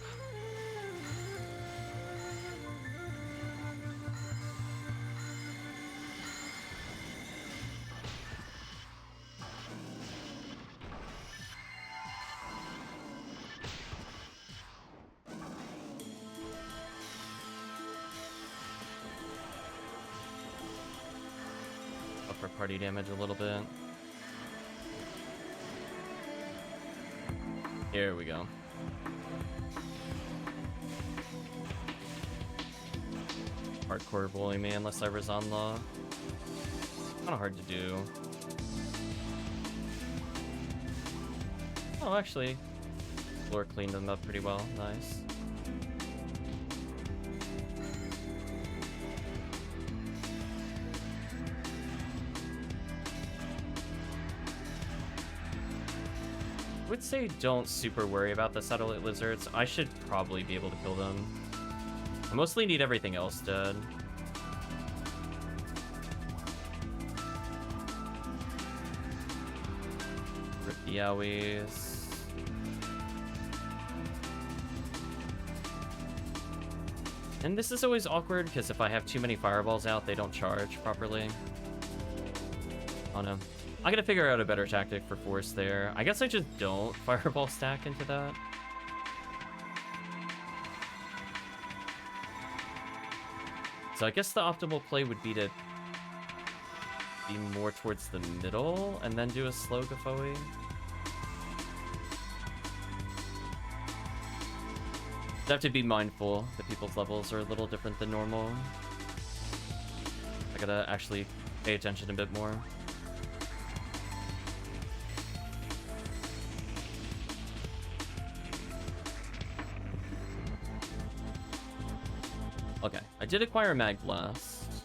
For party damage a little bit. Here we go. Hardcore bully me unless I Razan Law. Kind of hard to do. Oh, actually, Lore cleaned them up pretty well. Nice. would say don't super worry about the satellite lizards. I should probably be able to kill them. I mostly need everything else dead. Rip the owies. And this is always awkward, because if I have too many fireballs out, they don't charge properly. Oh no. I gotta figure out a better tactic for force there. I guess I just don't fireball stack into that. So I guess the optimal play would be to be more towards the middle and then do a slow Gafoe. I have to be mindful that people's levels are a little different than normal. I gotta actually pay attention a bit more. Okay, I did acquire a Mag Blast.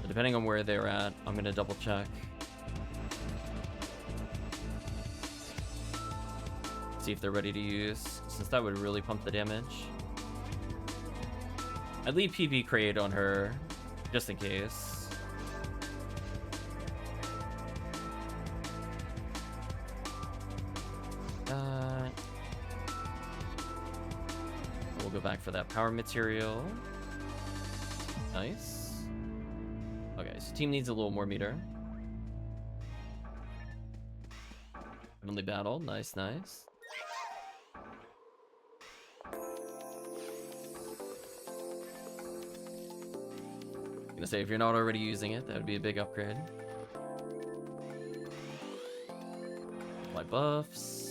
So depending on where they're at, I'm gonna double check. See if they're ready to use, since that would really pump the damage. I'd leave PV Crate on her, just in case. We'll go back for that power material. Nice. Okay, so team needs a little more meter. Heavenly Battle, nice, nice. Gonna say, if you're not already using it, that would be a big upgrade. Apply buffs.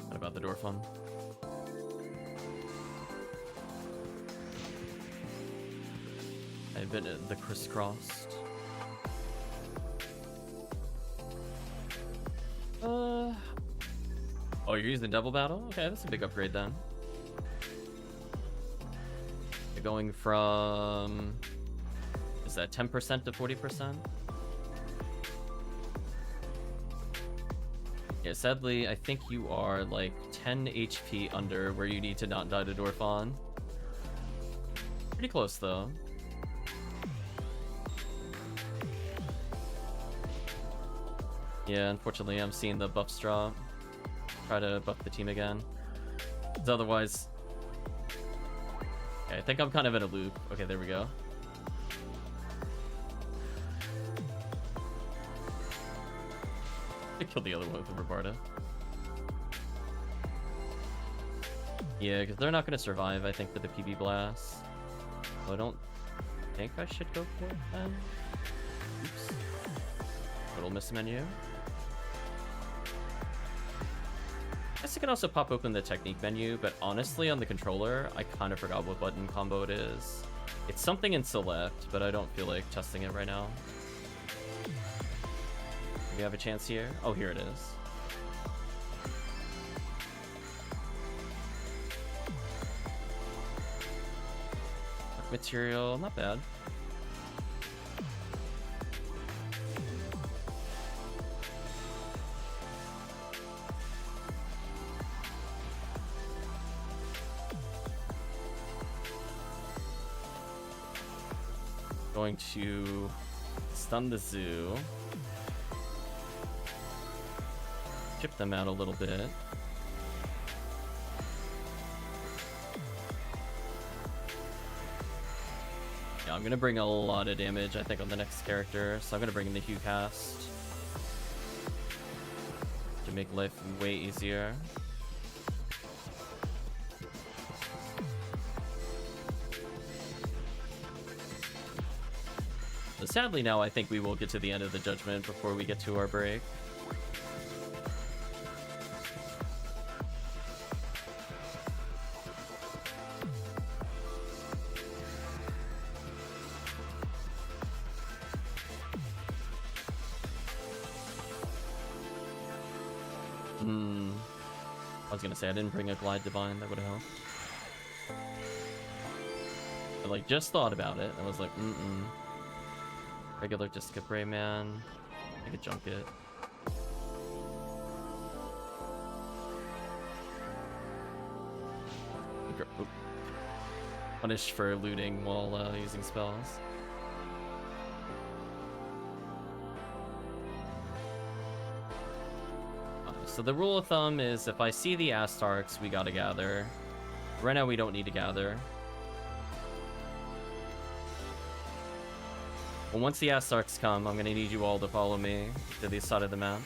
What about the dwarf one? I've been at the crisscrossed. Oh, you're using double battle? Okay, that's a big upgrade then. You're going from... Is that 10% to 40%? Yeah, sadly, I think you are like 10 HP under where you need to not die to Dwarfon. Pretty close though. Yeah, unfortunately I'm seeing the buffs drop. Try to buff the team again. Because otherwise... Okay, I think I'm kind of in a loop. Okay, there we go. I killed the other one with the Robarda. Yeah, because they're not going to survive, I think, for the PB Blast. So I don't think I should go for it then. Oops. Little miss menu. I guess I can also pop open the technique menu, but honestly on the controller, I kind of forgot what button combo it is. It's something in select, but I don't feel like testing it right now. Do we have a chance here? Oh, here it is. Material, not bad. Going to stun the zoo. Chip them out a little bit. Yeah, I'm gonna bring a lot of damage, I think, on the next character, so I'm gonna bring in the Hue Cast to make life way easier. So sadly now I think we will get to the end of the judgment before we get to our break. I was gonna say I didn't bring a Glide Divine, that would have helped. I like just thought about it. I was like, Regular just skip Rayman. I could junk it. Oop. Punished for looting while using spells. So the rule of thumb is if I see the Astarks, we gotta gather. Right now we don't need to gather. But once the Astarks come, I'm gonna need you all to follow me to the side of the map.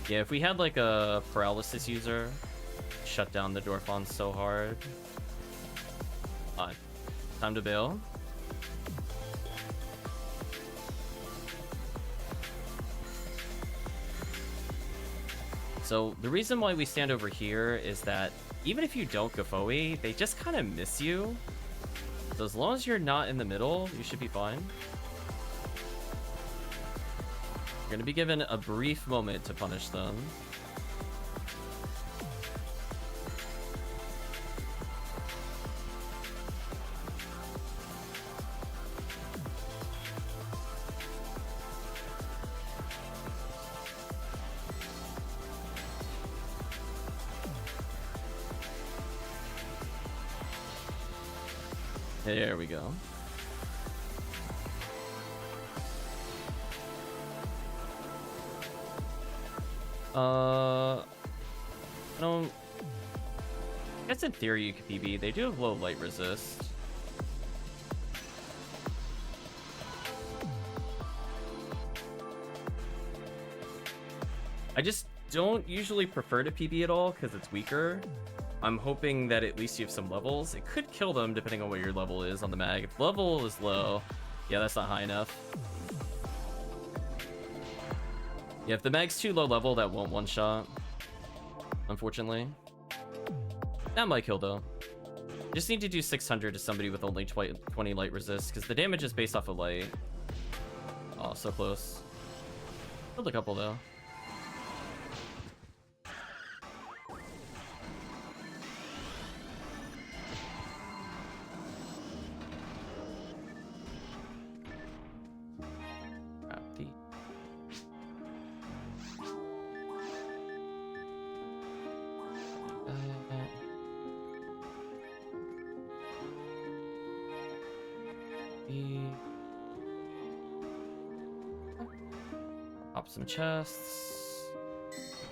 Yeah, if we had like a paralysis user, shut down the Dwarfon so hard. Time to bail. So the reason why we stand over here is that even if you don't Gafoe, they just kind of miss you. So as long as you're not in the middle, you should be fine. You're going to be given a brief moment to punish them. There we go. I guess in theory you could PB. They do have low light resist. I just don't usually prefer to PB at all because it's weaker. I'm hoping that at least you have some levels. It could kill them depending on what your level is on the mag. If level is low, yeah, that's not high enough. Yeah, if the mag's too low level, that won't one-shot, unfortunately. That might kill, though. Just need to do 600 to somebody with only 20 light resist, because the damage is based off of light. Oh, so close. Killed a couple, though. Pop some chests.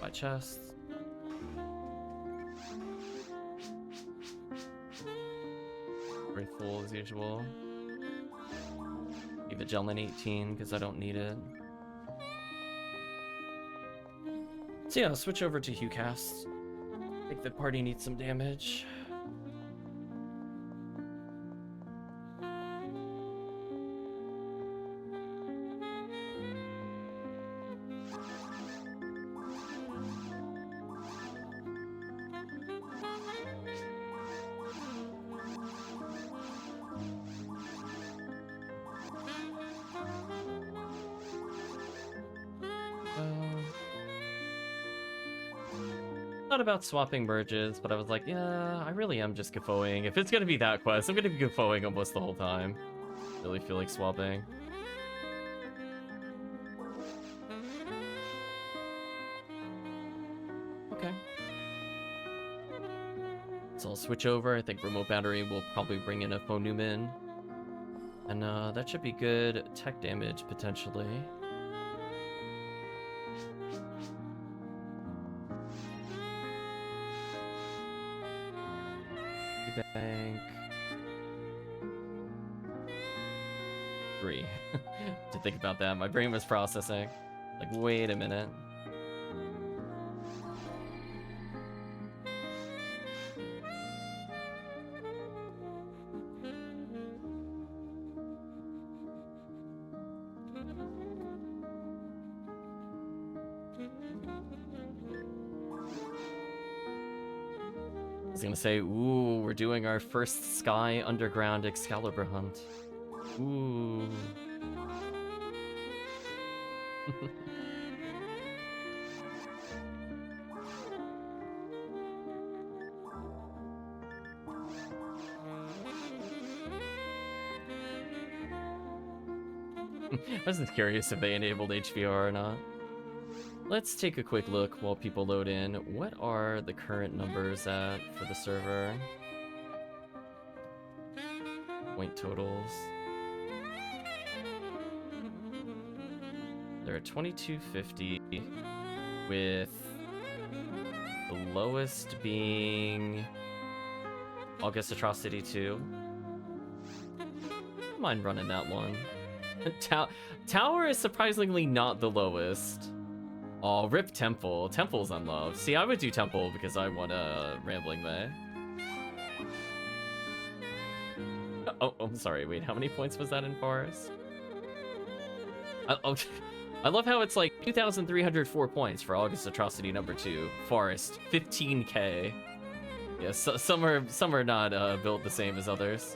Buy chests. Very full as usual. Leave the Gelin 18 because I don't need it. So yeah, I'll switch over to HuCast. I think the party needs some damage. About swapping merges, but I was like, yeah, I really am just Gafoing. If it's gonna be that quest, I'm gonna be Gafoing almost the whole time. Really feel like swapping. Okay. So I'll switch over. I think RemoteBattery will probably bring in a Phonumin. And that should be good tech damage, potentially. Bank 3. To think about that, my brain was processing. Like, wait a minute. I was gonna say, ooh, we're doing our first Sky Underground Excalibur hunt. Ooh. I wasn't curious if they enabled HVR or not. Let's take a quick look while people load in. What are the current numbers at for the server? Point totals. They're at 2250 with the lowest being August Atrocity 2. Don't mind running that one. Tower is surprisingly not the lowest. Oh, rip Temple. Temple's unloved. See, I would do Temple because I want a Rambling May. Oh, I'm sorry. Wait, how many points was that in Forest? I love how it's like 2,304 points for August Atrocity number 2. Forest, 15k. Yes, yeah, some are not built the same as others.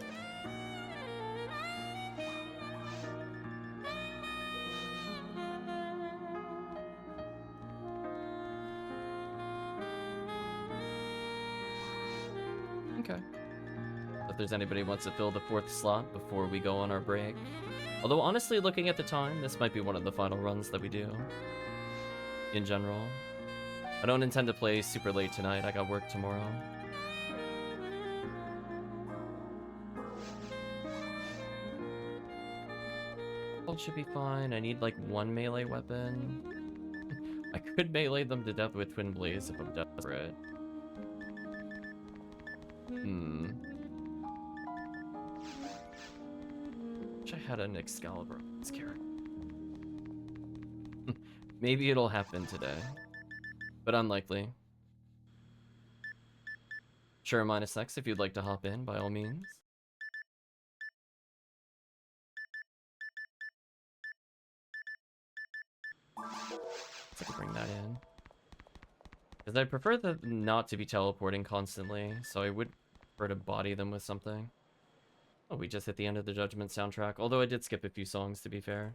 Okay. If there's anybody who wants to fill the 4th slot before we go on our break. Although, honestly, looking at the time, this might be one of the final runs that we do. In general. I don't intend to play super late tonight. I got work tomorrow. Ult should be fine. I need, like, 1 melee weapon. I could melee them to death with Twin Blaze if I'm desperate. I had an Excalibur on this character. Maybe it'll happen today, but unlikely. Sure, MinusX, if you'd like to hop in, by all means. So I can bring that in. Because I prefer not to be teleporting constantly, so I would prefer to body them with something. Oh, we just hit the end of the Judgment soundtrack, although I did skip a few songs, to be fair.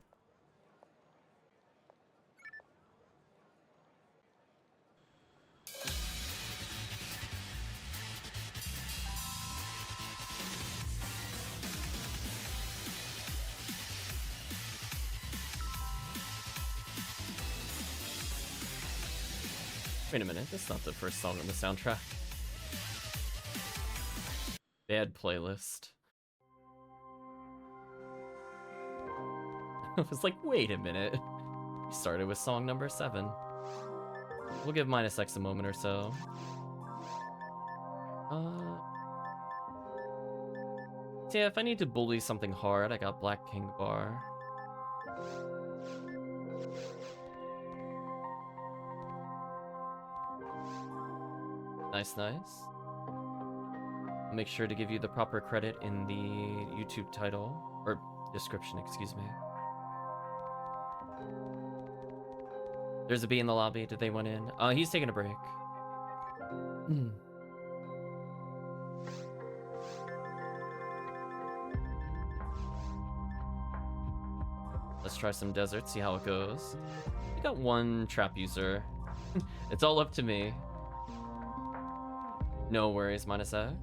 Wait a minute, that's not the first song on the soundtrack. Bad playlist. I was like, wait a minute. We started with song number 7. We'll give MinusX a moment or so. So yeah, if I need to bully something hard, I got Black King Bar. Nice, nice. I'll make sure to give you the proper credit in the YouTube title, or description, excuse me. There's a bee in the lobby. Did they went in? He's taking a break. Let's try some desert, see how it goes. We got 1 trap user. It's all up to me. No worries, MinusX.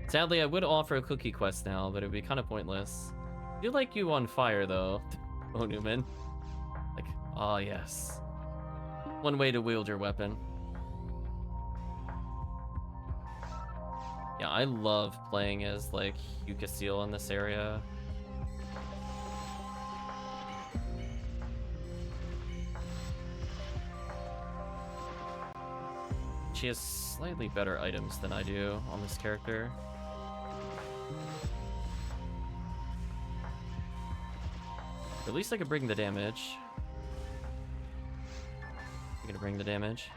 Sadly, I would offer a cookie quest now, but it would be kind of pointless. I do like you on fire, though, Oh Newman. Like, ah, yes. One way to wield your weapon. Yeah, I love playing as, like, Yuka in this area. She has slightly better items than I do on this character. At least I could bring the damage. I'm gonna bring the damage.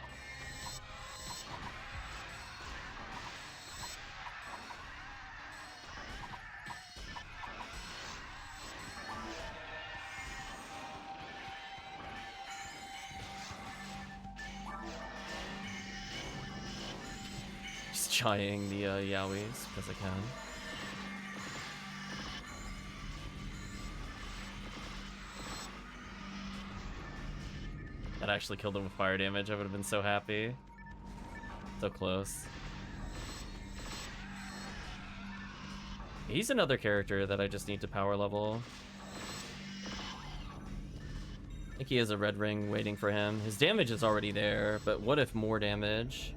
Just trying the Yowies because I can. That actually killed him with fire damage. I would have been so happy. So close. He's another character that I just need to power level. I think he has a red ring waiting for him. His damage is already there, but what if more damage?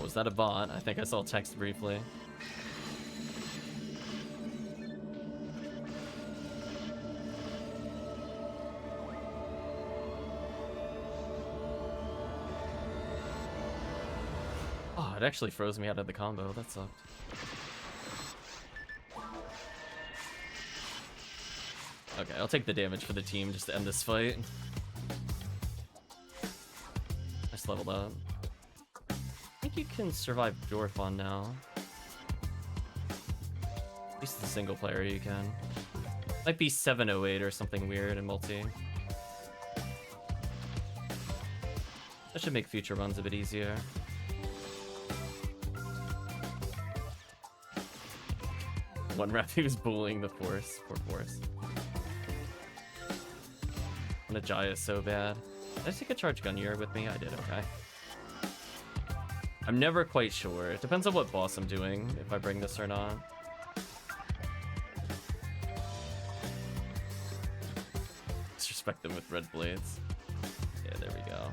Oh, was that a bot? I think I saw text briefly. Oh, it actually froze me out of the combo. That sucked. Okay, I'll take the damage for the team just to end this fight. I just leveled up. I think you can survive Dorfon now. At least the single player you can. Might be 708 or something weird in multi. That should make future runs a bit easier. One rep he was bullying the Force. Poor Force. Najaya is so bad. Did I take a charge gun with me? I did, okay. I'm never quite sure. It depends on what boss I'm doing, if I bring this or not. Disrespect them with red blades. Yeah, there we go.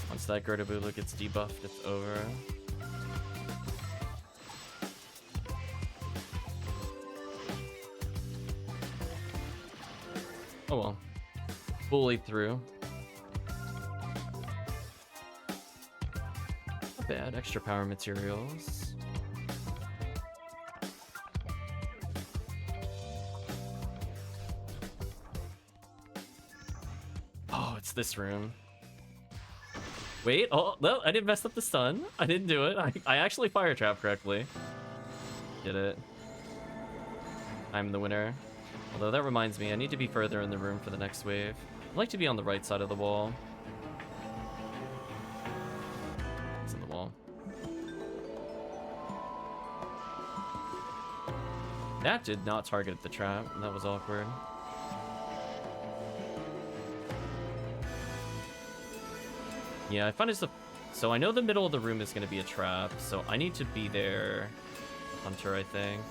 Once that Gertabulu gets debuffed, it's over. Oh well. Bullied through. Not bad. Extra power materials. Oh, it's this room. Wait, oh, no, I didn't mess up the stun. I didn't do it. I actually fire trap correctly. Did it. I'm the winner. Although that reminds me, I need to be further in the room for the next wave. I'd like to be on the right side of the wall. It's in the wall. That did not target the trap. That was awkward. Yeah, I find it's the... So I know the middle of the room is going to be a trap, so I need to be there. Hunter, I think.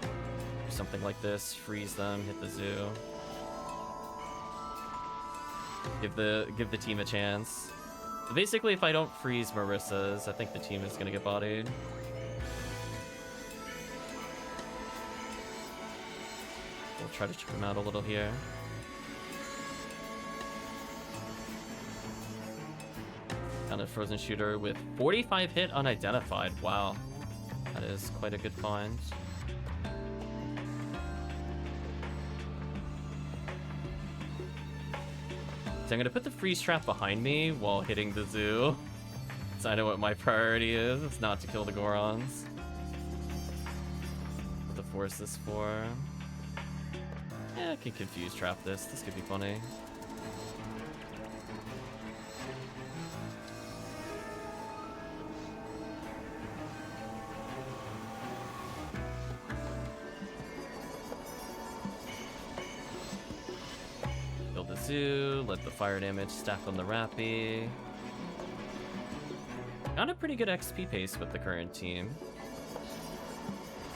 Do something like this. Freeze them, hit the zoo. Give the team a chance. Basically, if I don't freeze Marissa's, I think the team is going to get bodied. We'll try to chip him out a little here. Down a frozen shooter with 45 hit unidentified. Wow. That is quite a good find. So I'm gonna put the freeze trap behind me while hitting the zoo. So I know what my priority is. It's not to kill the Gorons. What the force is for. Yeah, I can confuse trap this. This could be funny. Zoo, let the fire damage stack on the Rappy. Got a pretty good XP pace with the current team.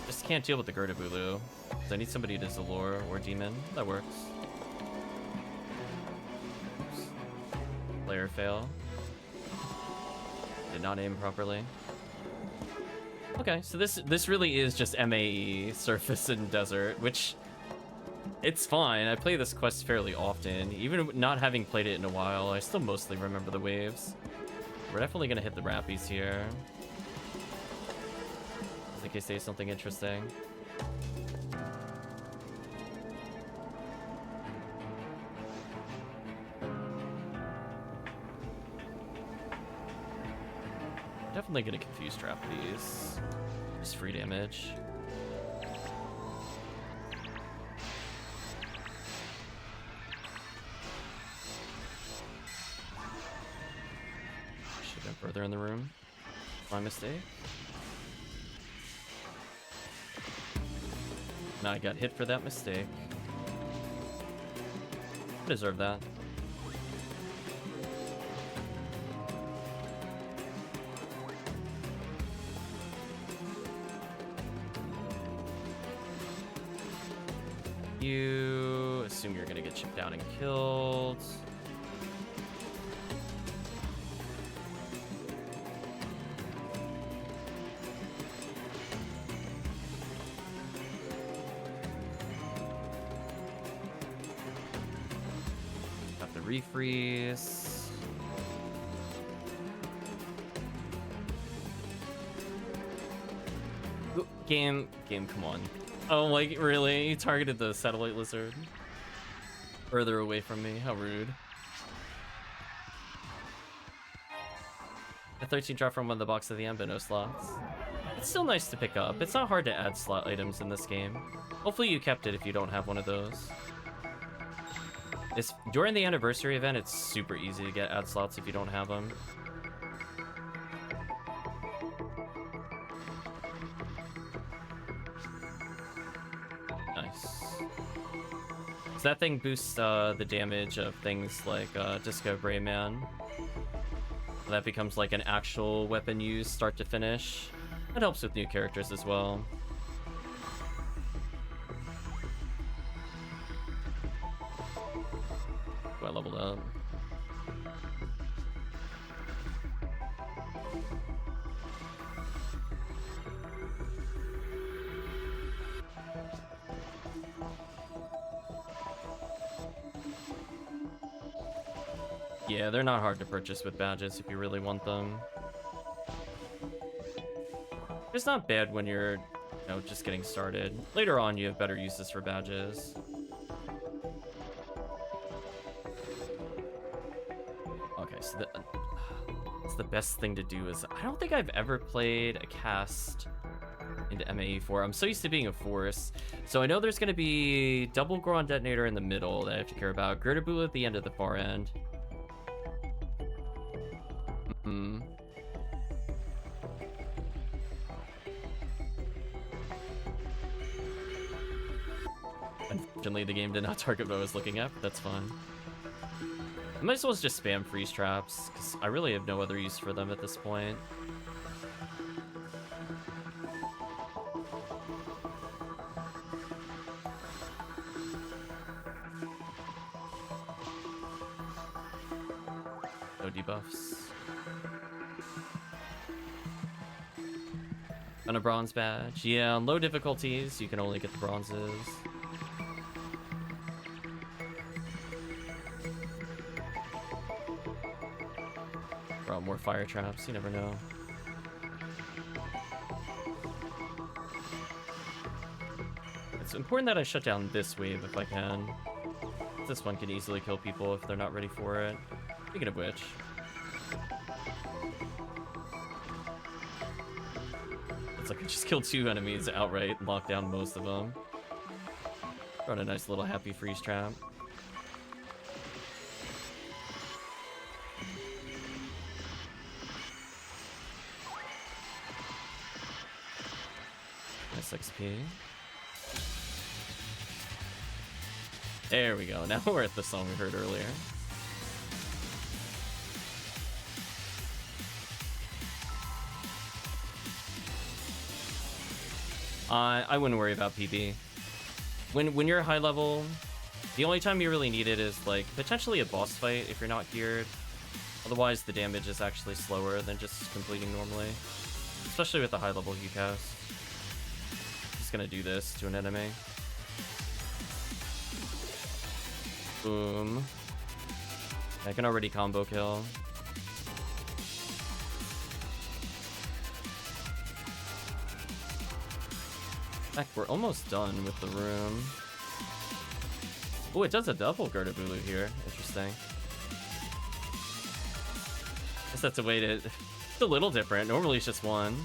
Just can't deal with the Gertabulu. So I need somebody to Zalor or Demon. That works. Oops. Player fail. Did not aim properly. Okay, so this really is just MAE, surface and desert, which... It's fine. I play this quest fairly often. Even not having played it in a while, I still mostly remember the waves. We're definitely going to hit the Rappies here. Just in case they say something interesting. Definitely going to confuse trap these. Just free damage. Further in the room. My mistake. And I got hit for that mistake. I deserve that. You assume you're gonna get chipped out and killed. Got the refreeze. Ooh, game, come on. Oh, like, really? You targeted the satellite lizard? Further away from me, how rude. A 13 drop from one of the box of the end, but no slots. It's still nice to pick up. It's not hard to add slot items in this game. Hopefully you kept it if you don't have one of those. During the anniversary event, it's super easy to get add slots if you don't have them. So that thing boosts the damage of things like Disco Brayman. That becomes like an actual weapon used start to finish. That helps with new characters as well. Oh, I leveled up. Yeah, they're not hard to purchase with badges if you really want them. It's not bad when you're, just getting started. Later on, you have better uses for badges. Okay, so that's the best thing to do is, I don't think I've ever played a cast into MAE4. I'm so used to being a force. So I know there's going to be double Goron Detonator in the middle that I have to care about. Gerdabu at the end of the far end. Unfortunately, the game did not target what I was looking at, but that's fine. I might as well just spam freeze traps, because I really have no other use for them at this point. No debuffs. On a bronze badge. Yeah, on low difficulties, you can only get the bronzes. More fire traps, you never know. It's important that I shut down this wave if I can. This one can easily kill people if they're not ready for it. Speaking of which. It's like I just killed 2 enemies outright and locked down most of them. Got a nice little happy freeze trap. XP. There we go. Now we're at the song we heard earlier. I wouldn't worry about PB. When you're high level, the only time you really need it is like potentially a boss fight if you're not geared. Otherwise, the damage is actually slower than just completing normally, especially with the high level you cast. Gonna do this to an enemy. Boom. I can already combo kill. In fact, we're almost done with the room. Oh, it does a double Gerdabu here. Interesting. Guess that's a way to... It's a little different. Normally it's just one.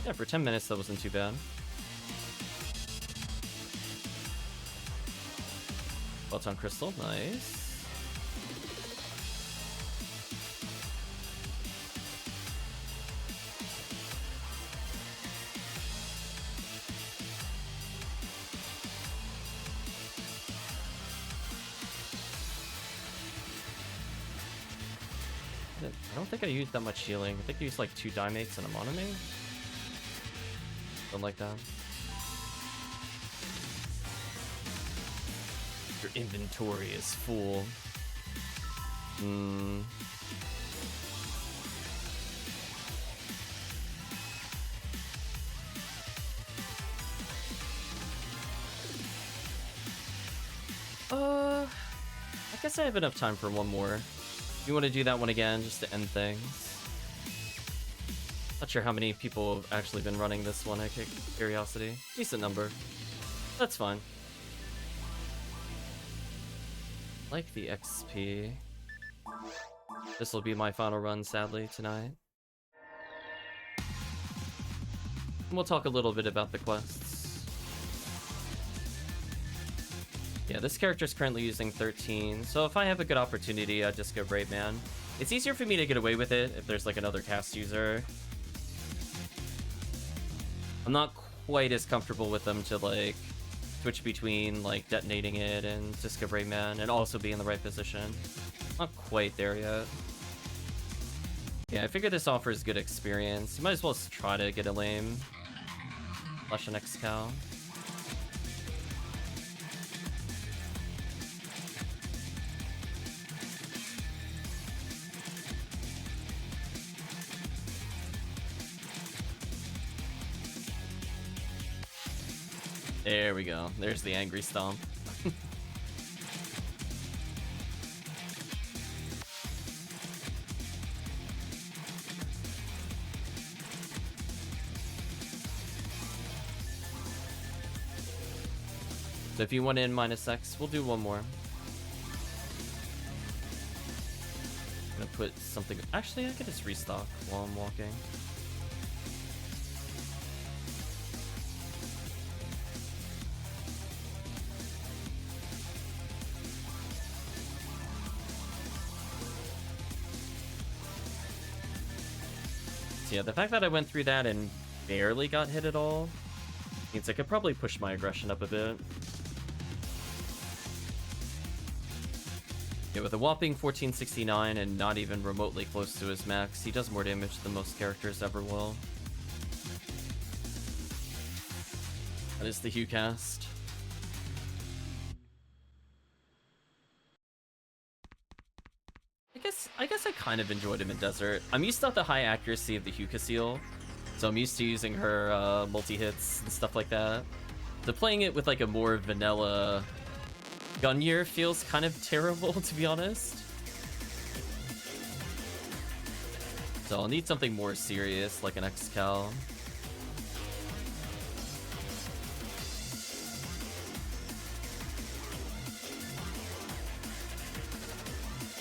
Yeah, for 10 minutes that wasn't too bad. Photon Crystal, nice. I don't think I used that much healing. I think I used like 2 Dimates and a Monomate. Something like that. Your inventory is full. I guess I have enough time for one more. You want to do that one again just to end things? Not sure how many people have actually been running this one, out of curiosity. Decent number. That's fine. Like the XP. This will be my final run, sadly, tonight. And we'll talk a little bit about the quests. Yeah, this character is currently using 13, so if I have a good opportunity, I'd just go Brave Man. It's easier for me to get away with it if there's like another cast user. I'm not quite as comfortable with them to like switch between like detonating it and just go Brave Man and also be in the right position. Not quite there yet. Yeah, I figure this offers good experience. You might as well try to get a lame. Flash an X-Cow. There we go. There's the angry stomp. So if you want in -X, we'll do one more. I'm gonna put something. Actually, I could just restock while I'm walking. Yeah, the fact that I went through that and barely got hit at all means I could probably push my aggression up a bit. Yeah, with a whopping 1469 and not even remotely close to his max, he does more damage than most characters ever will. That is the Hue cast. I guess I kind of enjoyed him in Desert. I'm used to the high accuracy of the Hue Seal, so I'm used to using her multi-hits and stuff like that. So playing it with like a more vanilla gun year feels kind of terrible, to be honest. So I'll need something more serious, like an X-Cal.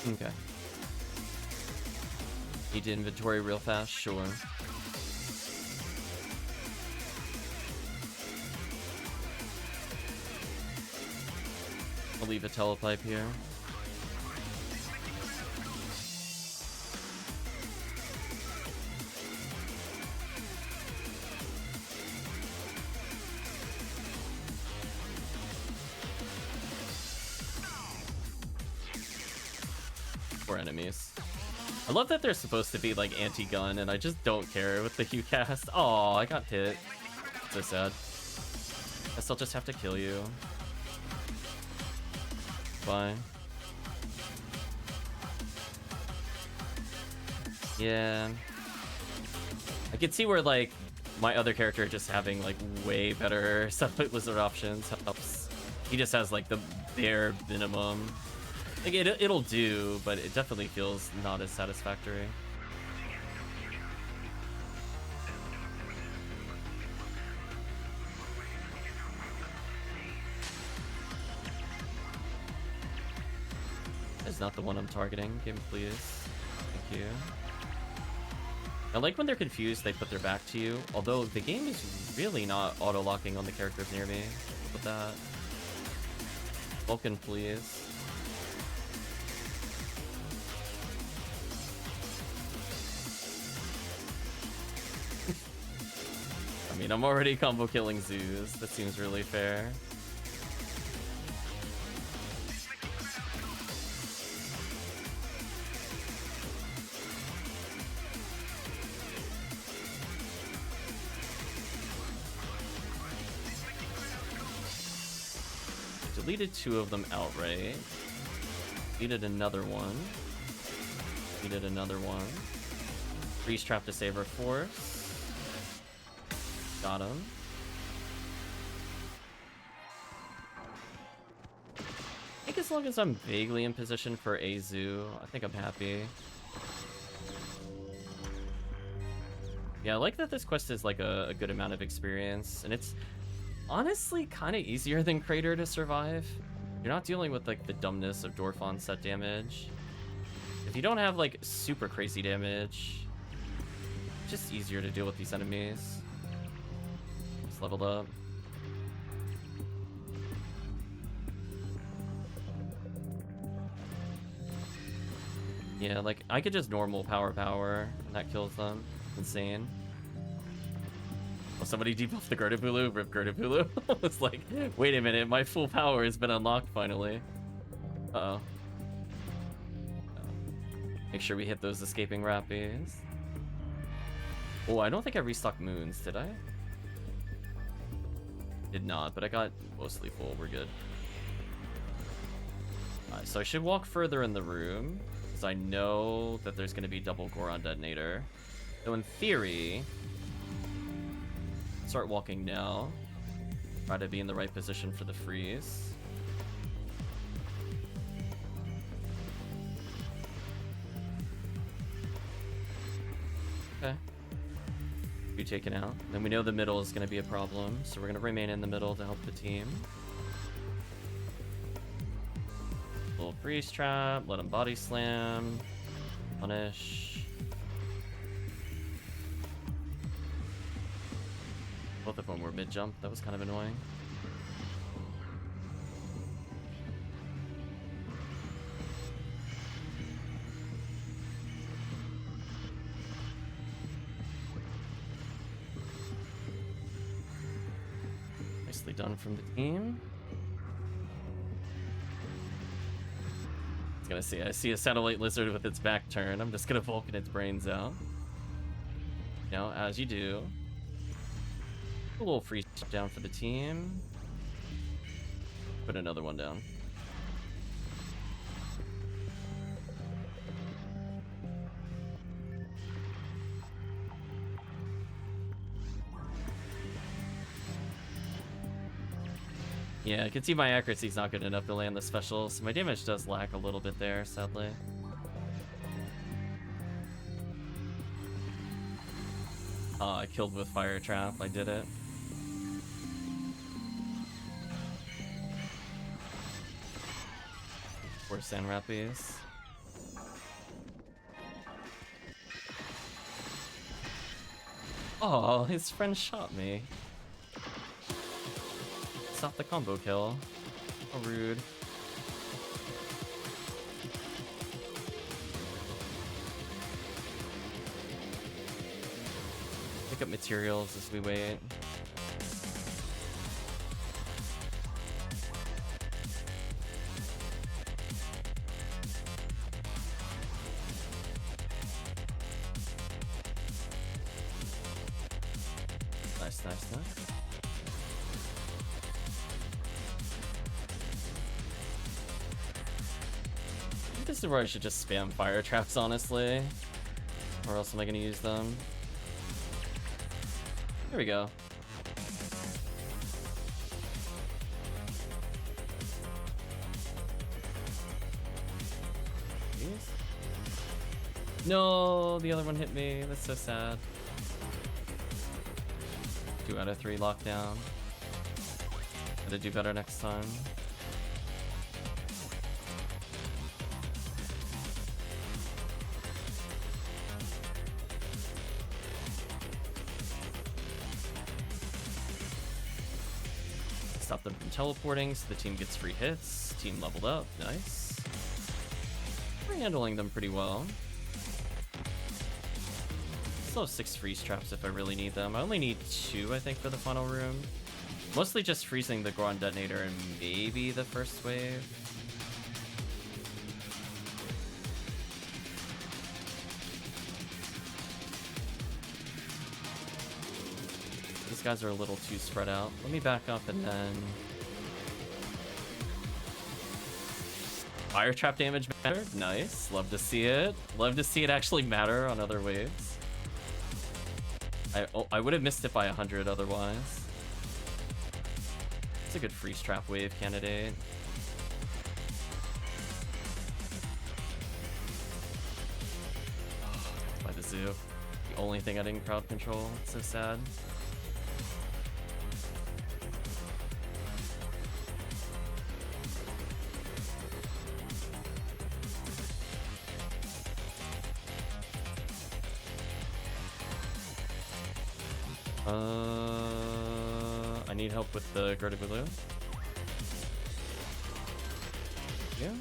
Okay. Need to inventory real fast? Sure. I'll leave a telepipe here. Poor enemies. I love that they're supposed to be like anti-gun, and I just don't care with the Hue cast. Oh, I got hit. So sad. Guess I'll just have to kill you. Bye. Yeah. I could see where like my other character just having like way better Subway Lizard options helps. He just has like the bare minimum. Like it'll do, but it definitely feels not as satisfactory. That's not the one I'm targeting. Game, please. Thank you. I like when they're confused, they put their back to you. Although the game is really not auto-locking on the characters near me. Look at that. Vulcan, please. I mean, I'm already combo killing zoos. That seems really fair. deleted 2 of them outright. Deleted another one. Deleted another one. Freeze trap to save our force. Got him. I think as long as I'm vaguely in position for a zoo, I think I'm happy. Yeah, I like that this quest is like a good amount of experience, and it's honestly kind of easier than Crater to survive. You're not dealing with like the dumbness of Dwarf onset damage. If you don't have like super crazy damage, it's just easier to deal with these enemies. Just leveled up. Yeah, like I could just normal power and that kills them. Insane. Oh, somebody debuffed the Garderbulu, rip Garderbulu. It's like, wait a minute, my full power has been unlocked finally. Uh-oh. Make sure we hit those escaping rappies. Oh, I don't think I restocked moons, did I? Did not, but I got mostly full, we're good. Alright, so I should walk further in the room, because I know that there's going to be double Goron Detonator. So in theory, start walking now. Try to be in the right position for the freeze. Okay. Be taken out. Then we know the middle is going to be a problem, so we're going to remain in the middle to help the team. Little freeze trap, let him body slam, punish. Both of them were mid-jump. That was kind of annoying. Nicely done from the team. I see a satellite lizard with its back turned. I'm just gonna Vulcan its brains out. You know, as you do. A little freeze down for the team. Put another one down. Yeah, I can see my accuracy's not good enough to land the special, so my damage does lack a little bit there, sadly. I killed with Fire Trap, I did it. Poor Sand Rappies. Oh, his friend shot me. Stop the combo kill. How rude. Pick up materials as we wait. Nice, nice, nice. This is where I should just spam fire traps, honestly. Or else am I gonna use them? There we go. Jeez. No, the other one hit me. That's so sad. 2 out of 3 lockdown. Gotta do better next time. Stop them from teleporting so the team gets free hits. Team leveled up. Nice. We're handling them pretty well. Still have 6 freeze traps if I really need them. I only need 2, I think, for the final room. Mostly just freezing the Goron Detonator and maybe the first wave. These guys are a little too spread out. Let me back up and then Fire trap damage mattered? Nice. Love to see it. Love to see it actually matter on other waves. I would have missed it by 100 otherwise. It's a good freeze trap wave candidate. By the zoo. The only thing I didn't crowd control. It's so sad. I need help with the Greta Blue. Yeah.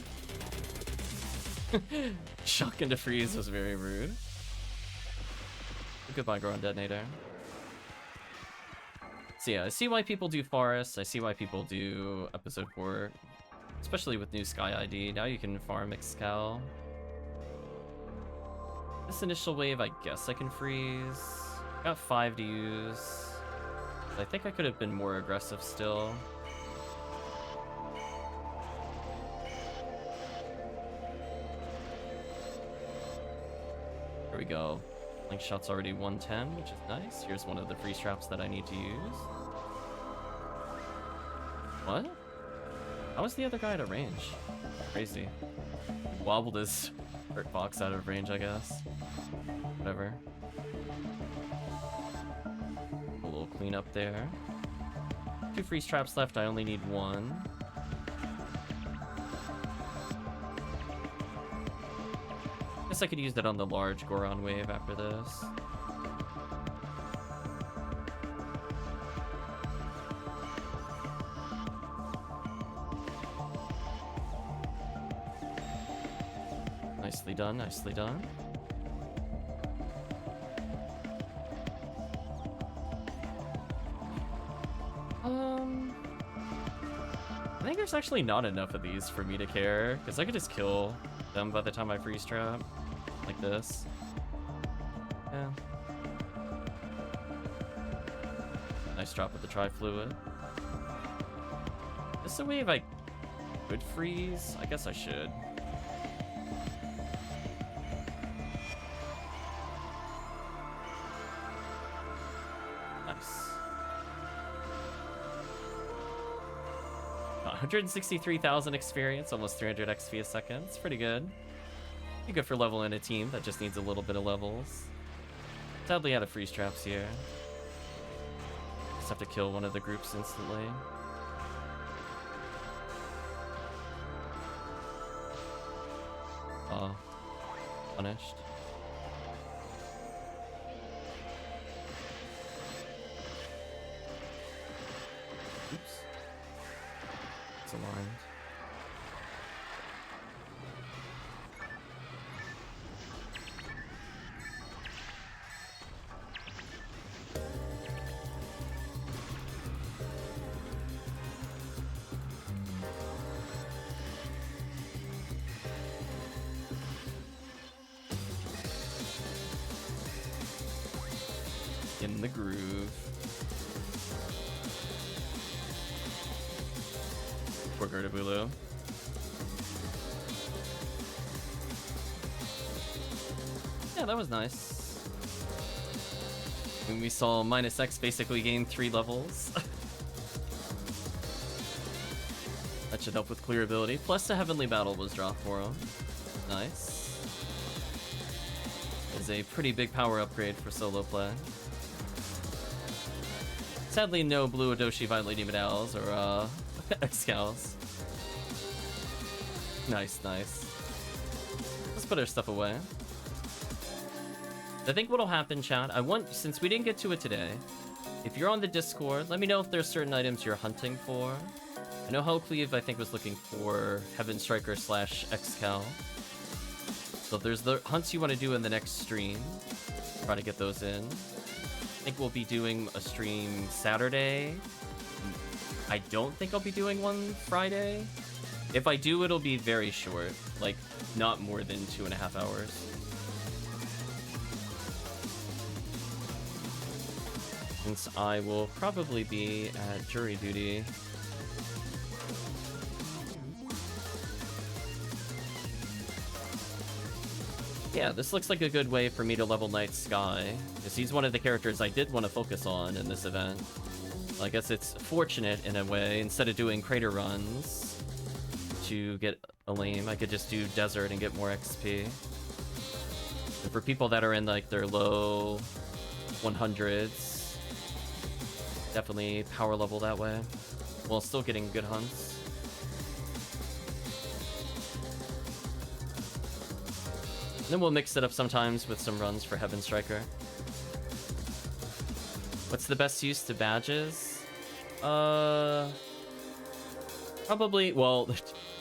Shock into freeze was very rude. Goodbye, Ground Detonator. So yeah, I see why people do Forest. I see why people do Episode 4. Especially with new Sky ID. Now you can farm Excal. This initial wave, I guess I can freeze. Got 5 to use. I think I could have been more aggressive still. There we go. Link shot's already 110, which is nice. Here's one of the freeze traps that I need to use. What? How was the other guy at a range? Crazy. Wobbled his hurt box out of range, I guess. Whatever. A little cleanup there. 2 freeze traps left, I only need 1. Guess I could use that on the large Goron wave after this. Nicely done, nicely done. I think there's actually not enough of these for me to care, because I could just kill them by the time I freeze trap. Like this. Yeah. Nice drop with the tri-fluid. Is this a wave I could freeze? I guess I should. Nice. 163,000 experience, almost 300 XP a second. It's pretty good. Pretty good for leveling a team that just needs a little bit of levels. Sadly out of freeze traps here. Just have to kill one of the groups instantly. Oh. Punished. Oops. It's alarmed. In the groove. Poor Gertabulu. Yeah, that was nice. And we saw MinusX basically gain 3 levels. That should help with clearability. Plus the Heavenly Battle was dropped for him. Nice. Is a pretty big power upgrade for solo play. Sadly, no Blue Odoshi Violet Medals or Excals. Nice, nice. Let's put our stuff away. I think what'll happen, chat, since we didn't get to it today, if you're on the Discord, let me know if there's certain items you're hunting for. I know Hellcleave, I think, was looking for Heaven Striker / Excal. So if there's the hunts you want to do in the next stream, try to get those in. I think we'll be doing a stream Saturday. I don't think I'll be doing one Friday. If I do, it'll be very short, like not more than 2.5 hours. Since I will probably be at jury duty. Yeah, this looks like a good way for me to level Night Sky, because he's one of the characters I did want to focus on in this event. Well, I guess it's fortunate in a way, instead of doing crater runs to get a lame, I could just do desert and get more XP. And for people that are in like their low 100s, definitely power level that way, while still getting good hunts. And then we'll mix it up sometimes with some runs for Heaven Striker. What's the best use to badges? Probably, well,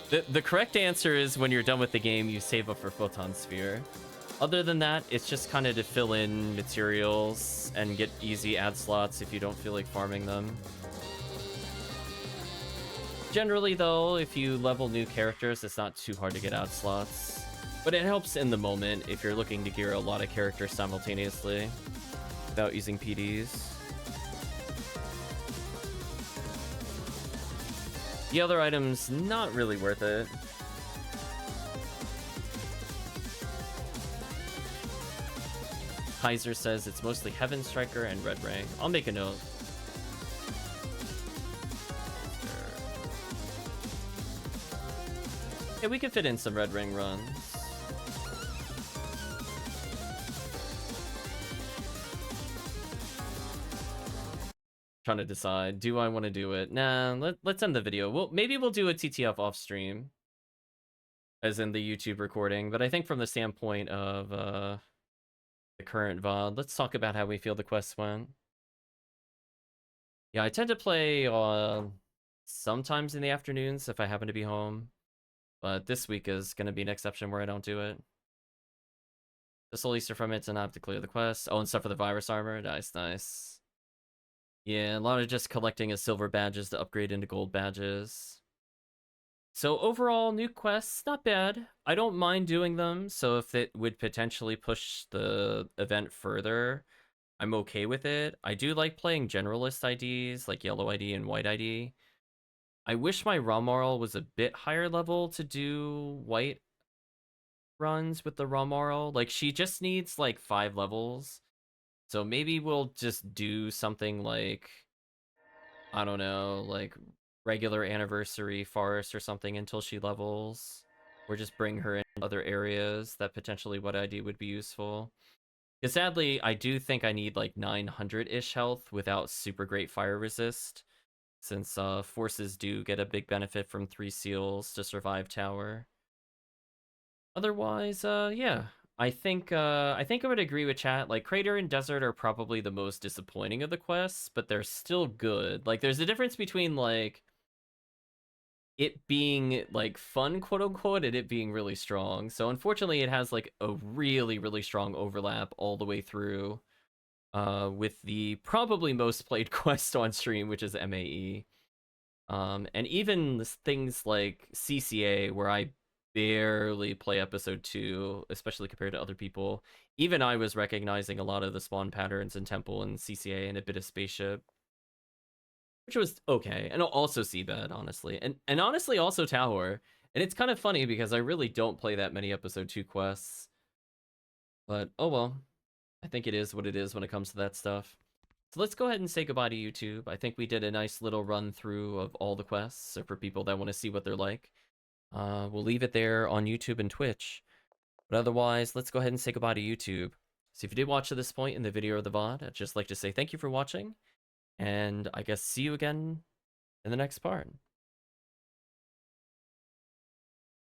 the correct answer is when you're done with the game, you save up for Photon Sphere. Other than that, it's just kind of to fill in materials and get easy ad slots if you don't feel like farming them. Generally, though, if you level new characters, it's not too hard to get ad slots. But it helps in the moment if you're looking to gear a lot of characters simultaneously without using PDs. The other items, not really worth it. Kaiser says it's mostly Heaven Striker and Red Ring. I'll make a note. Yeah, we can fit in some Red Ring runs. Trying to decide, do I want to do it? Nah, let's end the video. Maybe we'll do a TTF off stream, as in the YouTube recording, but I think from the standpoint of the current VOD, let's talk about how we feel the quests went. Yeah, I tend to play sometimes in the afternoons if I happen to be home, but this week is going to be an exception where I don't do it. The Soul Easter from it, and I have to clear the quest. Oh, and stuff for the virus armor. Nice, nice. Yeah, a lot of just collecting as silver badges to upgrade into gold badges. So overall, new quests, not bad. I don't mind doing them, so if it would potentially push the event further, I'm okay with it. I do like playing generalist IDs, like yellow ID and white ID. I wish my Romoral was a bit higher level to do white runs with the Romoral. Like, she just needs, like, 5 levels. So maybe we'll just do something like, I don't know, like regular anniversary forest or something until she levels, or just bring her in other areas that potentially what ID would be useful. Because sadly, I do think I need like 900-ish health without super great fire resist, since forces do get a big benefit from 3 seals to survive tower. Otherwise, yeah, I think I would agree with chat. Like, Crater and Desert are probably the most disappointing of the quests, but they're still good. Like, there's a difference between like it being like fun, quote unquote, and it being really strong. So unfortunately, it has like a really, really strong overlap all the way through. With the probably most played quest on stream, which is MAE. And even things like CCA, where I barely play episode 2, especially compared to other people. Even I was recognizing a lot of the spawn patterns in Temple and CCA and a bit of Spaceship, which was okay. And also Seabed, honestly. And honestly also Tower. And it's kind of funny because I really don't play that many episode 2 quests. But oh well. I think it is what it is when it comes to that stuff. So let's go ahead and say goodbye to YouTube. I think we did a nice little run through of all the quests. So for people that want to see what they're like, we'll leave it there on YouTube and Twitch. But otherwise, let's go ahead and say goodbye to YouTube. So if you did watch to this point in the video or the VOD, I'd just like to say thank you for watching. And I guess see you again in the next part.